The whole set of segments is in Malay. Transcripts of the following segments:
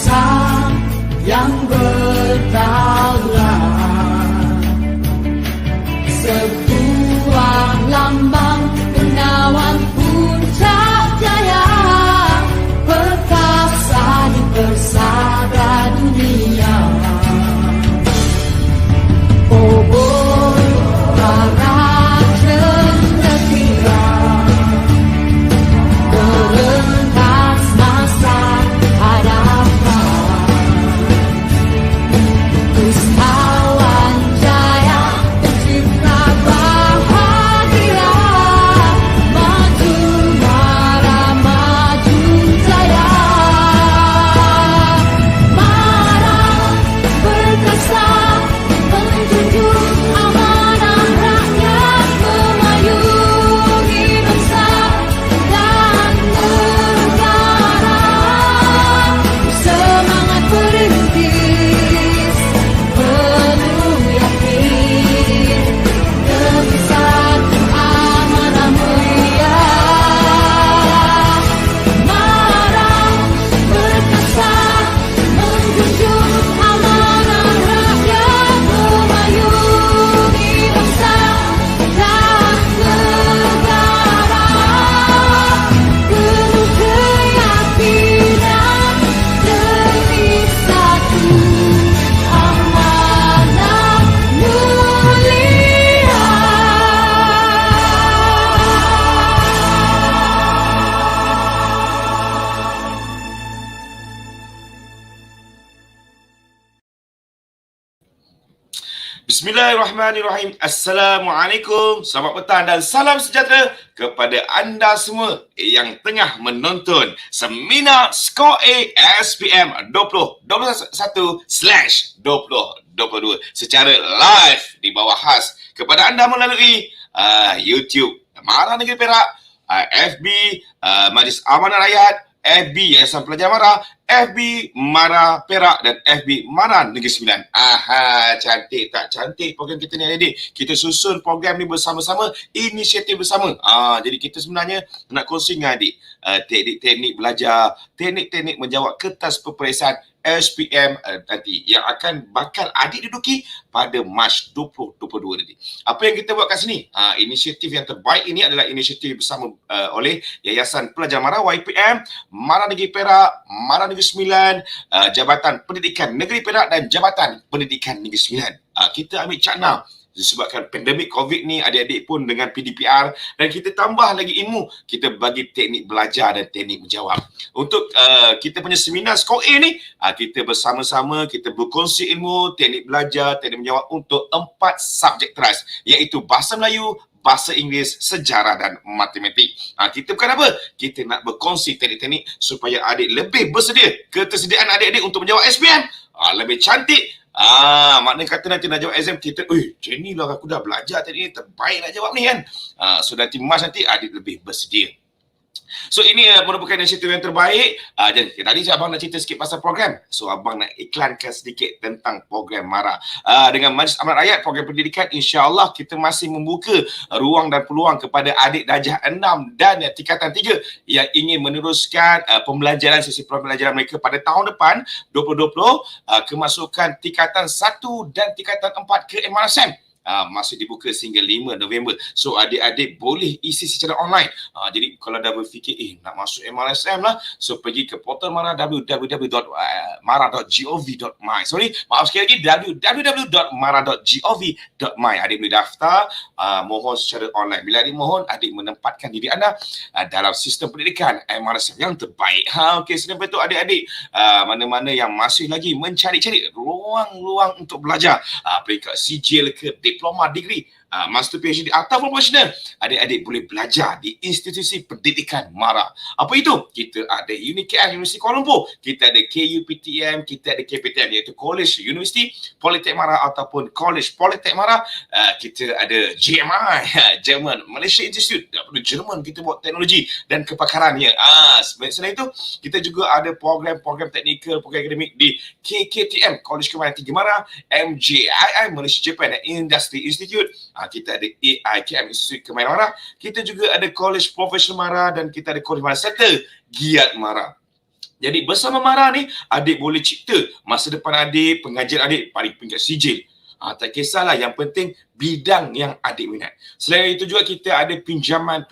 bangsa yang berdaulat, sebuah lambang penawan puncak jaya, perkasa di persada dunia. Obor para cendekia, terengkas masa hadapan, usahawan jaya pencipta bahagia, maju mara maju jaya, mara perkasa menjunjung amanah rakyat, memayungi bangsa dan negara, semangat perintis penuh yakin demi satu amanah mulia, mara perkasa menjunjung amanah rakyat, memayungi bangsa dan negara, penuh keyakinan demi satu amanah mulia. Bismillahirrahmanirrahim. Assalamualaikum, selamat petang dan salam sejahtera kepada anda semua yang tengah menonton seminar SCORE A SPM 2021/2022 secara live di bawah khas kepada anda melalui YouTube Mara Negeri Perak, FB Majlis Amanah Rakyat, FB Yayasan Pelajar Mara, FB Mara Perak dan FB Mara Negeri Sembilan. Aha, cantik tak cantik program kita ni adik. Kita susun program ni bersama-sama, inisiatif bersama. Jadi kita sebenarnya nak kongsi dengan adik teknik-teknik belajar, teknik-teknik menjawab kertas peperiksaan SPM nanti yang akan bakal adik duduki pada Mac 2022 nanti. Apa yang kita buat kat sini? Inisiatif yang terbaik ini adalah inisiatif bersama oleh Yayasan Pelajar Mara YPM, Mara Negeri Perak, Mara Negeri Sembilan, Jabatan Pendidikan Negeri Perak dan Jabatan Pendidikan Negeri Sembilan. Kita ambil cakna disebabkan pandemik COVID ni, adik-adik pun dengan PDPR, dan kita tambah lagi ilmu, kita bagi teknik belajar dan teknik menjawab. Untuk kita punya seminar SCORE A ni, kita bersama-sama, kita berkongsi ilmu, teknik belajar, teknik menjawab untuk 4 subjek teras, iaitu Bahasa Melayu, Bahasa Inggeris, Sejarah dan Matematik. Kita bukan apa? Kita nak berkongsi teknik-teknik supaya adik lebih bersedia. Ketersediaan adik-adik untuk menjawab SPM lebih cantik. Maknanya kata nanti nak jawab exam, kita macam ni lah aku dah belajar tadi ni, terbaik nak jawab ni kan. So nanti Mas nanti adik lebih bersedia. So ini merupakan inisiatif yang terbaik. Jadi tadi abang nak cerita sikit pasal program. So abang nak iklankan sedikit tentang program Mara. Dengan Majlis Amanah Rakyat, program pendidikan, insya-Allah kita masih membuka ruang dan peluang kepada adik darjah 6 dan tingkatan 3 yang ingin meneruskan pembelajaran sesi pembelajaran mereka pada tahun depan 2020, kemasukan tingkatan 1 dan tingkatan 4 ke MRSM. Masih dibuka sehingga 5 November. So adik-adik boleh isi secara online. Jadi kalau dah berfikir nak masuk MRSM lah, so pergi ke portal Mara, www.mara.gov.my. Maaf sekali lagi, www.mara.gov.my. Adik boleh daftar, mohon secara online. Bila adik mohon, adik menempatkan diri anda dalam sistem pendidikan MRSM yang terbaik. Okey, selain itu adik-adik mana-mana yang masih lagi mencari-cari ruang-ruang untuk belajar, peringkat sijil ke diploma, degree, master PhD ataupun profesional, adik-adik boleh belajar di institusi pendidikan Mara. Apa itu? Kita ada UNIKM, Universiti Kuala Lumpur, kita ada KUPTM, kita ada KPTM iaitu College University Politek Mara ataupun College Politek Mara. Kita ada GMI, German Malaysia Institute, daripada Jerman kita buat teknologi dan kepakarannya. Selain itu, kita juga ada program-program teknikal, program akademik di KKTM, College Kemahiran Tinggi Mara, MJII, Malaysia Japan Industry Institute. Kita ada AIKM, Institut Kemahiran Mara. Kita juga ada College Professional Mara dan kita ada College Mara Serta Giat Mara. Jadi bersama Mara ni, adik boleh cipta masa depan adik, pengajian adik pada peringkat sijil. Tak kisahlah, yang penting bidang yang adik minat. Selain itu juga kita ada pinjaman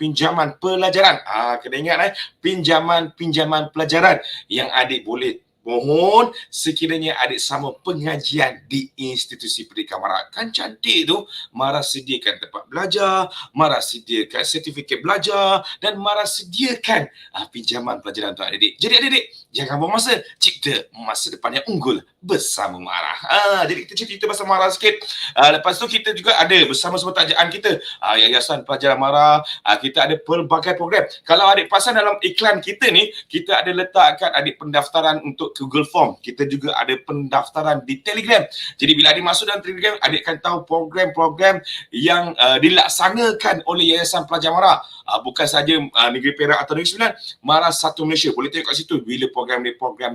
pelajaran. Kena ingat pinjaman pelajaran yang adik boleh mohon sekiranya adik sama pengajian di institusi pendidikan Mara. Kan cantik tu, Mara sediakan tempat belajar, Mara sediakan sertifikat belajar dan Mara sediakan pinjaman pelajaran untuk adik-adik. Jadi adik-adik, jangan buang masa, cipta masa depan yang unggul bersama Mara. Jadi kita cerita pasal Mara sikit. Lepas tu kita juga ada bersama-sama tajaan kita, Yayasan Pelajaran Mara, kita ada pelbagai program. Kalau adik pasal dalam iklan kita ni, kita ada letakkan adik pendaftaran untuk Google Form. Kita juga ada pendaftaran di Telegram. Jadi bila adik masuk dalam Telegram, adik akan tahu program-program yang dilaksanakan oleh Yayasan Pelajar Mara. Bukan saja Negeri Perak atau Negeri Sembilan, Mara satu Malaysia. Boleh tengok kat situ bila program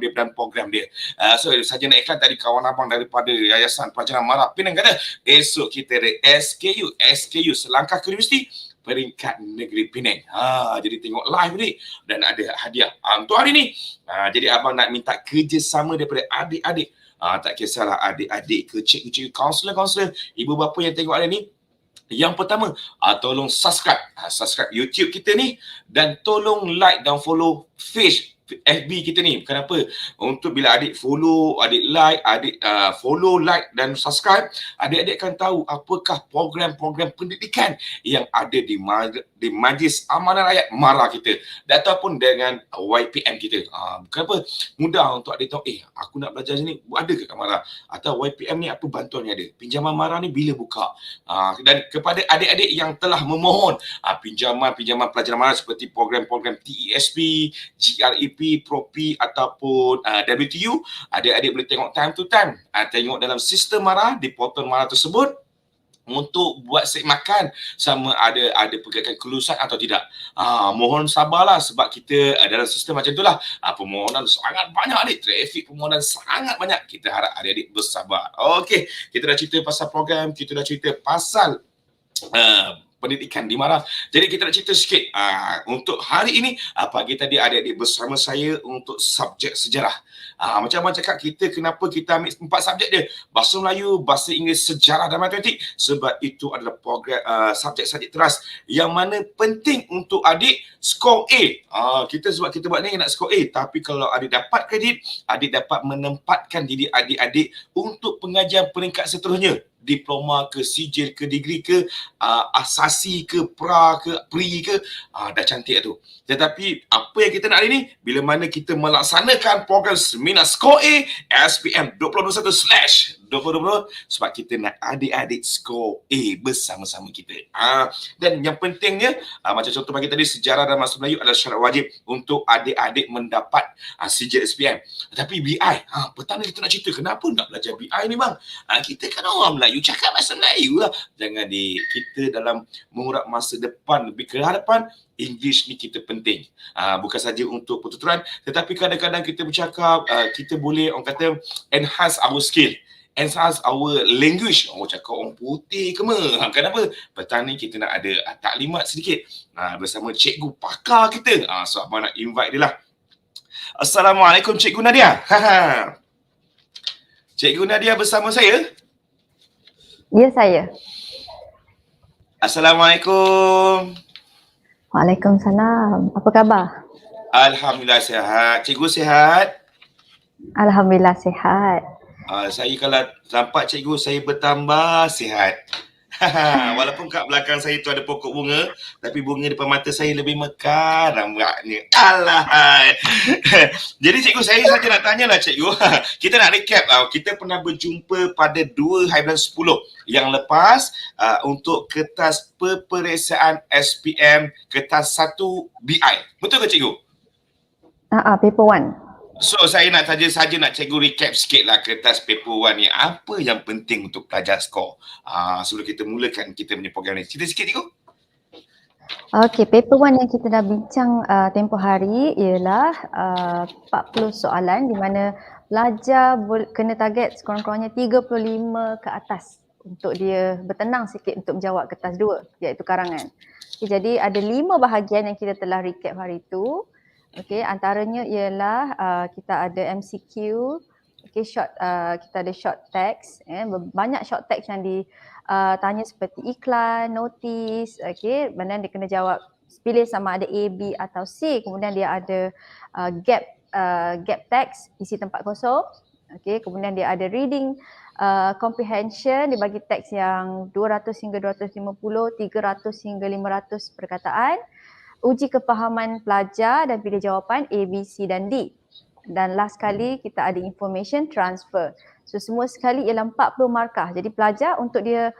dia dan program dia. So saja nak iklan tadi kawan abang daripada Yayasan Pelajaran Mara Penang kata, esok kita ada SKU selangkah ke universiti peringkat negeri Penang. Jadi tengok live ni dan ada hadiah untuk hari ni. Jadi abang nak minta kerjasama daripada adik-adik. Tak kisahlah adik-adik ke cikgu-cikgu, kaunselor-kaunselor, ibu bapa yang tengok hari ni. Yang pertama, tolong subscribe YouTube kita ni dan tolong like dan follow FB kita ni. Kenapa? Untuk bila adik follow, adik like, adik follow, like dan subscribe, adik-adik akan tahu apakah program-program pendidikan yang ada di Majlis Amanah Rakyat Mara kita ataupun dengan YPM kita. Kenapa? Mudah untuk adik tahu, aku nak belajar sini, ada ke kat Mara? Atau YPM ni apa bantuan yang ada? Pinjaman Mara ni bila buka? Dan kepada adik-adik yang telah memohon pinjaman pelajaran Mara seperti program-program TESP, GREP, Propi ataupun WTU, adik-adik boleh tengok time to time, tengok dalam sistem Mara di portal Mara tersebut untuk buat makan sama ada pergerakan kelulusan atau tidak. Mohon sabarlah sebab kita dalam sistem macam itulah. Permohonan sangat banyak adik, trafik permohonan sangat banyak. Kita harap adik-adik bersabar. Okey, kita dah cerita pasal program, kita dah cerita pasal pendidikan di Mara. Jadi kita nak cerita sikit untuk hari ini. Pagi tadi adik-adik bersama saya untuk subjek sejarah. Macam abang cakap, kenapa kita ambil 4 subjek dia? Bahasa Melayu, Bahasa Inggeris, Sejarah dan Matematik. Sebab itu adalah program subjek-subjek teras yang mana penting untuk adik skor A. Sebab kita buat ni nak skor A. Tapi kalau adik dapat kredit, adik dapat menempatkan diri adik-adik untuk pengajian peringkat seterusnya. Diploma ke, sijil ke, degree ke, asasi ke, pra ke, pri ke, dah cantik tu. Tetapi apa yang kita nak hari ni, bila mana kita melaksanakan program seminar SCORE A SPM 2021/2020, sebab kita nak adik-adik skor A bersama-sama kita. Dan yang pentingnya, macam contoh pagi tadi, sejarah dan bahasa Melayu adalah syarat wajib untuk adik-adik mendapat sijil SPM. Tapi BI, petang ni kita nak cerita kenapa nak belajar BI ni bang? Kita kan orang Melayu, cakap bahasa Melayu lah. Jangan kita dalam mengurap masa depan, lebih ke hadapan, English ni kita penting. Bukan saja untuk pertuturan, tetapi kadang-kadang kita bercakap, kita boleh orang kata enhance our skill, enhance our language. Orang cakap orang putih ke mana? Kenapa? Petang ni kita nak ada taklimat sedikit bersama cikgu pakar kita. So abang nak invite dia lah. Assalamualaikum Cikgu Nadia. Cikgu Nadia bersama saya? Ya, saya. Assalamualaikum. Waalaikumsalam. Apa khabar? Alhamdulillah sihat. Cikgu sihat? Alhamdulillah sihat. Saya kalau nampak cikgu, saya bertambah sihat. Walaupun kat belakang saya tu ada pokok bunga, tapi bunga depan mata saya lebih mekar rambutnya. Alah. Jadi cikgu, saya saja nak tanyalah cikgu. Kita nak recap. Kita pernah berjumpa pada 2 hari bulan 10 yang lepas untuk kertas peperiksaan SPM kertas 1 BI. Betul ke cikgu? Paper 1. So saya nak saja nak cikgu recap sikit lah kertas paper 1 ni. Apa yang penting untuk pelajar skor? Sebelum kita mulakan kita punya program ni. Cerita sikit cikgu. Okey, paper 1 yang kita dah bincang tempoh hari ialah 40 soalan di mana pelajar kena target sekurang-kurangnya 35 ke atas untuk dia bertenang sikit untuk menjawab kertas 2 iaitu karangan. Okay, jadi ada 5 bahagian yang kita telah recap hari itu. Okey, antaranya ialah kita ada MCQ, okey, kita ada short text, banyak short text yang ditanya seperti iklan, notis, okey, kemudian dia kena jawab, pilih sama ada A, B atau C, kemudian dia ada gap text, isi tempat kosong, okey, kemudian dia ada reading comprehension, dia bagi teks yang 200 hingga 250, 300 hingga 500 perkataan. Uji kefahaman pelajar dan pilih jawapan A, B, C dan D. Dan last sekali kita ada information transfer. So semua sekali ialah 40 markah. Jadi pelajar untuk dia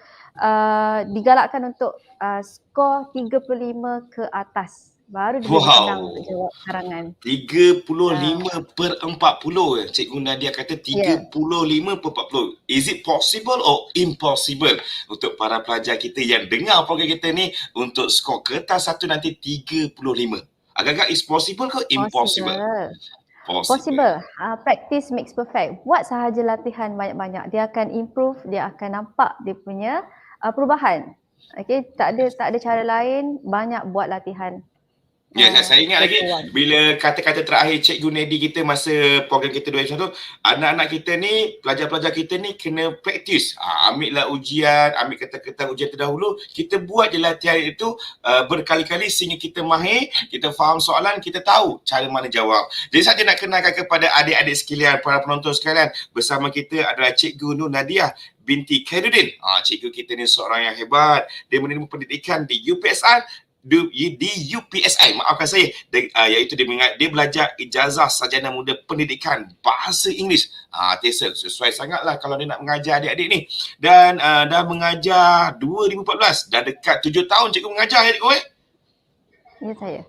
digalakkan untuk skor 35 ke atas. Baru dia jadi senang untuk Wow. jawab karangan. 35/40. Cikgu Nadia kata Ya. 35/40. Is it possible or impossible untuk para pelajar kita yang dengar program kita ni untuk skor kertas satu nanti 35? Agak-agak is possible ke impossible? Possible. Practice makes perfect. Buat sahaja latihan banyak-banyak. Dia akan improve, dia akan nampak dia punya perubahan. Okay, tak ada cara lain, banyak buat latihan. Ya, saya ingat lagi Keperluan. bila kata-kata terakhir Cikgu Nedi kita masa program kita 2.1, anak-anak kita ni, pelajar-pelajar kita ni kena praktis. Ambil lah ujian, ambil kata-kata ujian terdahulu, kita buat je latihan itu berkali-kali sehingga kita mahir, kita faham soalan, kita tahu cara mana jawab. Jadi saya nak kenalkan kepada adik-adik sekalian, para penonton sekalian, bersama kita adalah Cikgu Nur Nadiah binti Khairuddin. Cikgu kita ni seorang yang hebat. Dia menerima pendidikan di UPSR, di UPSI, maafkan saya, iaitu dia belajar ijazah sarjana muda pendidikan bahasa Inggeris. Tesel, sesuai sangatlah kalau dia nak mengajar adik-adik ni. Dan dah mengajar 2014, dah dekat 7 tahun cikgu mengajar adik-adik. Ya, saya.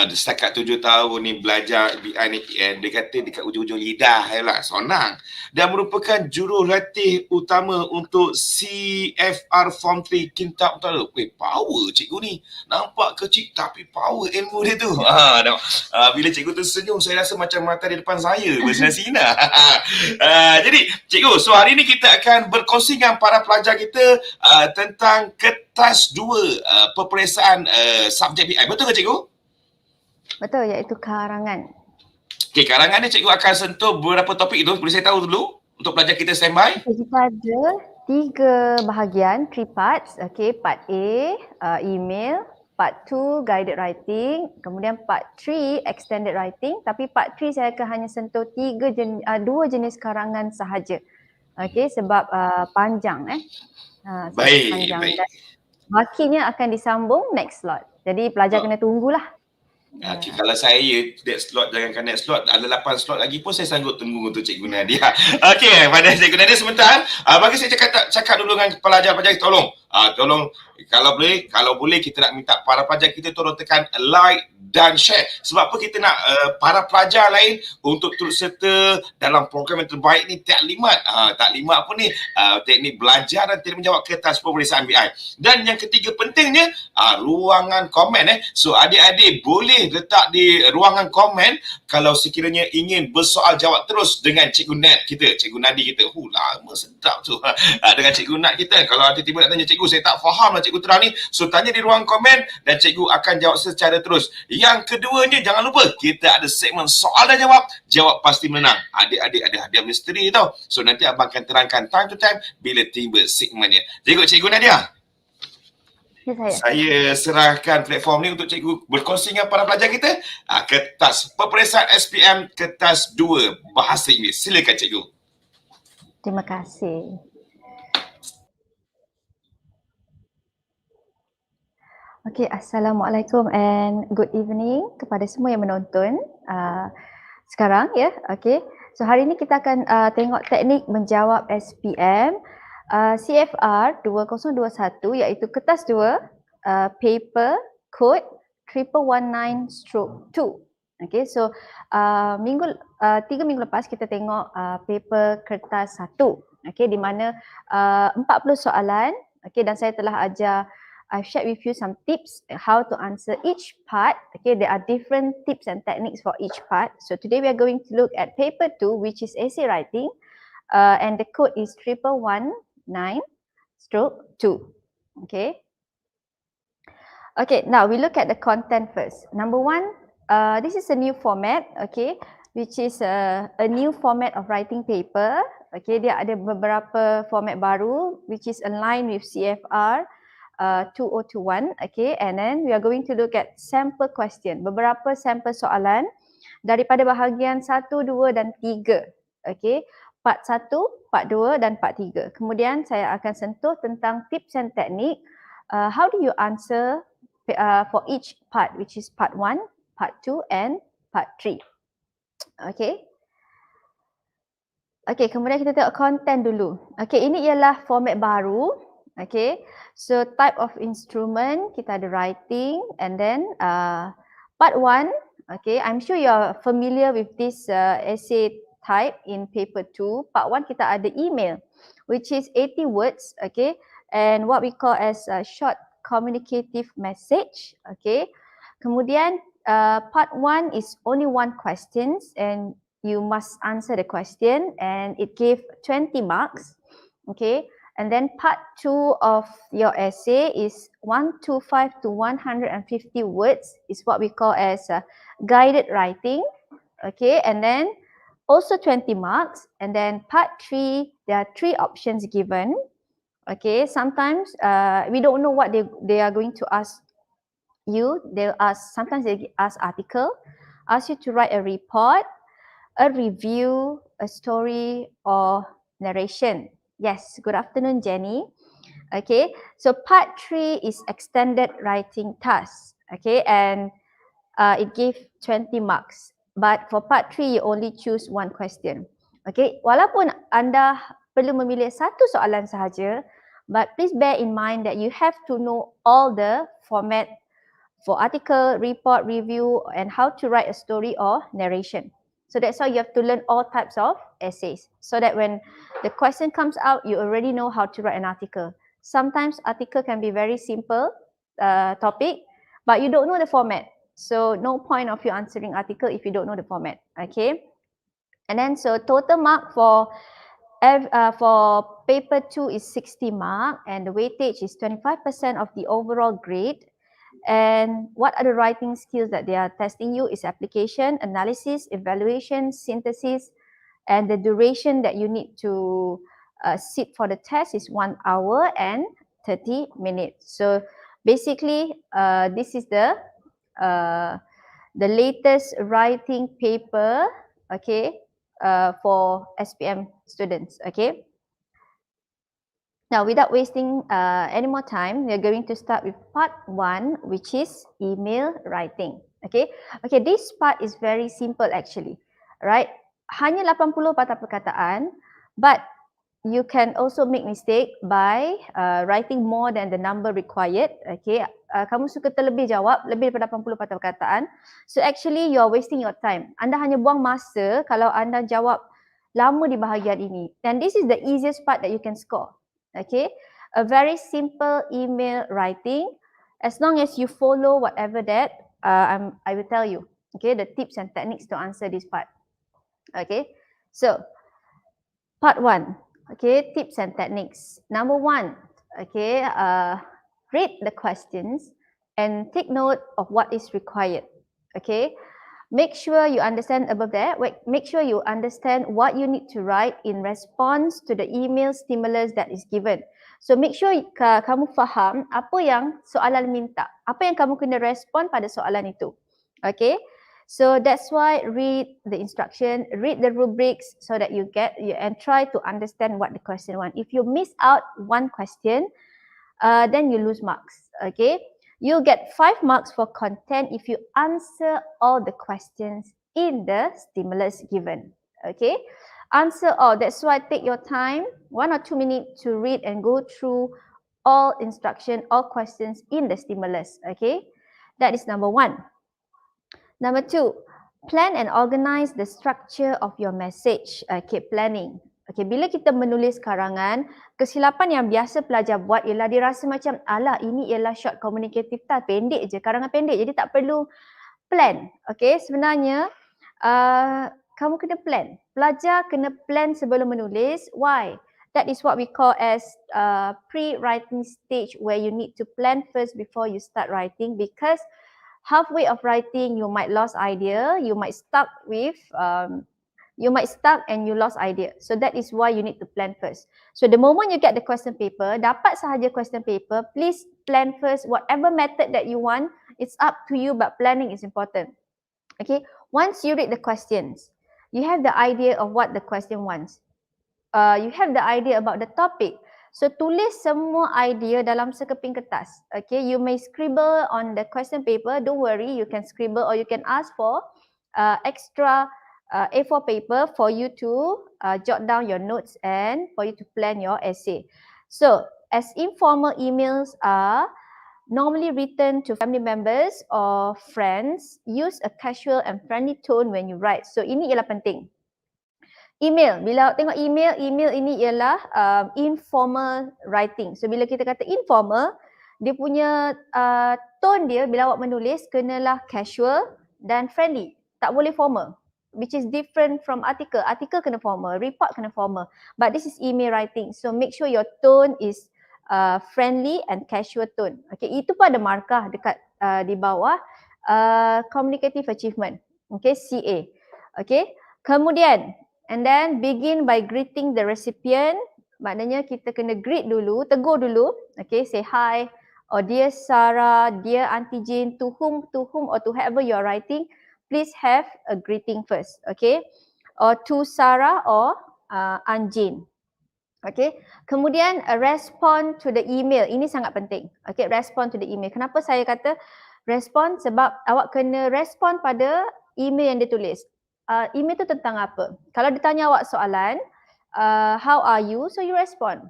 Setakat 7 tahun ni belajar BI ni PN, dia kata dekat ujung-ujung lidah lah, sonang. Dan merupakan jurulatih utama untuk CFR Form 3 Kintab Utara. Power cikgu ni. Nampak kecil tapi power ilmu dia tu. Bila cikgu tu senyum, saya rasa macam mata di depan saya bersinar-sinar. Jadi cikgu, so hari ni kita akan berkongsi dengan para pelajar kita tentang kertas 2 peperiksaan subjek BI. Betul ke cikgu? Betul, iaitu karangan. Okey, karangan ni cikgu akan sentuh beberapa topik itu. Boleh saya tahu dulu untuk pelajar kita standby? Kita ada 3 bahagian, 3 parts. Okey, part A, email, part 2, guided writing, kemudian part 3, extended writing. Tapi part 3 saya akan hanya sentuh 2 jenis karangan sahaja. Okey, sebab panjang Baik, panjang. baik. Dan bakinya akan disambung next slot. Jadi pelajar kena tunggulah. Okay, kalau saya next slot, jangankan next slot, ada 8 slot lagi pun saya sanggup tunggu untuk Cikgu Nadia. Okey, pada Cikgu Nadia sebentar, bagi saya cakap dulu dengan pelajar-pelajar, tolong kalau boleh kita nak minta para pelajar kita tolong tekan like dan share. Sebab apa kita nak para pelajar lain untuk turut serta dalam program yang terbaik ni, taklimat. Taklimat apa ni? Teknik belajar dan teknik menjawab kertas peperiksaan BI. Dan yang ketiga pentingnya, ruangan komen. So adik-adik boleh letak di ruangan komen kalau sekiranya ingin bersoal jawab terus dengan Cikgu Nat kita, Cikgu Nadi kita. Lama sedap tu. Dengan Cikgu Nat kita. Kalau ada tiba nak tanya cikgu, saya tak faham lah cikgu terang ni. So tanya di ruang komen dan cikgu akan jawab secara terus. Yang keduanya, jangan lupa kita ada segmen soal dan jawab. Jawab pasti menang. Adik-adik ada hadiah misteri tau. So nanti abang akan terangkan time to time bila tiba segmennya. Cikgu Nadia. Ya, saya serahkan platform ni untuk cikgu berkongsi dengan para pelajar kita. Kertas peperiksaan SPM kertas 2 bahasa Inggeris. Silakan cikgu. Terima kasih. Okay, Assalamualaikum and good evening kepada semua yang menonton sekarang ya. Okay, so hari ini kita akan tengok teknik menjawab SPM CFR 2021 iaitu kertas 2 paper code 1119/2. Okay, so 3 minggu lepas kita tengok paper kertas 1. Okay, di mana 40 soalan. Okay, dan saya telah ajar, I've shared with you some tips how to answer each part. Okay, there are different tips and techniques for each part. So today we are going to look at paper 2, which is essay writing, and the code is 1119/2. Okay. Okay, now we look at the content first. Number 1, this is a new format, okay, which is a new format of writing paper. Okay, dia ada beberapa format baru which is aligned with CFR 2021. Okay, and then we are going to look at sample question, beberapa sampel soalan daripada bahagian 1, 2 dan 3. Okay, part 1, part 2 dan part 3. Kemudian saya akan sentuh tentang tips and teknik. How do you answer for each part, which is part 1, part 2 and part 3. Okay. Okay, kemudian kita tengok content dulu. Okay, ini ialah format baru. Okay, so type of instrument, kita ada writing and then part 1. Okay, I'm sure you're familiar with this essay type in paper 2. Part 1 kita ada email, which is 80 words. Okay, and what we call as a short communicative message. Okay, kemudian part 1 is only one questions and you must answer the question and it gave 20 marks. Okay, and then part 2 of your essay is 125 to 150 words is what we call as guided writing. Okay, and then also 20 marks. And then part 3, there are 3 options given. Okay, sometimes we don't know what they are going to ask you. They'll ask, sometimes they ask article, ask you to write a report, a review, a story, or narration. Yes, good afternoon, Jenny. Okay, so part 3 is extended writing task. Okay, and it gave 20 marks. But for part 3, you only choose one question. Okay, walaupun anda perlu memilih satu soalan sahaja, but please bear in mind that you have to know all the format for article, report, review, and how to write a story or narration. So that's why you have to learn all types of essays so that when the question comes out, you already know how to write an article. Sometimes article can be very simple topic, but you don't know the format. So no point of you answering article if you don't know the format, okay? And then so total mark for paper 2 is 60 mark and the weightage is 25% of the overall grade. And what are the writing skills that they are testing you is application, analysis, evaluation, synthesis, and the duration that you need to sit for the test is 1 hour and 30 minutes. So basically, this is the latest writing paper, okay, for SPM students, okay. Now, without wasting any more time, we are going to start with part 1, which is email writing. Okay, okay. This part is very simple actually, right? Hanya 80 patah perkataan, but you can also make mistake by writing more than the number required. Okay, kamu suka terlebih jawab lebih daripada 80 patah perkataan. So actually, you are wasting your time. Anda hanya buang masa kalau anda jawab lama di bahagian ini. And this is the easiest part that you can score. Okay, a very simple email writing. As long as you follow whatever that I will tell you. Okay, the tips and techniques to answer this part. Okay, so part 1. Okay, tips and techniques. Number 1. Okay, read the questions and take note of what is required. Okay, make sure you understand above that. Make sure you understand what you need to write in response to the email stimulus that is given. So make sure kamu faham apa yang soalan minta, apa yang kamu kena respon pada soalan itu. Okay, so that's why read the instruction, read the rubrics so that you and try to understand what the question wants. If you miss out one question, then you lose marks. Okay. You'll get 5 marks for content if you answer all the questions in the stimulus given. Okay, answer all. That's why take your time, 1 or 2 minutes to read and go through all instruction, all questions in the stimulus. Okay, that is number 1. Number 2, plan and organize the structure of your message. Okay, planning. Okay, bila kita menulis karangan, kesilapan yang biasa pelajar buat ialah dia rasa macam alah ini ialah short communicative task, pendek je, karangan pendek jadi tak perlu plan. Okay, sebenarnya kamu kena plan. Pelajar kena plan sebelum menulis. Why? That is what we call as pre-writing stage where you need to plan first before you start writing because halfway of writing, you might lost idea, you might stuck and you lost idea. So that is why you need to plan first. So the moment you get the question paper, dapat sahaja question paper, please plan first. Whatever method that you want, it's up to you, but planning is important. Okay, once you read the questions, you have the idea of what the question wants. You have the idea about the topic. So tulis semua idea dalam sekeping kertas. Okay, you may scribble on the question paper. Don't worry, you can scribble or you can ask for extra A4 paper for you to jot down your notes and for you to plan your essay. So as informal emails are normally written to family members or friends, use a casual and friendly tone when you write. So ini ialah penting. Email, bila tengok email ini ialah informal writing. So bila kita kata informal, dia punya tone dia bila awak menulis kenalah casual dan friendly. Tak boleh formal, which is different from article. Article kena formal, report kena formal. But this is email writing. So make sure your tone is friendly and casual tone. Okay, itu pun ada markah dekat di bawah communicative achievement. Okay, CA. Okay, kemudian and then begin by greeting the recipient. Maknanya kita kena greet dulu, tegur dulu. Okay, say hi or dear Sarah, dear Auntie Jane, to whom or to whoever you are writing, please have a greeting first. Okay, or to Sarah or Aunt Jane. Okay, kemudian respond to the email. Ini sangat penting. Okay, respond to the email. Kenapa saya kata respond? Sebab awak kena respond pada email yang dia tulis. Email tu tentang apa? Kalau ditanya awak soalan, how are you? So you respond.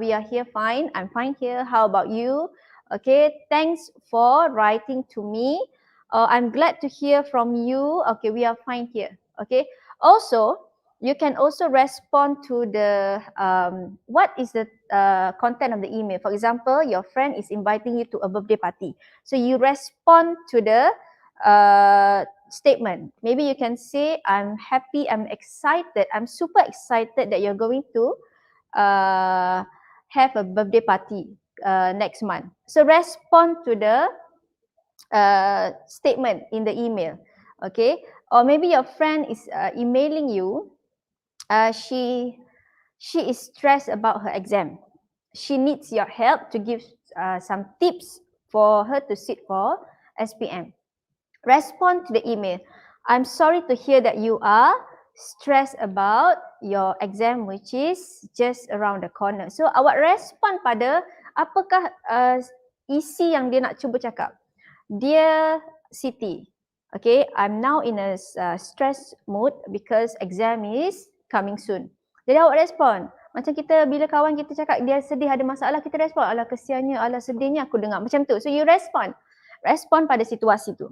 We are here fine. I'm fine here. How about you? Okay, thanks for writing to me. I'm glad to hear from you. Okay, we are fine here. Okay. Also, you can also respond to the what is the content of the email. For example, your friend is inviting you to a birthday party. So you respond to the statement. Maybe you can say, I'm happy, I'm excited, I'm super excited that you're going to have a birthday party next month. So respond to the statement in the email. Okay, or maybe your friend is emailing you. She is stressed about her exam. She needs your help to give some tips for her to sit for SPM. Respond to the email. I'm sorry to hear that you are stressed about your exam which is just around the corner. So awak respond pada apakah isi yang dia nak cuba cakap. Dear Siti, okay, I'm now in a stress mood because exam is coming soon. Jadi awak respon. Macam kita bila kawan kita cakap dia sedih ada masalah, kita respon, alah kesiannya, alah sedihnya aku dengar. Macam tu. So you respond. Respon pada situasi tu.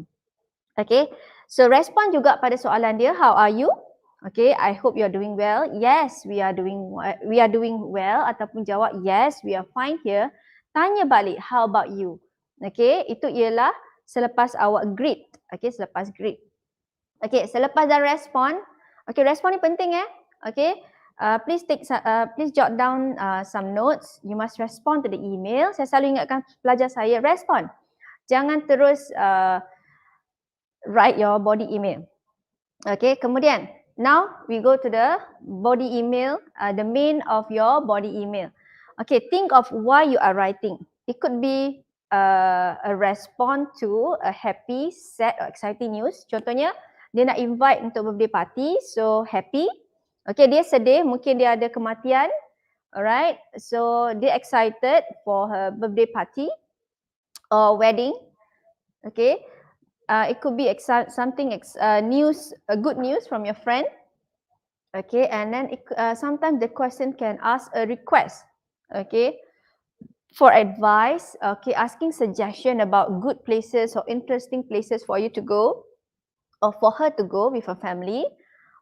Okay. So respon juga pada soalan dia, how are you? Okay, I hope you are doing well. Yes, we are doing well, ataupun jawab yes, we are fine here. Tanya balik, how about you? Okay, itu ialah selepas awak greet. Okay, selepas greet. Okay, selepas dah respon. Okay, respon ni penting Okay, please jot down some notes. You must respond to the email. Saya selalu ingatkan pelajar saya, respon. Jangan terus write your body email. Okay, kemudian now we go to the body email, the main of your body email. Okay, think of why you are writing. It could be a response to a happy, sad or exciting news. Contohnya, dia nak invite untuk birthday party, so happy. Okay, dia sedih, mungkin dia ada kematian. Alright, so dia excited for her birthday party or wedding. Okay, it could be something good news from your friend. Okay, and then sometimes the question can ask a request. Okay, for advice. Okay, asking suggestion about good places or interesting places for you to go, or for her to go with her family,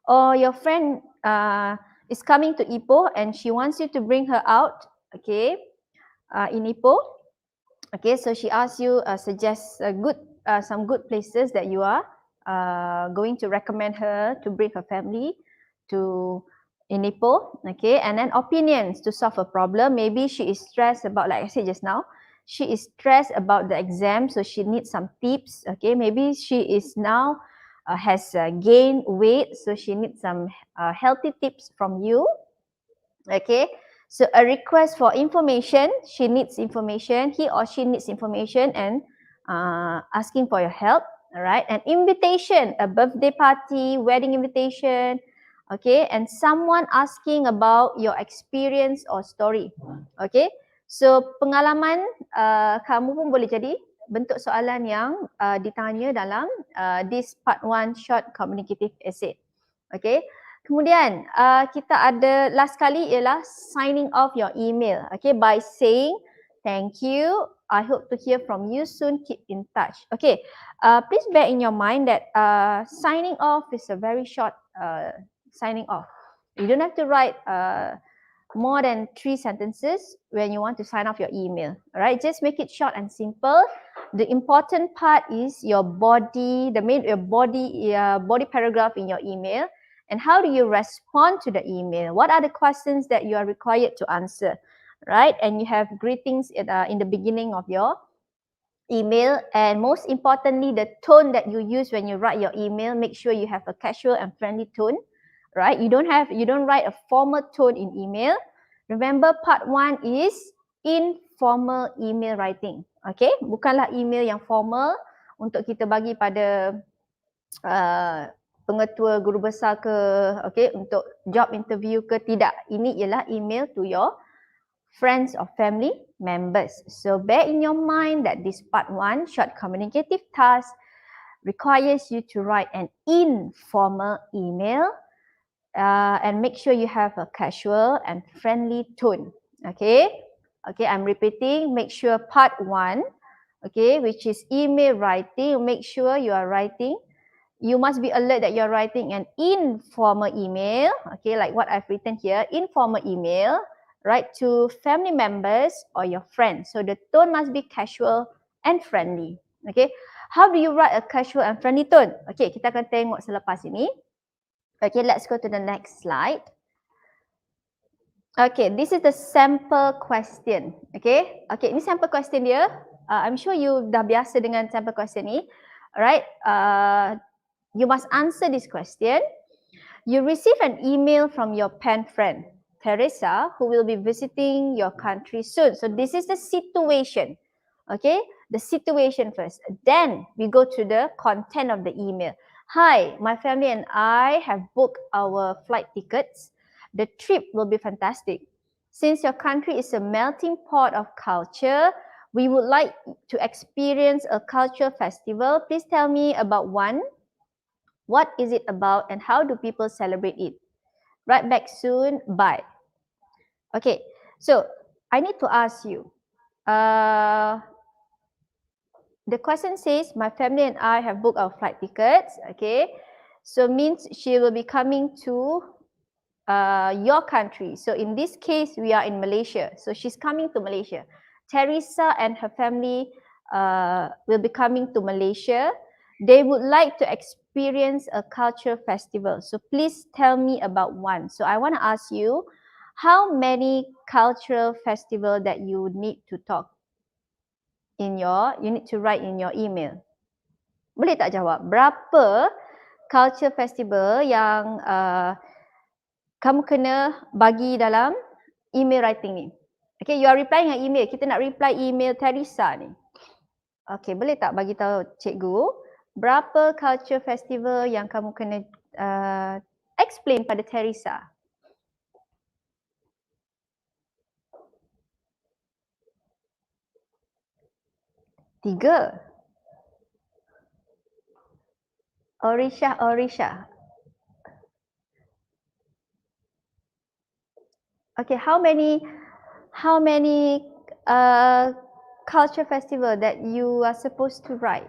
or your friend is coming to Ipoh and she wants you to bring her out. Okay, in Ipoh. Okay, so she asks you suggest some good places that you are going to recommend her to bring her family to in Ipoh. Okay, and then opinions to solve a problem. Maybe she is stressed about, like I said just now, she is stressed about the exam, so she needs some tips. Okay, maybe she is now has gained weight, so she needs some healthy tips from you. Okay, so a request for information, she needs information, he or she needs information and asking for your help. All right, an invitation, a birthday party, wedding invitation. Okay, and someone asking about your experience or story. Okay, so pengalaman kamu pun boleh jadi bentuk soalan yang ditanya dalam this part 1 short communicative essay. Okay, kemudian kita ada last kali ialah signing off your email. Okay, by saying thank you, I hope to hear from you soon, keep in touch. Okay, please bear in your mind that signing off is a very short signing off. You don't have to write more than 3 sentences when you want to sign off your email. All right, just make it short and simple. The important part is your body, your body paragraph in your email, and how do you respond to the email? What are the questions that you are required to answer, right? And you have greetings in the beginning of your email, and most importantly, the tone that you use when you write your email. Make sure you have a casual and friendly tone, right? You don't write a formal tone in email. Remember, part 1 is informal email writing. Okay, bukanlah email yang formal untuk kita bagi pada pengetua guru besar ke, okay, untuk job interview ke, tidak. Ini ialah email to your friends or family members. So bear in your mind that this part 1 short communicative task requires you to write an informal email and make sure you have a casual and friendly tone. Okay, I'm repeating, make sure part 1, okay, which is email writing, make sure you are writing. You must be alert that you're writing an informal email, okay, like what I've written here, informal email, right, to family members or your friends. So the tone must be casual and friendly, okay. How do you write a casual and friendly tone? Okay, kita akan tengok selepas ini. Okay, let's go to the next slide. Okay, this is the sample question, okay. Okay, ini sample question dia. I'm sure you dah biasa dengan sample question ni. Alright, you must answer this question. You receive an email from your pen friend, Teresa, who will be visiting your country soon. So this is the situation, okay? The situation first. Then we go to the content of the email. Hi, my family and I have booked our flight tickets. The trip will be fantastic. Since your country is a melting pot of culture, we would like to experience a cultural festival. Please tell me about one. What is it about and how do people celebrate it? Write back soon. Bye. Okay, so I need to ask you. The question says, my family and I have booked our flight tickets. Okay, so means she will be coming to your country. So in this case, we are in Malaysia. So she's coming to Malaysia. Teresa and her family will be coming to Malaysia. They would like to experience a cultural festival. So please tell me about one. So I want to ask you, how many cultural festival that you need to talk in you need to write in your email? Boleh tak jawab? Berapa culture festival yang kamu kena bagi dalam email writing ni? Okay, you are replying an email. Kita nak reply email Teresa ni. Okay, boleh tak bagi tahu cikgu berapa culture festival yang kamu kena explain pada Teresa? Tiga. Orisha. Okay, how many culture festival that you are supposed to write?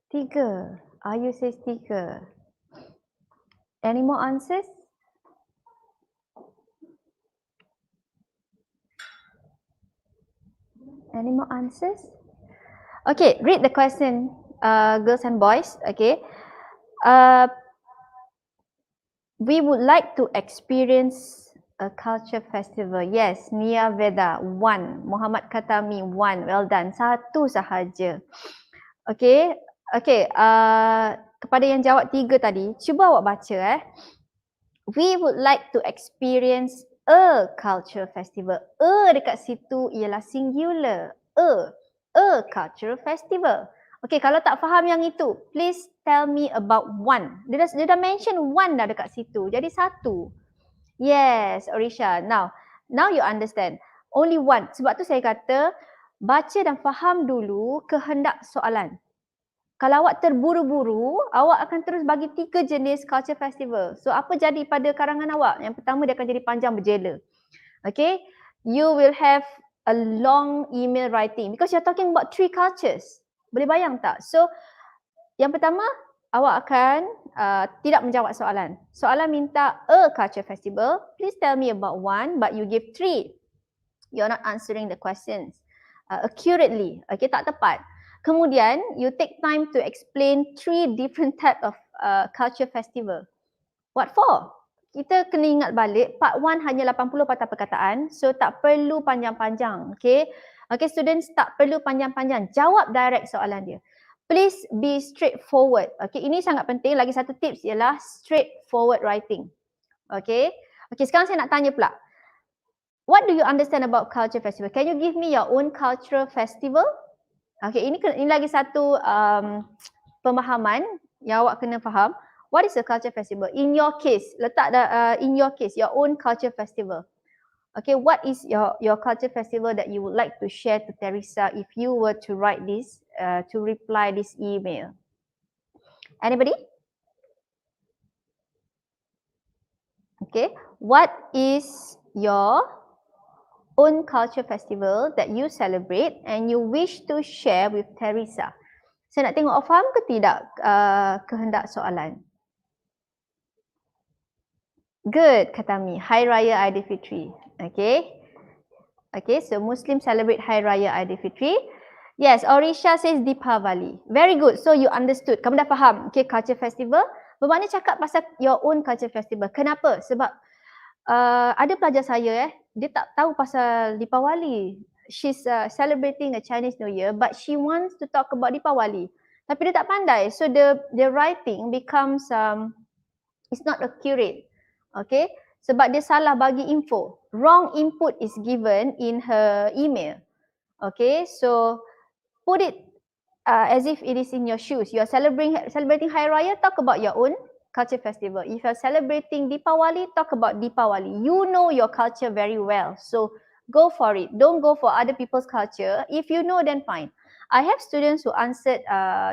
Tiga. Ayu says tiga. Any more answers? Any more answers? Okay, read the question, girls and boys. Okay, Uh, we would like to experience a culture festival. Yes, Nia Veda, 1. Muhammad Katami, 1. Well done. 1 sahaja. Okay. Okay. Kepada yang jawab 3 tadi, cuba awak baca. We would like to experience a culture festival. Dekat situ ialah singular. A culture festival. Okay, kalau tak faham yang itu, please tell me about 1. Dia dah mention 1 dah dekat situ. Jadi 1. Yes, Orisha. Now you understand. Only 1. Sebab tu saya kata, baca dan faham dulu kehendak soalan. Kalau awak terburu-buru, awak akan terus bagi 3 jenis culture festival. So, apa jadi pada karangan awak? Yang pertama, dia akan jadi panjang berjela. Okay? You will have a long email writing because you're talking about 3 cultures. Boleh bayang tak? So, yang pertama, awak akan tidak menjawab soalan. Soalan minta a culture festival. Please tell me about 1, but you give 3. You're not answering the questions accurately. Okay, tak tepat. Kemudian, you take time to explain 3 different type of culture festival. What for? Kita kena ingat balik, part 1 hanya 80 patah perkataan, so tak perlu panjang-panjang. Okay, students, tak perlu panjang-panjang. Jawab direct soalan dia. Please be straightforward. Okay, ini sangat penting. Lagi satu tips ialah straightforward writing. Okay, sekarang saya nak tanya pula. What do you understand about culture festival? Can you give me your own cultural festival? Okay, ini lagi satu pemahaman yang awak kena faham. What is a culture festival? In your case, in your case, your own culture festival. Okay, what is your culture festival that you would like to share to Teresa if you were to write this, to reply this email? Anybody? Okay, what is your own culture festival that you celebrate and you wish to share with Teresa? Saya nak tengok awak faham ke tidak kehendak soalan? Good, Katami. Hari Raya Aidilfitri. Okay, so Muslim celebrate Hari Raya Aidilfitri. Yes, Orisha says Deepavali. Very good. So you understood. Kamu dah faham. Okay, culture festival. Bermakna cakap pasal your own culture festival. Kenapa? Sebab ada pelajar saya dia tak tahu pasal Deepavali. She's celebrating a Chinese New Year but she wants to talk about Deepavali. Tapi dia tak pandai. So the writing becomes it's not accurate. Okay? Sebab dia salah bagi info. Wrong input is given in her email. Okay? So put it as if it is in your shoes. You are celebrating Hari Raya, talk about your own culture festival. If you are celebrating Deepavali, talk about Deepavali. You know your culture very well. So go for it. Don't go for other people's culture. If you know, then fine. I have students who answered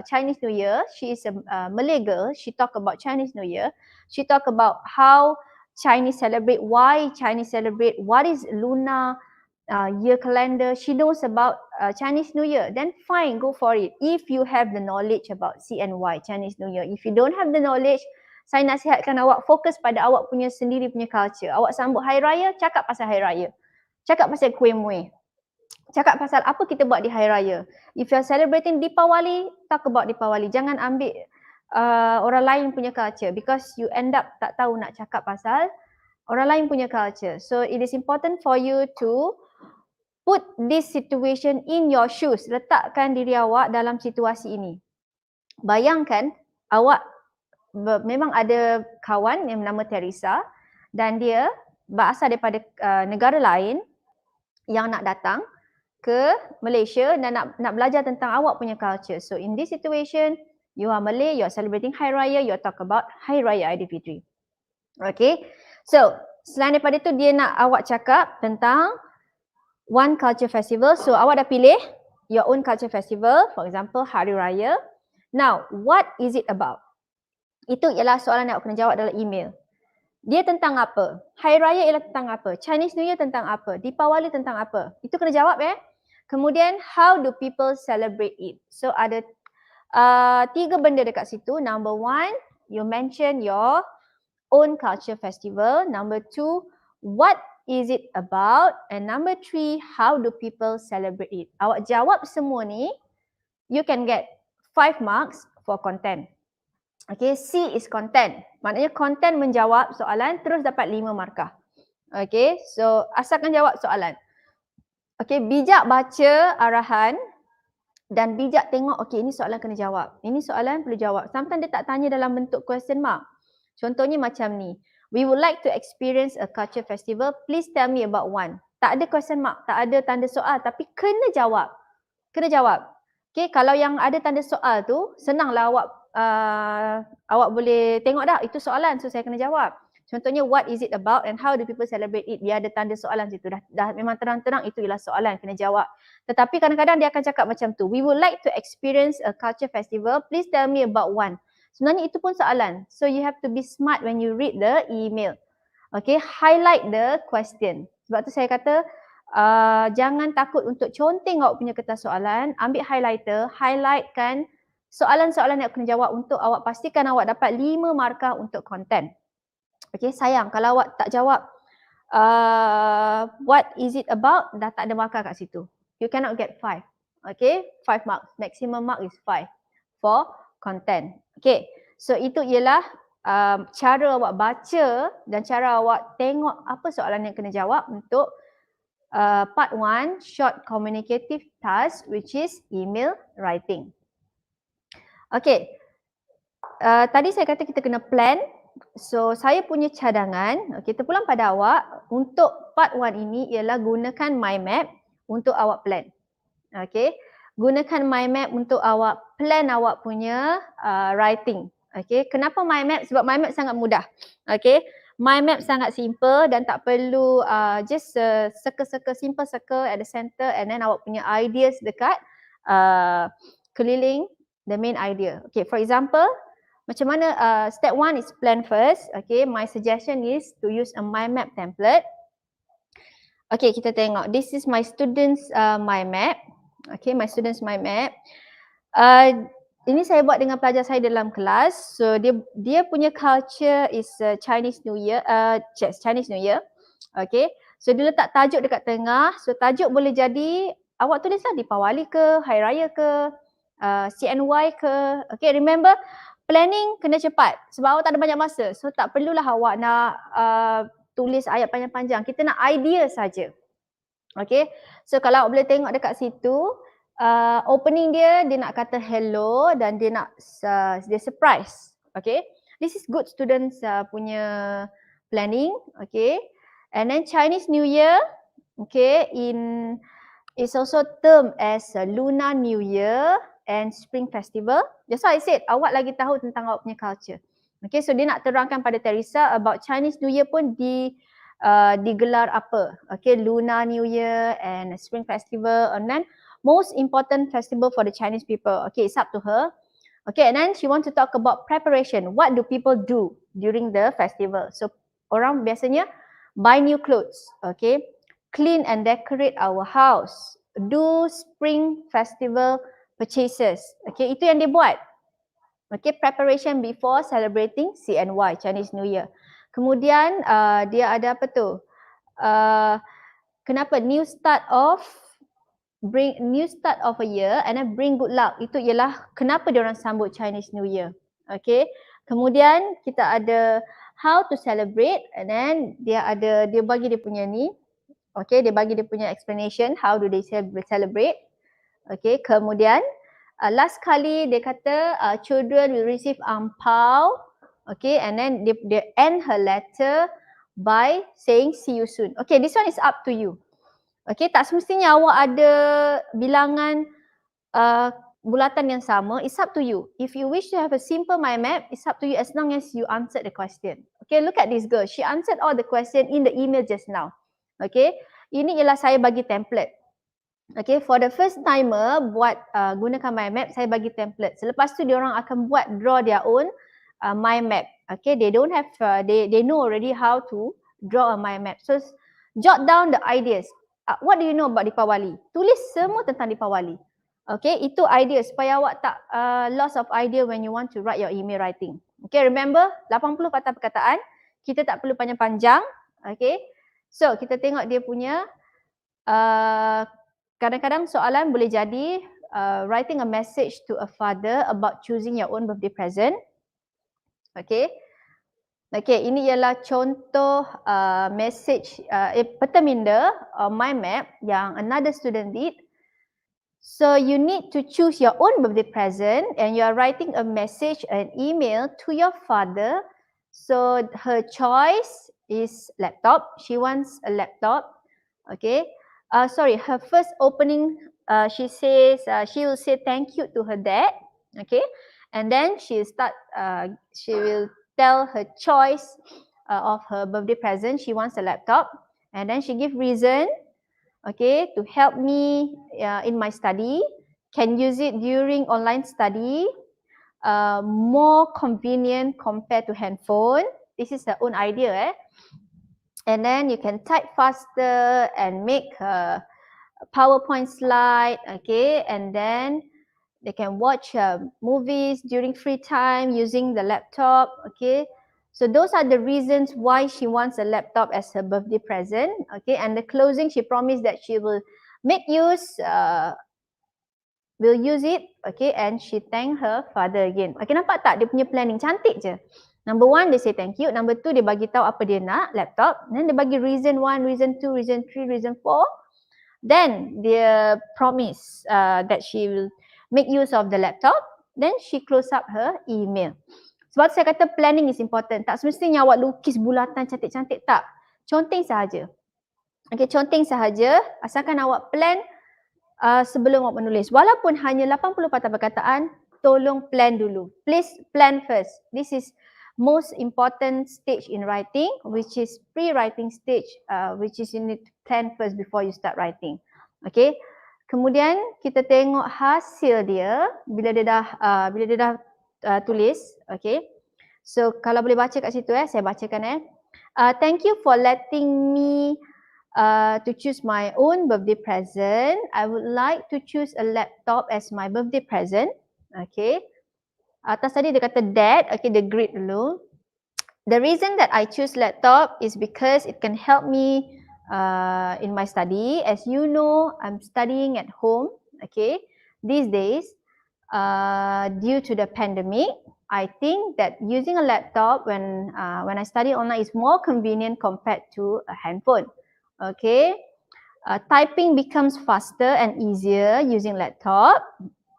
Chinese New Year. She is a Malay girl. She talked about Chinese New Year. She talked about how Chinese celebrate, why Chinese celebrate, what is lunar year calendar. She knows about Chinese New Year. Then fine, go for it. If you have the knowledge about CNY, Chinese New Year. If you don't have the knowledge, saya nasihatkan awak fokus pada awak punya sendiri punya culture. Awak sambut Hari Raya, cakap pasal Hari Raya. Cakap pasal kuih muih. Cakap pasal apa kita buat di Hari Raya. If you are celebrating Deepavali, talk about Deepavali. Jangan ambil orang lain punya culture because you end up tak tahu nak cakap pasal orang lain punya culture. So it is important for you to put this situation in your shoes. Letakkan diri awak dalam situasi ini. Bayangkan awak memang ada kawan yang bernama Teresa dan dia berasal daripada negara lain yang nak datang ke Malaysia dan nak belajar tentang awak punya culture. So in this situation, you are Malay, you are celebrating Hari Raya, you talk about Hari Raya Aidilfitri. Okay, so selain daripada itu dia nak awak cakap tentang one culture festival. So awak dah pilih your own culture festival, for example Hari Raya. Now, what is it about? Itu ialah soalan yang awak kena jawab dalam email. Dia tentang apa? Hari Raya ialah tentang apa? Chinese New Year tentang apa? Deepavali tentang apa? Itu kena jawab Kemudian, how do people celebrate it? So ada 3 benda dekat situ. Number 1, you mention your own culture festival. Number 2, what is it about? And number 3, how do people celebrate it? Awak jawab semua ni, you can get 5 marks for content. Okay, C is content. Maknanya content menjawab soalan terus dapat 5 markah. Okay, so asalkan jawab soalan. Okay, bijak baca arahan dan bijak tengok, okay, ini soalan kena jawab. Ini soalan perlu jawab. Sometimes dia tak tanya dalam bentuk question mark. Contohnya macam ni. We would like to experience a culture festival. Please tell me about one. Tak ada question mark, tak ada tanda soal tapi kena jawab. Kena jawab. Okay, kalau yang ada tanda soal tu, senanglah awak boleh tengok dah, itu soalan, so saya kena jawab. Contohnya, what is it about and how do people celebrate it? Dia ada tanda soalan situ, dah memang terang-terang itu ialah soalan, kena jawab. Tetapi kadang-kadang dia akan cakap macam tu, we would like to experience a culture festival, please tell me about one. Sebenarnya itu pun soalan. So you have to be smart when you read the email. Okay, highlight the question. Sebab tu saya kata, jangan takut untuk conteng awak punya kertas soalan, ambil highlighter, highlightkan soalan-soalan yang kena jawab untuk awak pastikan awak dapat 5 markah untuk konten. Okay, sayang kalau awak tak jawab what is it about, dah tak ada markah kat situ. You cannot get 5. Okay, 5 marks. Maximum mark is 5 for content. Okay, so itu ialah cara awak baca dan cara awak tengok apa soalan yang kena jawab untuk part 1, short communicative task, which is email writing. Okay, tadi saya kata kita kena plan. So, saya punya cadangan, okay, terpulang pada awak untuk part 1 ini ialah gunakan mind map untuk awak plan. Okay, gunakan mind map untuk awak plan awak punya writing. Okay, kenapa mind map? Sebab mind map sangat mudah. Okay, mind map sangat simple dan tak perlu just circle-circle, simple circle at the center and then awak punya ideas dekat keliling the main idea. Okay, for example, macam mana step 1 is plan first. Okay, my suggestion is to use a mind map template. Okay, kita tengok. This is my students mind map. Okay, my students mind map. Ini saya buat dengan pelajar saya dalam kelas. So dia punya culture is Chinese New Year. Chinese New Year. Okay, so dia letak tajuk dekat tengah. So tajuk boleh jadi awak tulislah Deepawali ke, Hari Raya ke, CNY ke. Okay, remember planning kena cepat sebab awak tak ada banyak masa. So tak perlulah awak nak tulis ayat panjang-panjang. Kita nak idea saja. Okay, so kalau awak boleh tengok dekat situ, opening dia nak kata hello dan dia nak dia surprise. Okay, this is good students punya planning. Okay, and then Chinese New Year, okay, is also termed as Lunar New Year and Spring Festival. That's why I said awak lagi tahu tentang awak punya culture. Okay, so dia nak terangkan pada Teresa about Chinese New Year pun digelar apa. Okay, Lunar New Year and Spring Festival, and then most important festival for the Chinese people. Okay, it's up to her. Okay, and then she want to talk about preparation. What do people do during the festival? So orang biasanya buy new clothes. Okay, clean and decorate our house. Do spring festival purchases. Okay, itu yang dia buat. Okay, preparation before celebrating CNY, Chinese New Year. Kemudian dia ada apa tu? Kenapa new start of a year and then bring good luck. Itu ialah kenapa dia orang sambut Chinese New Year. Okay. Kemudian kita ada how to celebrate and then dia bagi dia punya ni. Okay, dia bagi dia punya explanation how do they celebrate. Okay, kemudian last kali dia kata children will receive angpao. Okay, and then dia end her letter by saying see you soon. Okay, this one is up to you. Okay, tak semestinya awak ada bilangan bulatan yang sama. It's up to you. If you wish to have a simple mind map, it's up to you as long as you answered the question. Okay, look at this girl. She answered all the question in the email just now. Okay, ini ialah saya bagi template. Okay, for the first timer buat gunakan mind map, saya bagi template. Selepas tu diorang akan buat draw their own mind map. Okay, they don't have they know already how to draw a mind map. So jot down the ideas. What do you know about Deepawali? Tulis semua tentang Deepawali. Okay, itu idea supaya awak tak loss of idea when you want to write your email writing. Okay, remember 80 patah perkataan. Kita tak perlu panjang-panjang. Okay, so kita tengok dia punya kadang-kadang soalan boleh jadi writing a message to a father about choosing your own birthday present. Okay. Okay, ini ialah contoh message peta minda mind map yang another student did. So you need to choose your own birthday present and you are writing a message, an email to your father. So her choice is laptop. She wants a laptop. Okay. Sorry, her first opening, she says she will say thank you to her dad. Okay. And then she will tell her choice of her birthday present. She wants a laptop. And then she give reason, okay, to help me in my study, can use it during online study, more convenient compared to handphone. This is her own idea. And then you can type faster and make a PowerPoint slide, okay, and then they can watch movies during free time using the laptop, okay. So those are the reasons why she wants a laptop as her birthday present, okay. And the closing, she promised that she will make use, will use it, okay. And she thank her father again. Okay, nampak tak dia punya planning cantik je. Number one, dia say thank you. Number two, dia bagi tahu apa dia nak, laptop. Then dia bagi reason 1, reason 2, reason 3, reason 4. Then dia promise that she will make use of the laptop. Then she close up her email. Sebab saya kata planning is important. Tak semestinya awak lukis bulatan cantik-cantik, tak. Conteng sahaja. Okay, conteng sahaja asalkan awak plan sebelum awak menulis. Walaupun hanya 80 patah perkataan, tolong plan dulu. Please plan first. This is most important stage in writing, which is pre-writing stage, which is you need to plan first before you start writing. Okay. Kemudian kita tengok hasil dia bila dia dah tulis. Okay. So kalau boleh baca kat situ saya bacakan thank you for letting me to choose my own birthday present. I would like to choose a laptop as my birthday present. Okay. Atas tadi dia kata dad, okay, dia greet dulu. The reason that I choose laptop is because it can help me in my study. As you know, I'm studying at home, okay. These days, due to the pandemic, I think that using a laptop when I study online is more convenient compared to a handphone, okay. Typing becomes faster and easier using laptop,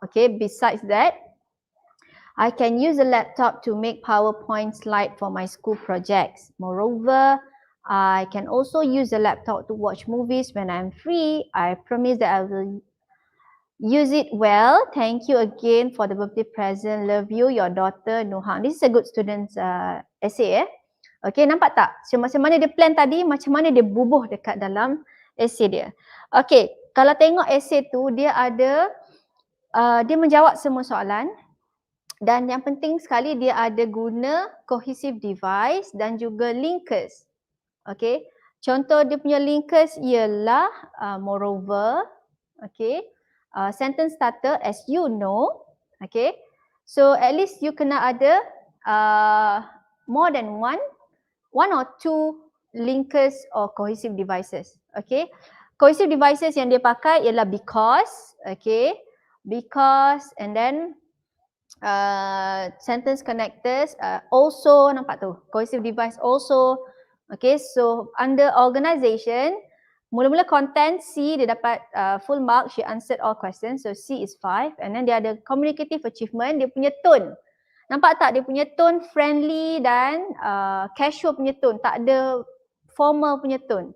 okay. Besides that, I can use a laptop to make PowerPoint slide for my school projects. Moreover, I can also use a laptop to watch movies when I'm free. I promise that I will use it well. Thank you again for the birthday present. Love you, your daughter Nuhang. This is a good student's essay. Okay, nampak tak? So, macam mana dia plan tadi, macam mana dia bubuh dekat dalam essay dia. Okay, kalau tengok essay tu, dia ada, dia menjawab semua soalan. Dan yang penting sekali dia ada guna cohesive device dan juga linkers. Okay. Contoh dia punya linkers ialah moreover. Okay. Sentence starter as you know. Okay. So at least you kena ada more than one or two linkers or cohesive devices. Okay. Cohesive devices yang dia pakai ialah because. Okay. Because and then sentence connectors, also, nampak tu, cohesive device also. Okay, so under organisation, mula-mula content C dia dapat full mark, she answered all questions, so C is 5. And then dia ada communicative achievement, dia punya tone. Nampak tak dia punya tone friendly dan casual punya tone, tak ada formal punya tone.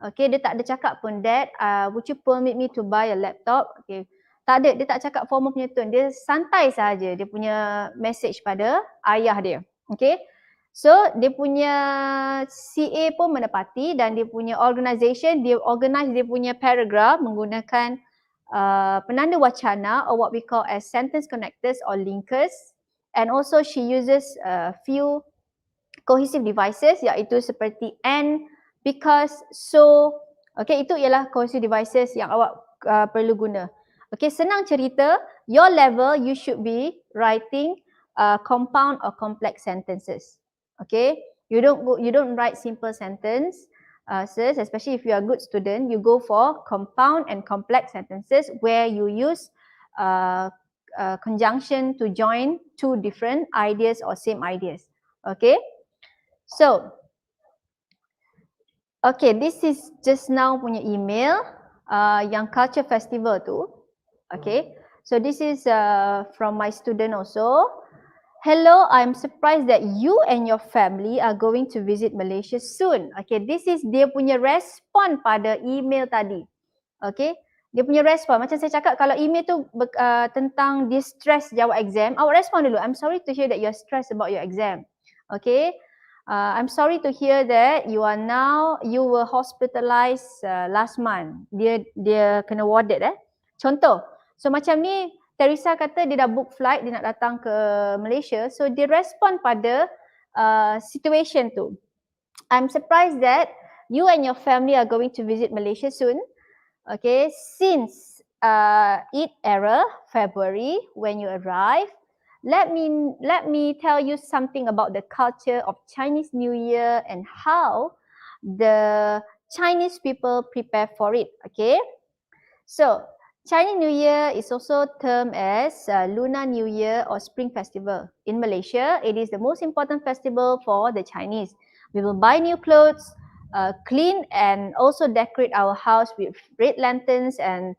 Okay, dia tak ada cakap pun, Dad, would you permit me to buy a laptop? Okay. Tak ada, dia tak cakap formal punya tone. Dia santai sahaja dia punya message pada ayah dia. Okay. So, dia punya CA pun menepati dan dia punya organisation, dia organize dia punya paragraph menggunakan penanda wacana or what we call as sentence connectors or linkers. And also she uses a few cohesive devices iaitu seperti and, because, so. Okay, itu ialah cohesive devices yang awak perlu guna. Okay, senang cerita, your level you should be writing compound or complex sentences. Okay, you don't write simple sentence, especially if you are a good student, you go for compound and complex sentences where you use conjunction to join two different ideas or same ideas. Okay. So, okay, this is just now punya email yang culture festival tu. Okay. So this is from my student also. Hello, I'm surprised that you and your family are going to visit Malaysia soon. Okay, this is dia punya respon pada email tadi. Okay, dia punya respon. Macam saya cakap, kalau email tu tentang dia stress jawab exam, awak respon dulu. I'm sorry to hear that you're stressed about your exam. Okay, I'm sorry to hear that you were hospitalized last month. Dia kena warded Contoh, so macam ni Teresa kata dia dah book flight, dia nak datang ke Malaysia. So dia respon pada situation tu. I'm surprised that you and your family are going to visit Malaysia soon. Okay, since it era February when you arrive, let me tell you something about the culture of Chinese New Year and how the Chinese people prepare for it. Okay, so Chinese New Year is also termed as Lunar New Year or Spring Festival. In Malaysia, it is the most important festival for the Chinese. We will buy new clothes, clean and also decorate our house with red lanterns and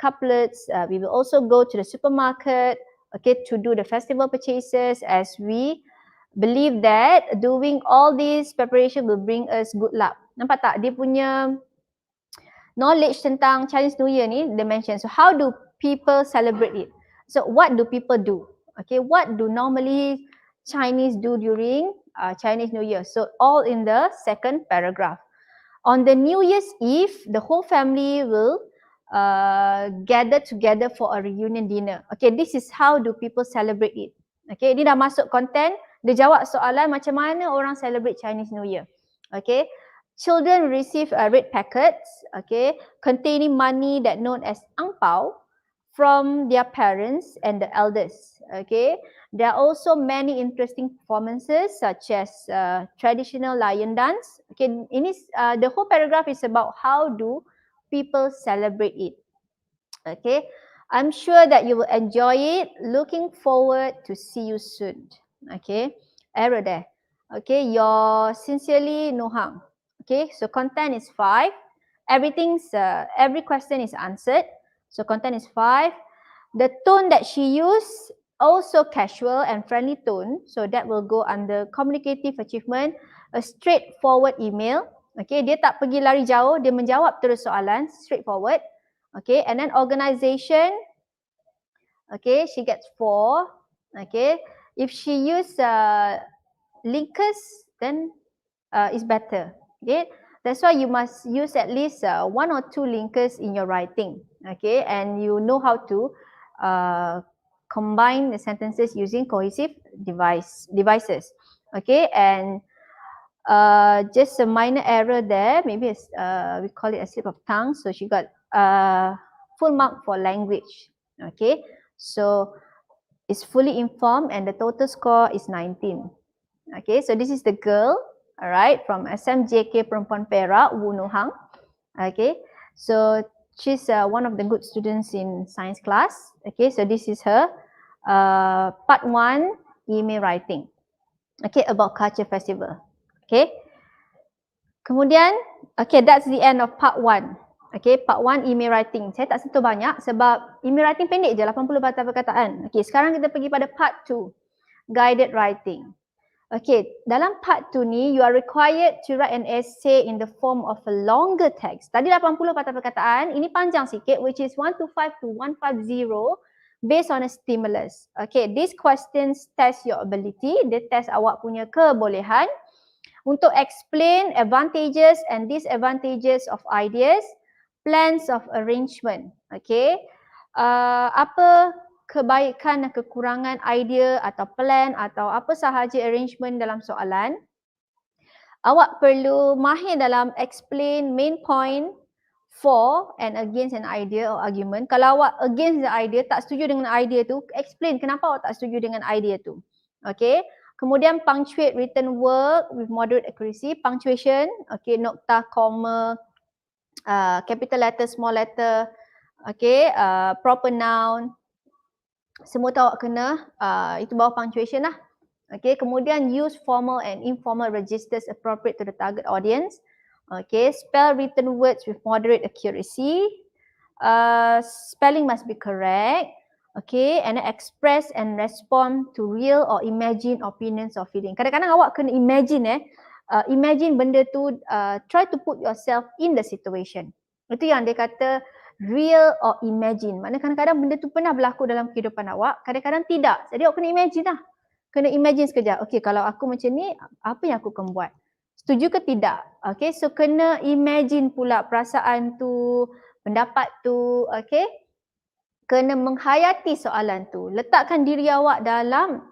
couplets. We will also go to the supermarket, okay, to do the festival purchases, as we believe that doing all this preparation will bring us good luck. Nampak tak? Dia punya knowledge tentang Chinese New Year ni, they mention. So how do people celebrate it? So what do people do? Okay, what do normally Chinese do during Chinese New Year? So all in the second paragraph. On the New Year's Eve, the whole family will gather together for a reunion dinner. Okay, this is how do people celebrate it. Okay, ini dah masuk konten. Dia jawab soalan macam mana orang celebrate Chinese New Year. Okay, children receive red packets, okay, containing money that known as ang pao from their parents and the elders. Okay, there are also many interesting performances such as traditional lion dance. Okay, ini the whole paragraph is about how do people celebrate it. Okay, I'm sure that you will enjoy it. Looking forward to see you soon. Okay, error there. Okay, your sincerely Nohang. Okay, so content is 5. Every question is answered. So content is 5. The tone that she used also casual and friendly tone. So that will go under communicative achievement. A straightforward email. Okay, dia tak pergi lari jauh, dia menjawab terus soalan, straightforward. Okay, and then organization. Okay, she gets 4. Okay, if she use linkers, then it's better. Okay, that's why you must use at least 1 or 2 linkers in your writing. Okay, and you know how to combine the sentences using cohesive devices. Okay, and just a minor error there. Maybe we call it a slip of tongue. So she got full mark for language. Okay, so it's fully informed and the total score is 19. Okay, so this is the girl, all right, from SMJK Perempuan Perak, Wu Nohang. Okay, so she's one of the good students in science class. Okay, so this is her part 1 email writing. Okay, about culture festival. Okay, kemudian, okay, that's the end of part 1. Okay, part 1 email writing. Saya tak sentuh banyak sebab email writing pendek je, 80 patah perkataan. Okay, sekarang kita pergi pada part 2, guided writing. Okay, dalam part 2 ni, you are required to write an essay in the form of a longer text. Tadi 80 patah perkataan, ini panjang sikit, which is 125 to 150 based on a stimulus. Okay, these questions test your ability, dia test awak punya kebolehan untuk explain advantages and disadvantages of ideas, plans of arrangement. Okay, apa kebaikan dan kekurangan idea atau plan atau apa sahaja arrangement dalam soalan. Awak perlu mahir dalam explain main point for and against an idea or argument. Kalau awak against the idea, tak setuju dengan idea tu, explain kenapa awak tak setuju dengan idea tu. Okay. Kemudian punctuate written work with moderate accuracy. Punctuation, okay, nokta, comma, capital letter, small letter, okay, proper noun. Semua tu awak kena, itu bawah punctuation lah. Okay, kemudian use formal and informal registers appropriate to the target audience. Okay, spell written words with moderate accuracy. Spelling must be correct. Okay, and then express and respond to real or imagined opinions or feeling. Kadang-kadang awak kena imagine imagine benda tu, try to put yourself in the situation. Itu yang dia kata real or imagine. Maknanya kadang-kadang benda tu pernah berlaku dalam kehidupan awak, kadang-kadang tidak. Jadi awak kena imagine lah. Kena imagine sekejap. Okay, kalau aku macam ni, apa yang aku akan buat? Setuju ke tidak? Okay, so kena imagine pula perasaan tu, pendapat tu, okay? Kena menghayati soalan tu. Letakkan diri awak dalam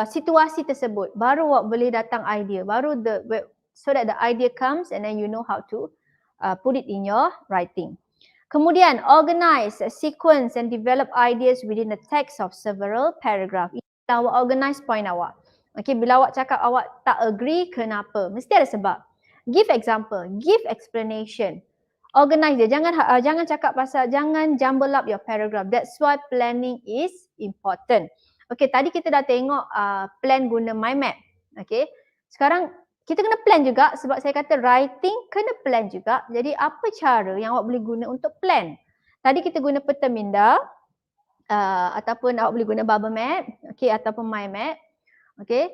situasi tersebut. Baru awak boleh datang idea. Baru so that the idea comes and then you know how to put it in your writing. Kemudian, organize, sequence and develop ideas within the text of several paragraph. Ini awak organize point awak. Okay, bila awak cakap awak tak agree, kenapa? Mesti ada sebab. Give example, give explanation. Organize dia. Jangan cakap pasal, jangan jumble up your paragraph. That's why planning is important. Okay, tadi kita dah tengok plan guna mind map. Okay, sekarang kita kena plan juga sebab saya kata writing kena plan juga. Jadi apa cara yang awak boleh guna untuk plan? Tadi kita guna peta minda ataupun awak boleh guna bubble map, okay, ataupun mind map. Okay.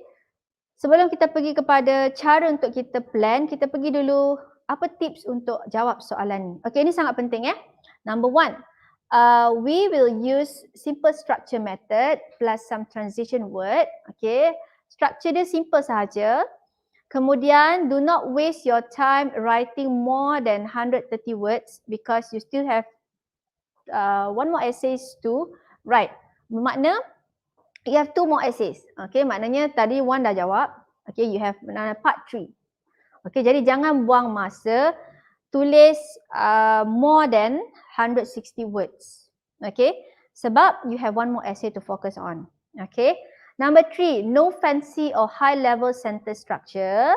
Sebelum kita pergi kepada cara untuk kita plan, kita pergi dulu apa tips untuk jawab soalan ni. Okay, ini sangat penting ya. Number one, we will use simple structure method plus some transition word. Okay, structure dia simple sahaja. Kemudian, do not waste your time writing more than 130 words because you still have one more essays to write. Bermakna, you have 2 more essays. Okay, maknanya tadi 1 dah jawab. Okay, you have part 3. Okay, jadi jangan buang masa tulis more than 160 words. Okay, sebab you have 1 more essay to focus on. Okay. Number 3, no fancy or high level sentence structure.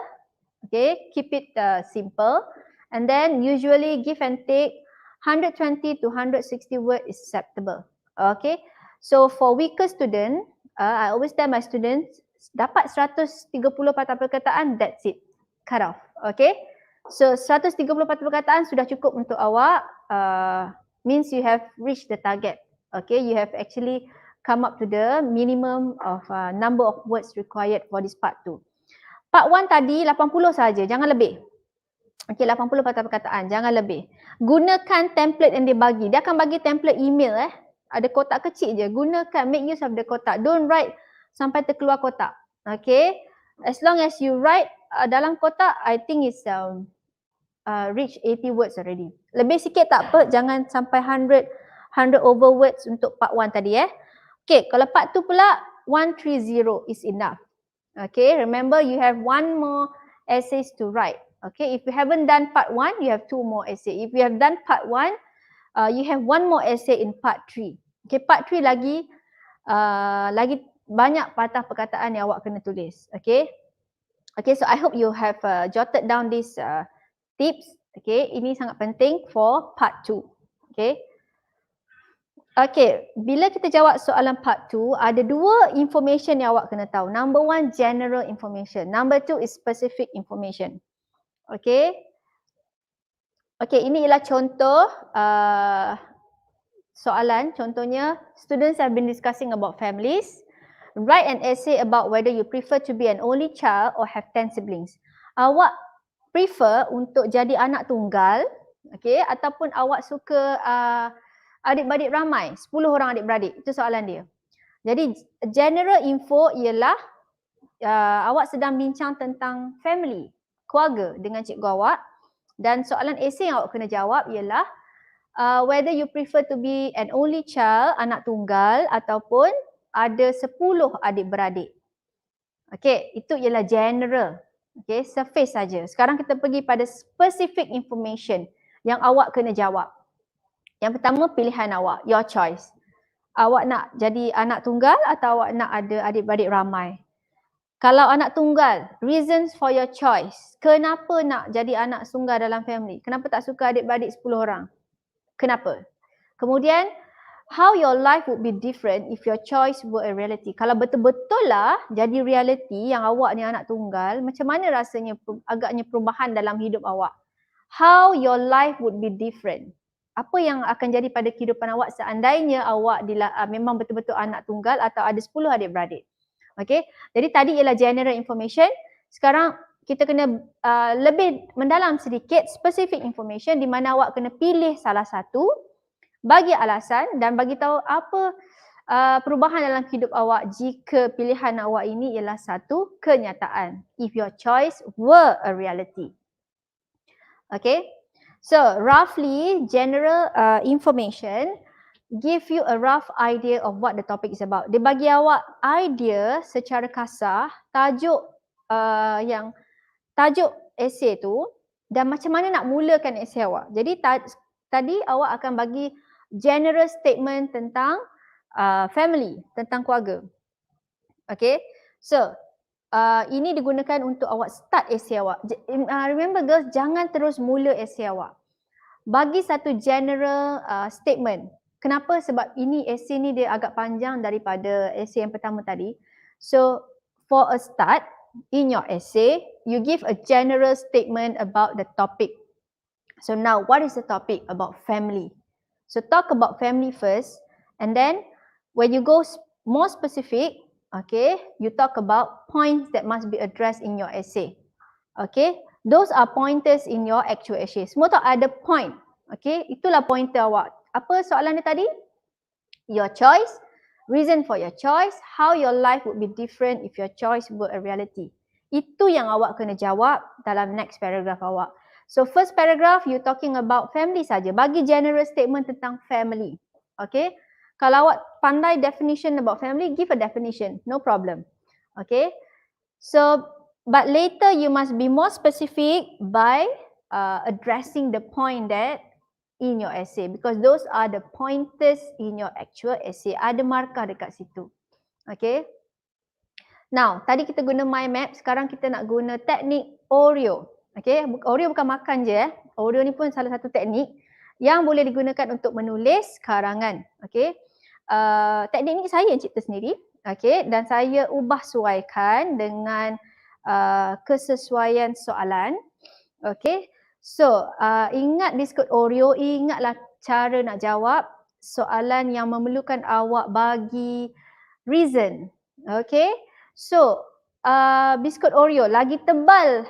Okay, keep it simple. And then usually give and take 120 to 160 word is acceptable. Okay, so for weaker student, I always tell my students, dapat 130 patah perkataan, that's it. Cut off. Okay, so 130 patah perkataan sudah cukup untuk awak, means you have reached the target. Okay, you have actually come up to the minimum of number of words required for this part 2. Part 1 tadi 80 saja, jangan lebih. Okay, 80 patah perkataan, jangan lebih. Gunakan template yang dia bagi. Dia akan bagi template email Ada kotak kecil je. Gunakan, make use of the kotak. Don't write sampai terkeluar kotak. Okay, as long as you write dalam kotak, I think it's reach 80 words already. Lebih sikit tak apa, jangan sampai 100 over words untuk part 1 tadi Okay, kalau part 2 pula 130 is enough. Okay, remember you have 1 more essays to write. Okay, if you haven't done part 1, you have 2 more essay. If you have done part 1, you have 1 more essay in part 3. Okay, part 3 lagi banyak patah perkataan yang awak kena tulis. Okay, okay, so I hope you have jotted down these tips. Okay, ini sangat penting for part 2. Okay. Okay, bila kita jawab soalan part 2, ada 2 information yang awak kena tahu. Number 1, general information. Number 2 is specific information. Okay. Okay, ini ialah contoh soalan. Contohnya, students have been discussing about families. Write an essay about whether you prefer to be an only child or have 10 siblings. Awak prefer untuk jadi anak tunggal, okay, ataupun awak suka adik-beradik ramai, 10 orang adik-beradik. Itu soalan dia. Jadi general info ialah awak sedang bincang tentang family, keluarga dengan cikgu awak. Dan soalan esei yang awak kena jawab ialah whether you prefer to be an only child, anak tunggal, ataupun ada 10 adik-beradik. Okay, itu ialah general. Okay, surface saja. Sekarang kita pergi pada specific information yang awak kena jawab. Yang pertama, pilihan awak, your choice. Awak nak jadi anak tunggal atau awak nak ada adik-beradik ramai? Kalau anak tunggal, reasons for your choice. Kenapa nak jadi anak tunggal dalam family? Kenapa tak suka adik-beradik 10 orang? Kenapa? Kemudian, how your life would be different if your choice were a reality. Kalau betul-betul lah jadi reality yang awak ni anak tunggal, macam mana rasanya agaknya perubahan dalam hidup awak? How your life would be different. Apa yang akan jadi pada kehidupan awak seandainya awak memang betul-betul anak tunggal atau ada 10 adik-beradik. Okay, jadi tadi ialah general information. Sekarang kita kena lebih mendalam sedikit specific information di mana awak kena pilih salah satu, bagi alasan dan bagi tahu apa perubahan dalam hidup awak jika pilihan awak ini ialah satu kenyataan. If your choice were a reality. Okay, so roughly general information give you a rough idea of what the topic is about. Dia bagi awak idea secara kasar tajuk tajuk esei tu dan macam mana nak mulakan esei awak. Jadi tadi awak akan bagi general statement tentang family, tentang keluarga. Okay, so ini digunakan untuk awak start esei awak. Remember girls, jangan terus mula esei awak. Bagi satu general statement. Kenapa? Sebab ini esei ni dia agak panjang daripada esei yang pertama tadi. So for a start, in your essay, you give a general statement about the topic. So now, what is the topic? About family. So talk about family first, and then when you go more specific, okay, you talk about points that must be addressed in your essay. Okay, those are pointers in your actual essay. Semua tu ada point. Okay, itulah pointer awak. Apa soalan dia tadi? Your choice, reason for your choice, how your life would be different if your choice were a reality. Itu yang awak kena jawab dalam next paragraph awak. So first paragraph you talking about family saja. Bagi general statement tentang family. Okay. Kalau awak pandai definition about family, give a definition. No problem. Okay. So but later you must be more specific by addressing the point that in your essay, because those are the pointers in your actual essay. Ada markah dekat situ. Okay. Now, tadi kita guna mind map, sekarang kita nak guna teknik Oreo. Okay, Oreo bukan makan je. Oreo ni pun salah satu teknik yang boleh digunakan untuk menulis karangan. Okay, teknik ni saya yang cipta sendiri. Okay, dan saya ubah suaikan dengan kesesuaian soalan. Okay, so ingat biskut Oreo, ingatlah cara nak jawab soalan yang memerlukan awak bagi reason. Okay, so biskut Oreo lagi tebal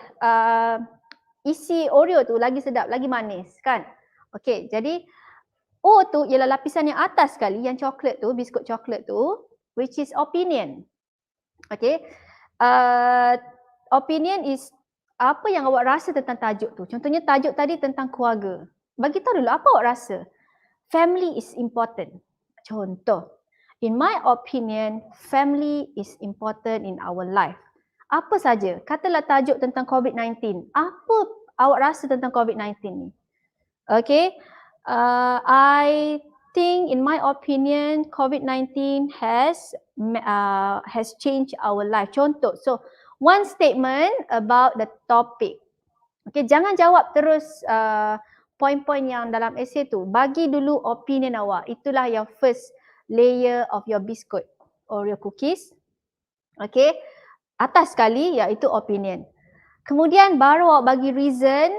isi Oreo tu lagi sedap, lagi manis kan. Okay, jadi O tu ialah lapisan yang atas sekali, yang coklat tu, biskut coklat tu, which is opinion. Okay, opinion is apa yang awak rasa tentang tajuk tu. Contohnya tajuk tadi tentang keluarga. Bagi tahu dulu apa awak rasa. Family is important. Contoh, in my opinion, family is important in our life. Apa saja, katalah tajuk tentang COVID-19. Apa awak rasa tentang COVID-19 ni? Okay, I think in my opinion, COVID-19 has changed our life. Contoh, so one statement about the topic. Okay, jangan jawab terus poin-poin yang dalam essay tu. Bagi dulu opinion awak. Itulah your first layer of your biscuit Oreo cookies. Okay, atas sekali iaitu opinion. Kemudian baru awak bagi reason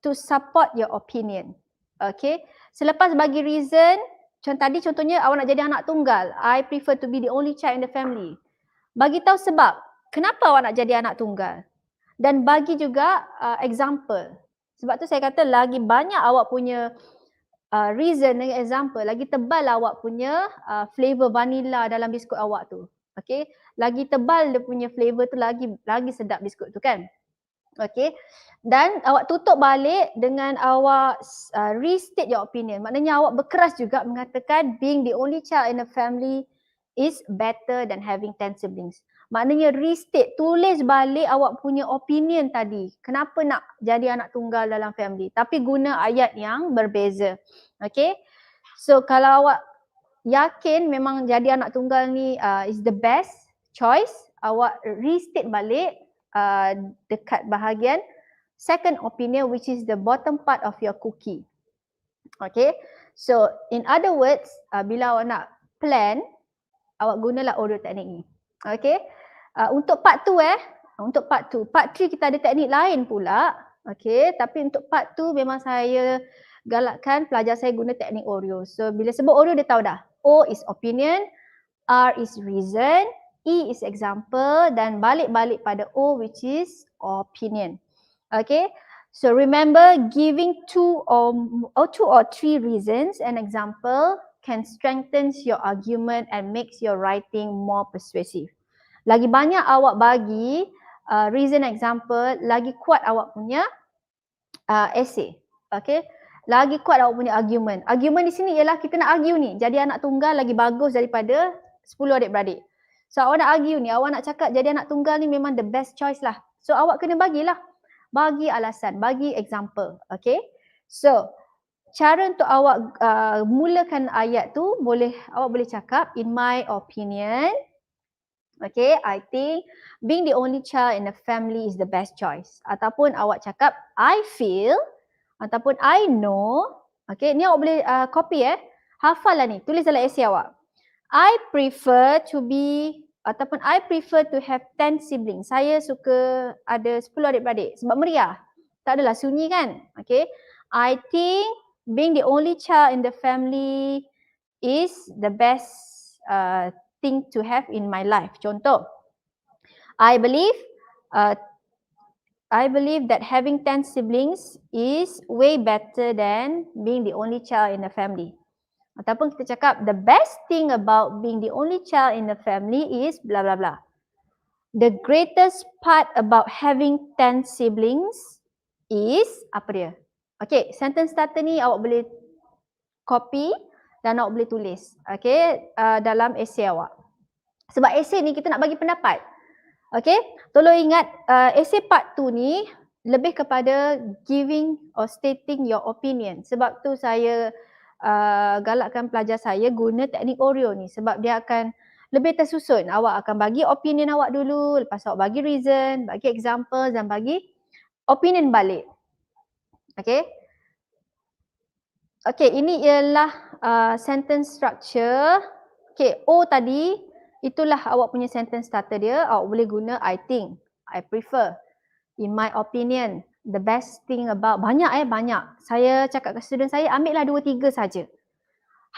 to support your opinion. Okay, selepas bagi reason, tadi contohnya awak nak jadi anak tunggal. I prefer to be the only child in the family. Bagi tahu sebab kenapa awak nak jadi anak tunggal. Dan bagi juga example. Sebab tu saya kata lagi banyak awak punya reason dengan example, lagi tebal awak punya flavor vanilla dalam biskut awak tu. Okay, lagi tebal dia punya flavor tu, lagi sedap biskut tu kan. Okay, dan awak tutup balik dengan awak restate your opinion. Maknanya awak berkeras juga mengatakan being the only child in a family is better than having 10 siblings. Maknanya restate, tulis balik awak punya opinion tadi. Kenapa nak jadi anak tunggal dalam family. Tapi guna ayat yang berbeza. Okay, so kalau awak yakin memang jadi anak tunggal ni is the best choice, awak restate balik dekat bahagian second opinion, which is the bottom part of your cookie. Okay, So in other words, bila awak nak plan, awak gunalah order teknik ni. Okay. Untuk part 2 untuk part 2. Part 3 kita ada teknik lain pula. Okay. Tapi untuk part 2 memang saya galakkan pelajar saya guna teknik Oreo. So bila sebut Oreo dia tahu dah. O is opinion, R is reason, E is example dan balik-balik pada O which is opinion. Okay. So remember, giving two or three reasons and example can strengthen your argument and makes your writing more persuasive. Lagi banyak awak bagi reason example, lagi kuat awak punya essay. Okay. Lagi kuat awak punya argument. Argument di sini ialah kita nak argue ni. Jadi anak tunggal lagi bagus daripada 10 adik-beradik. So awak nak argue ni, awak nak cakap jadi anak tunggal ni memang the best choice lah. So awak kena bagilah. Bagi alasan, bagi example. Okay. So cara untuk awak mulakan ayat tu awak boleh cakap in my opinion. Okay, I think being the only child in the family is the best choice. Ataupun awak cakap I feel ataupun I know. Okay, ni awak boleh copy hafal lah ni, tulis dalam essay awak. I prefer to be ataupun I prefer to have 10 siblings. Saya suka ada 10 adik-beradik sebab meriah. Tak adalah sunyi kan? Okay. I think being the only child in the family is the best thing to have in my life. Contoh, I believe that having 10 siblings is way better than being the only child in the family. Ataupun kita cakap the best thing about being the only child in the family is blah blah blah. The greatest part about having 10 siblings is apa dia? Okay, sentence starter ni awak boleh copy dan awak boleh tulis. Okay, dalam essay awak. Sebab essay ni kita nak bagi pendapat. Okay, tolong ingat essay part 2 ni lebih kepada giving or stating your opinion. Sebab tu saya galakkan pelajar saya guna teknik Oreo ni sebab dia akan lebih tersusun. Awak akan bagi opinion awak dulu, lepas awak bagi reason, bagi example dan bagi opinion balik. Okay. Okay, ini ialah sentence structure. Okay, O tadi itulah awak punya sentence starter dia. Awak boleh guna I think, I prefer, in my opinion, the best thing about, banyak. Saya cakap ke student saya, ambillah 2-3 saja.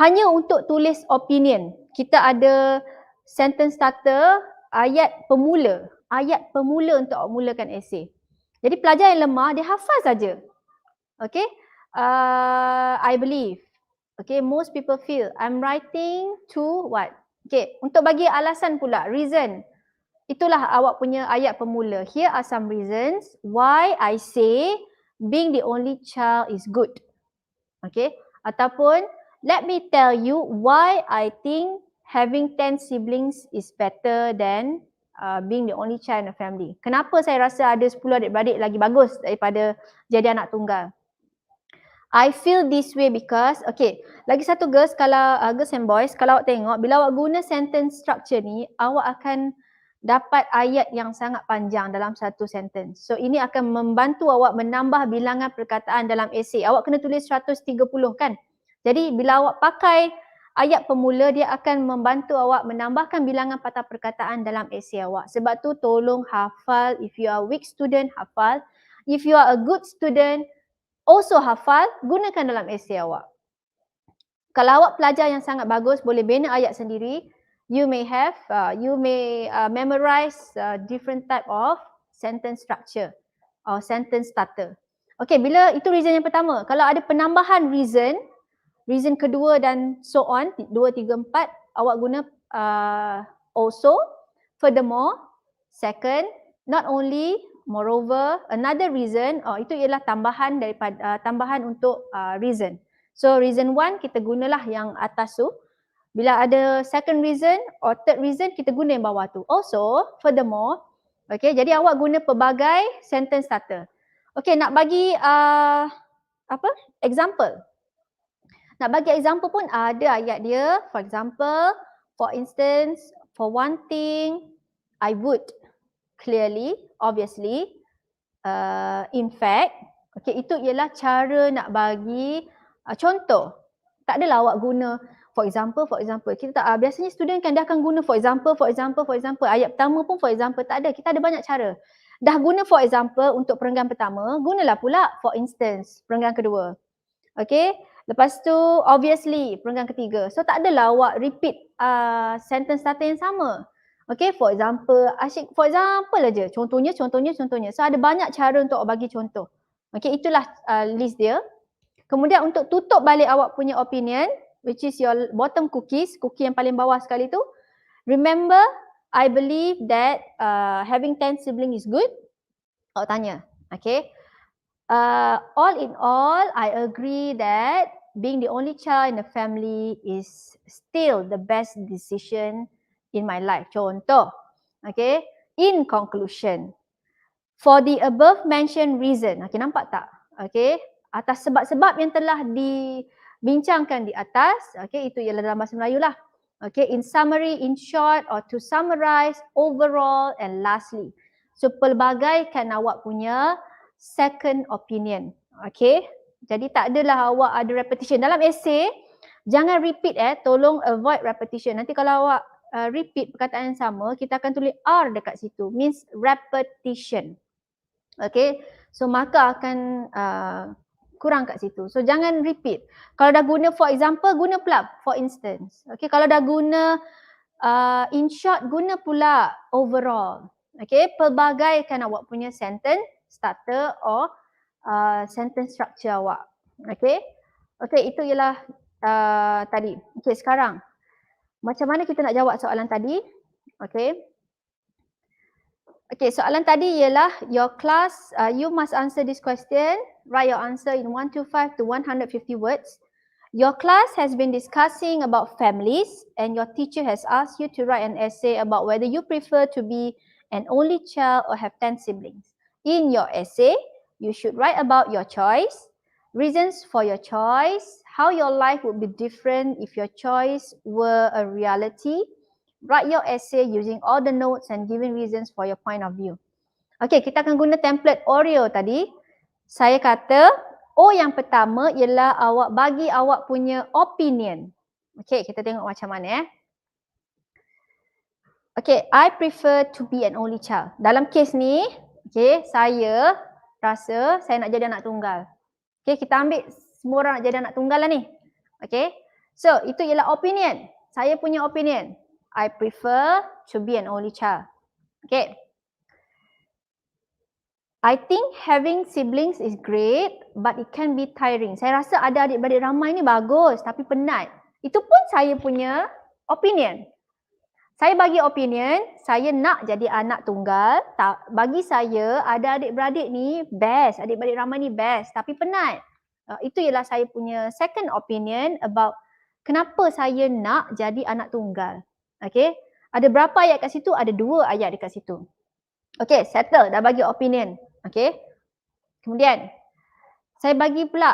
Hanya untuk tulis opinion. Kita ada sentence starter, ayat pemula untuk awak mulakan essay. Jadi pelajar yang lemah, dia hafal saja. Okay. I believe. Okay, most people feel. I'm writing to what? Okay, untuk bagi alasan pula, reason. Itulah awak punya ayat pemula. Here are some reasons why I say being the only child is good. Okay, ataupun let me tell you why I think having 10 siblings is better than being the only child in the family. Kenapa saya rasa ada 10 adik-beradik lagi bagus daripada jadi anak tunggal? I feel this way because, okay, lagi satu girls, kalau girls and boys, kalau awak tengok, bila awak guna sentence structure ni, awak akan dapat ayat yang sangat panjang dalam satu sentence. So ini akan membantu awak menambah bilangan perkataan dalam essay. Awak kena tulis 130 kan? Jadi bila awak pakai ayat pemula, dia akan membantu awak menambahkan bilangan patah perkataan dalam essay awak. Sebab tu tolong hafal. If you are a weak student, hafal. If you are a good student, also hafal, gunakan dalam essay awak. Kalau awak pelajar yang sangat bagus, boleh bina ayat sendiri. You may memorize different type of sentence structure or sentence starter. Okay, bila itu reason yang pertama. Kalau ada penambahan reason kedua dan so on, 2, 3, 4, awak guna also, furthermore, second, not only, moreover, another reason, itu ialah tambahan daripada tambahan untuk reason. So reason 1 kita gunalah yang atas tu. Bila ada second reason or third reason, kita guna yang bawah tu. Also, furthermore, okay, jadi awak guna pelbagai sentence starter. Okay, nak bagi example. Nak bagi example pun ada ayat dia. For example, for instance, for one thing, I would, clearly, obviously, in fact. Okay, itu ialah cara nak bagi contoh. Tak adalah awak guna for example. Kita tak, biasanya student kan dia akan guna for example. Ayat pertama pun for example, tak ada. Kita ada banyak cara. Dah guna for example untuk perenggan pertama, gunalah pula for instance perenggan kedua. Okay, lepas tu obviously perenggan ketiga. So tak adalah awak repeat sentence starter yang sama. Okay, for example, asyik for example aja. Contohnya. So ada banyak cara untuk awak bagi contoh. Okay, itulah list dia. Kemudian untuk tutup balik awak punya opinion, which is your bottom cookie yang paling bawah sekali tu. Remember, I believe that having 10 siblings is good. Awak tanya, okay. All in all, I agree that being the only child in the family is still the best decision in my life. Contoh, okay. In conclusion, for the above mentioned reason, okay, nampak tak? Okay, atas sebab-sebab yang telah dibincangkan di atas, okay, itu ialah dalam bahasa Melayu lah. Okay, in summary, in short, or to summarize, overall, and lastly. So, pelbagaikan awak punya second opinion. Okay, jadi tak adalah awak ada repetition. Dalam essay, jangan repeat tolong avoid repetition. Nanti kalau awak repeat perkataan yang sama, kita akan tulis R dekat situ, means repetition. Okay, so maka akan kurang kat situ. So jangan repeat. Kalau dah guna for example, guna pula for instance. Okay, kalau dah guna in short, guna pula overall. Okay, pelbagaikan awak punya sentence starter or sentence structure awak. Okay, itu ialah tadi. Okay, sekarang macam mana kita nak jawab soalan tadi? Okay, soalan tadi ialah your class, you must answer this question. Write your answer in 125 to 150 words. Your class has been discussing about families and your teacher has asked you to write an essay about whether you prefer to be an only child or have 10 siblings. In your essay, you should write about your choice, reasons for your choice, how your life would be different if your choice were a reality. Write your essay using all the notes and giving reasons for your point of view. Okay, kita akan guna template Oreo tadi. Saya kata, yang pertama ialah awak bagi awak punya opinion. Okay, kita tengok macam mana Okay, I prefer to be an only child. Dalam kes ni, okay, saya rasa saya nak jadi anak tunggal. Okay, kita ambil semua orang nak jadi anak tunggal lah ni. Okay, so itu ialah opinion. Saya punya opinion. I prefer to be an only child. Okay. I think having siblings is great, but it can be tiring. Saya rasa ada adik-beradik ramai ni bagus, tapi penat. Itu pun saya punya opinion. Saya bagi opinion, saya nak jadi anak tunggal. Bagi saya, ada adik-beradik ni best, adik-beradik ramai ni best, tapi penat. Itu ialah saya punya second opinion about kenapa saya nak jadi anak tunggal. Okay, ada berapa ayat kat situ? Ada 2 ayat dekat situ. Okay, settle, dah bagi opinion. Okay, kemudian saya bagi pula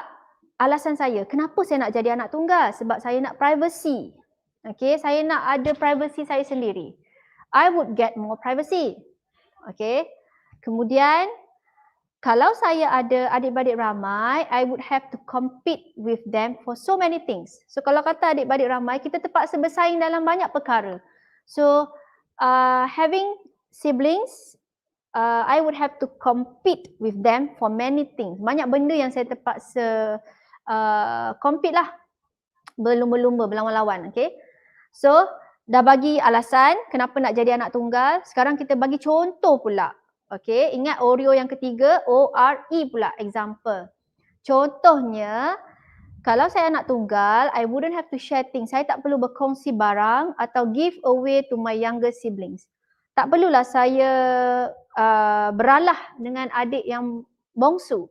alasan saya. Kenapa saya nak jadi anak tunggal? Sebab saya nak privacy. Okay, saya nak ada privacy saya sendiri. I would get more privacy. Okay, kemudian kalau saya ada adik-beradik ramai, I would have to compete with them for so many things. So kalau kata adik-beradik ramai, kita terpaksa bersaing dalam banyak perkara. So having siblings, I would have to compete with them for many things. Banyak benda yang saya terpaksa compete lah. Berlumba-lumba, berlawan-lawan. Okay. So dah bagi alasan kenapa nak jadi anak tunggal. Sekarang kita bagi contoh pula. Okay, ingat Oreo yang ketiga, O-R-E pula, example. Contohnya, kalau saya anak tunggal, I wouldn't have to share things. Saya tak perlu berkongsi barang atau give away to my younger siblings. Tak perlulah saya beralah dengan adik yang bongsu.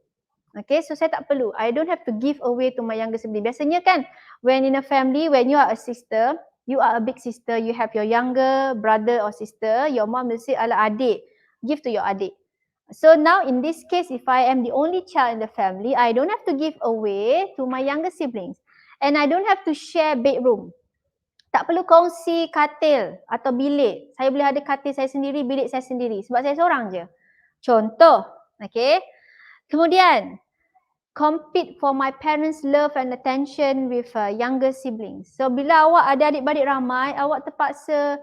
Okay, so saya tak perlu. I don't have to give away to my younger sibling. Biasanya kan, when in a family, when you are a sister, you are a big sister, you have your younger brother or sister, your mom will say, alah adik, give to your adik. So now in this case, if I am the only child in the family, I don't have to give away to my younger siblings. And I don't have to share bedroom. Tak perlu kongsi katil atau bilik. Saya boleh ada katil saya sendiri, bilik saya sendiri. Sebab saya seorang je. Contoh. Okay. Kemudian, compete for my parents' love and attention with younger siblings. So bila awak ada adik-beradik ramai, awak terpaksa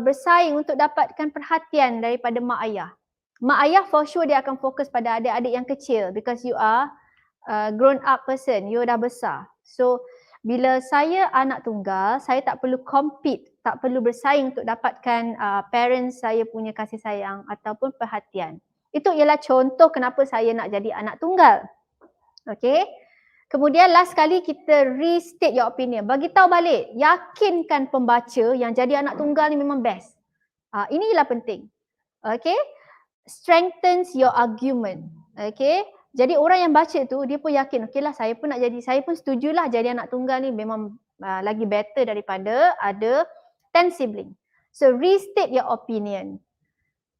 bersaing untuk dapatkan perhatian daripada mak ayah. Mak ayah for sure dia akan fokus pada adik-adik yang kecil because you are grown up person, you dah besar. So bila saya anak tunggal, saya tak perlu compete, tak perlu bersaing untuk dapatkan parents saya punya kasih sayang ataupun perhatian. Itu ialah contoh kenapa saya nak jadi anak tunggal. Okay. Kemudian last kali kita restate your opinion. Bagi tahu balik, yakinkan pembaca yang jadi anak tunggal ni memang best. Ini ialah penting. Okay. Strengthens your argument. Okay. Jadi orang yang baca tu dia pun yakin, okey lah saya pun nak jadi, saya pun setujulah jadi anak tunggal ni memang lagi better daripada ada 10 sibling. So restate your opinion.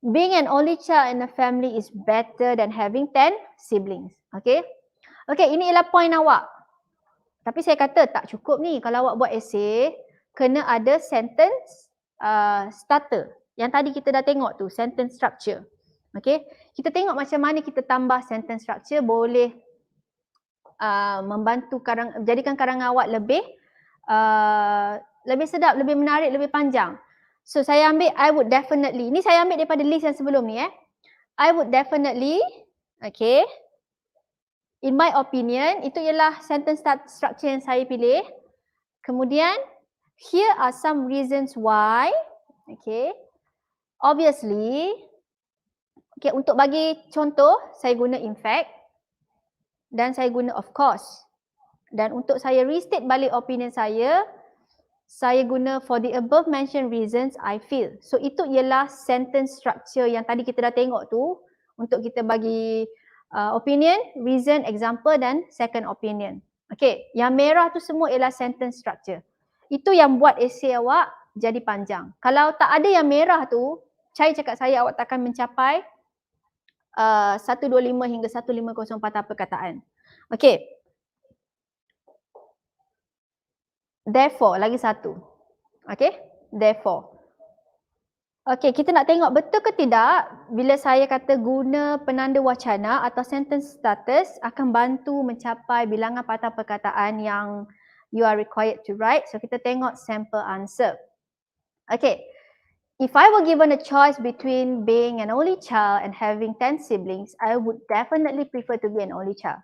Being an only child in a family is better than having 10 siblings. Okay. Okay, ini ialah point awak. Tapi saya kata tak cukup ni. Kalau awak buat esay, kena ada sentence starter. Yang tadi kita dah tengok tu, sentence structure. Okay, kita tengok macam mana kita tambah sentence structure boleh membantu jadikan karangan awak lebih sedap, lebih menarik, lebih panjang. So saya ambil I would definitely. Ni saya ambil daripada list yang sebelum ni I would definitely, okay. In my opinion, itu ialah sentence structure yang saya pilih. Kemudian, here are some reasons why. Okay. Obviously, okay, untuk bagi contoh, saya guna in fact dan saya guna of course. Dan untuk saya restate balik opinion saya guna for the above mentioned reasons I feel. So itu ialah sentence structure yang tadi kita dah tengok tu untuk kita bagi opinion, reason, example dan second opinion. Okay, yang merah tu semua ialah sentence structure. Itu yang buat esay awak jadi panjang. Kalau tak ada yang merah tu, saya cakap saya awak takkan mencapai 125 hingga 150 patah perkataan. Okay. Therefore, lagi satu. Okay, therefore. Okay, kita nak tengok betul ke tidak bila saya kata guna penanda wacana atau sentence status akan bantu mencapai bilangan patah perkataan yang you are required to write. So kita tengok sample answer. Okay, if I were given a choice between being an only child and having 10 siblings, I would definitely prefer to be an only child.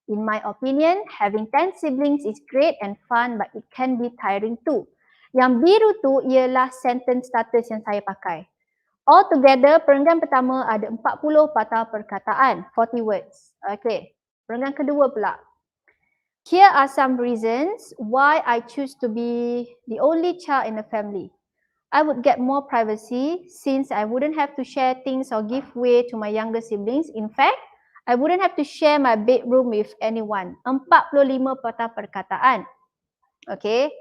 In my opinion, having 10 siblings is great and fun but it can be tiring too. Yang biru tu ialah sentence status yang saya pakai. Altogether, perenggan pertama ada 40 patah perkataan, 40 words. Okay, perenggan kedua pula. Here are some reasons why I choose to be the only child in a family. I would get more privacy since I wouldn't have to share things or give way to my younger siblings. In fact, I wouldn't have to share my bedroom with anyone. 45 patah perkataan. Okay.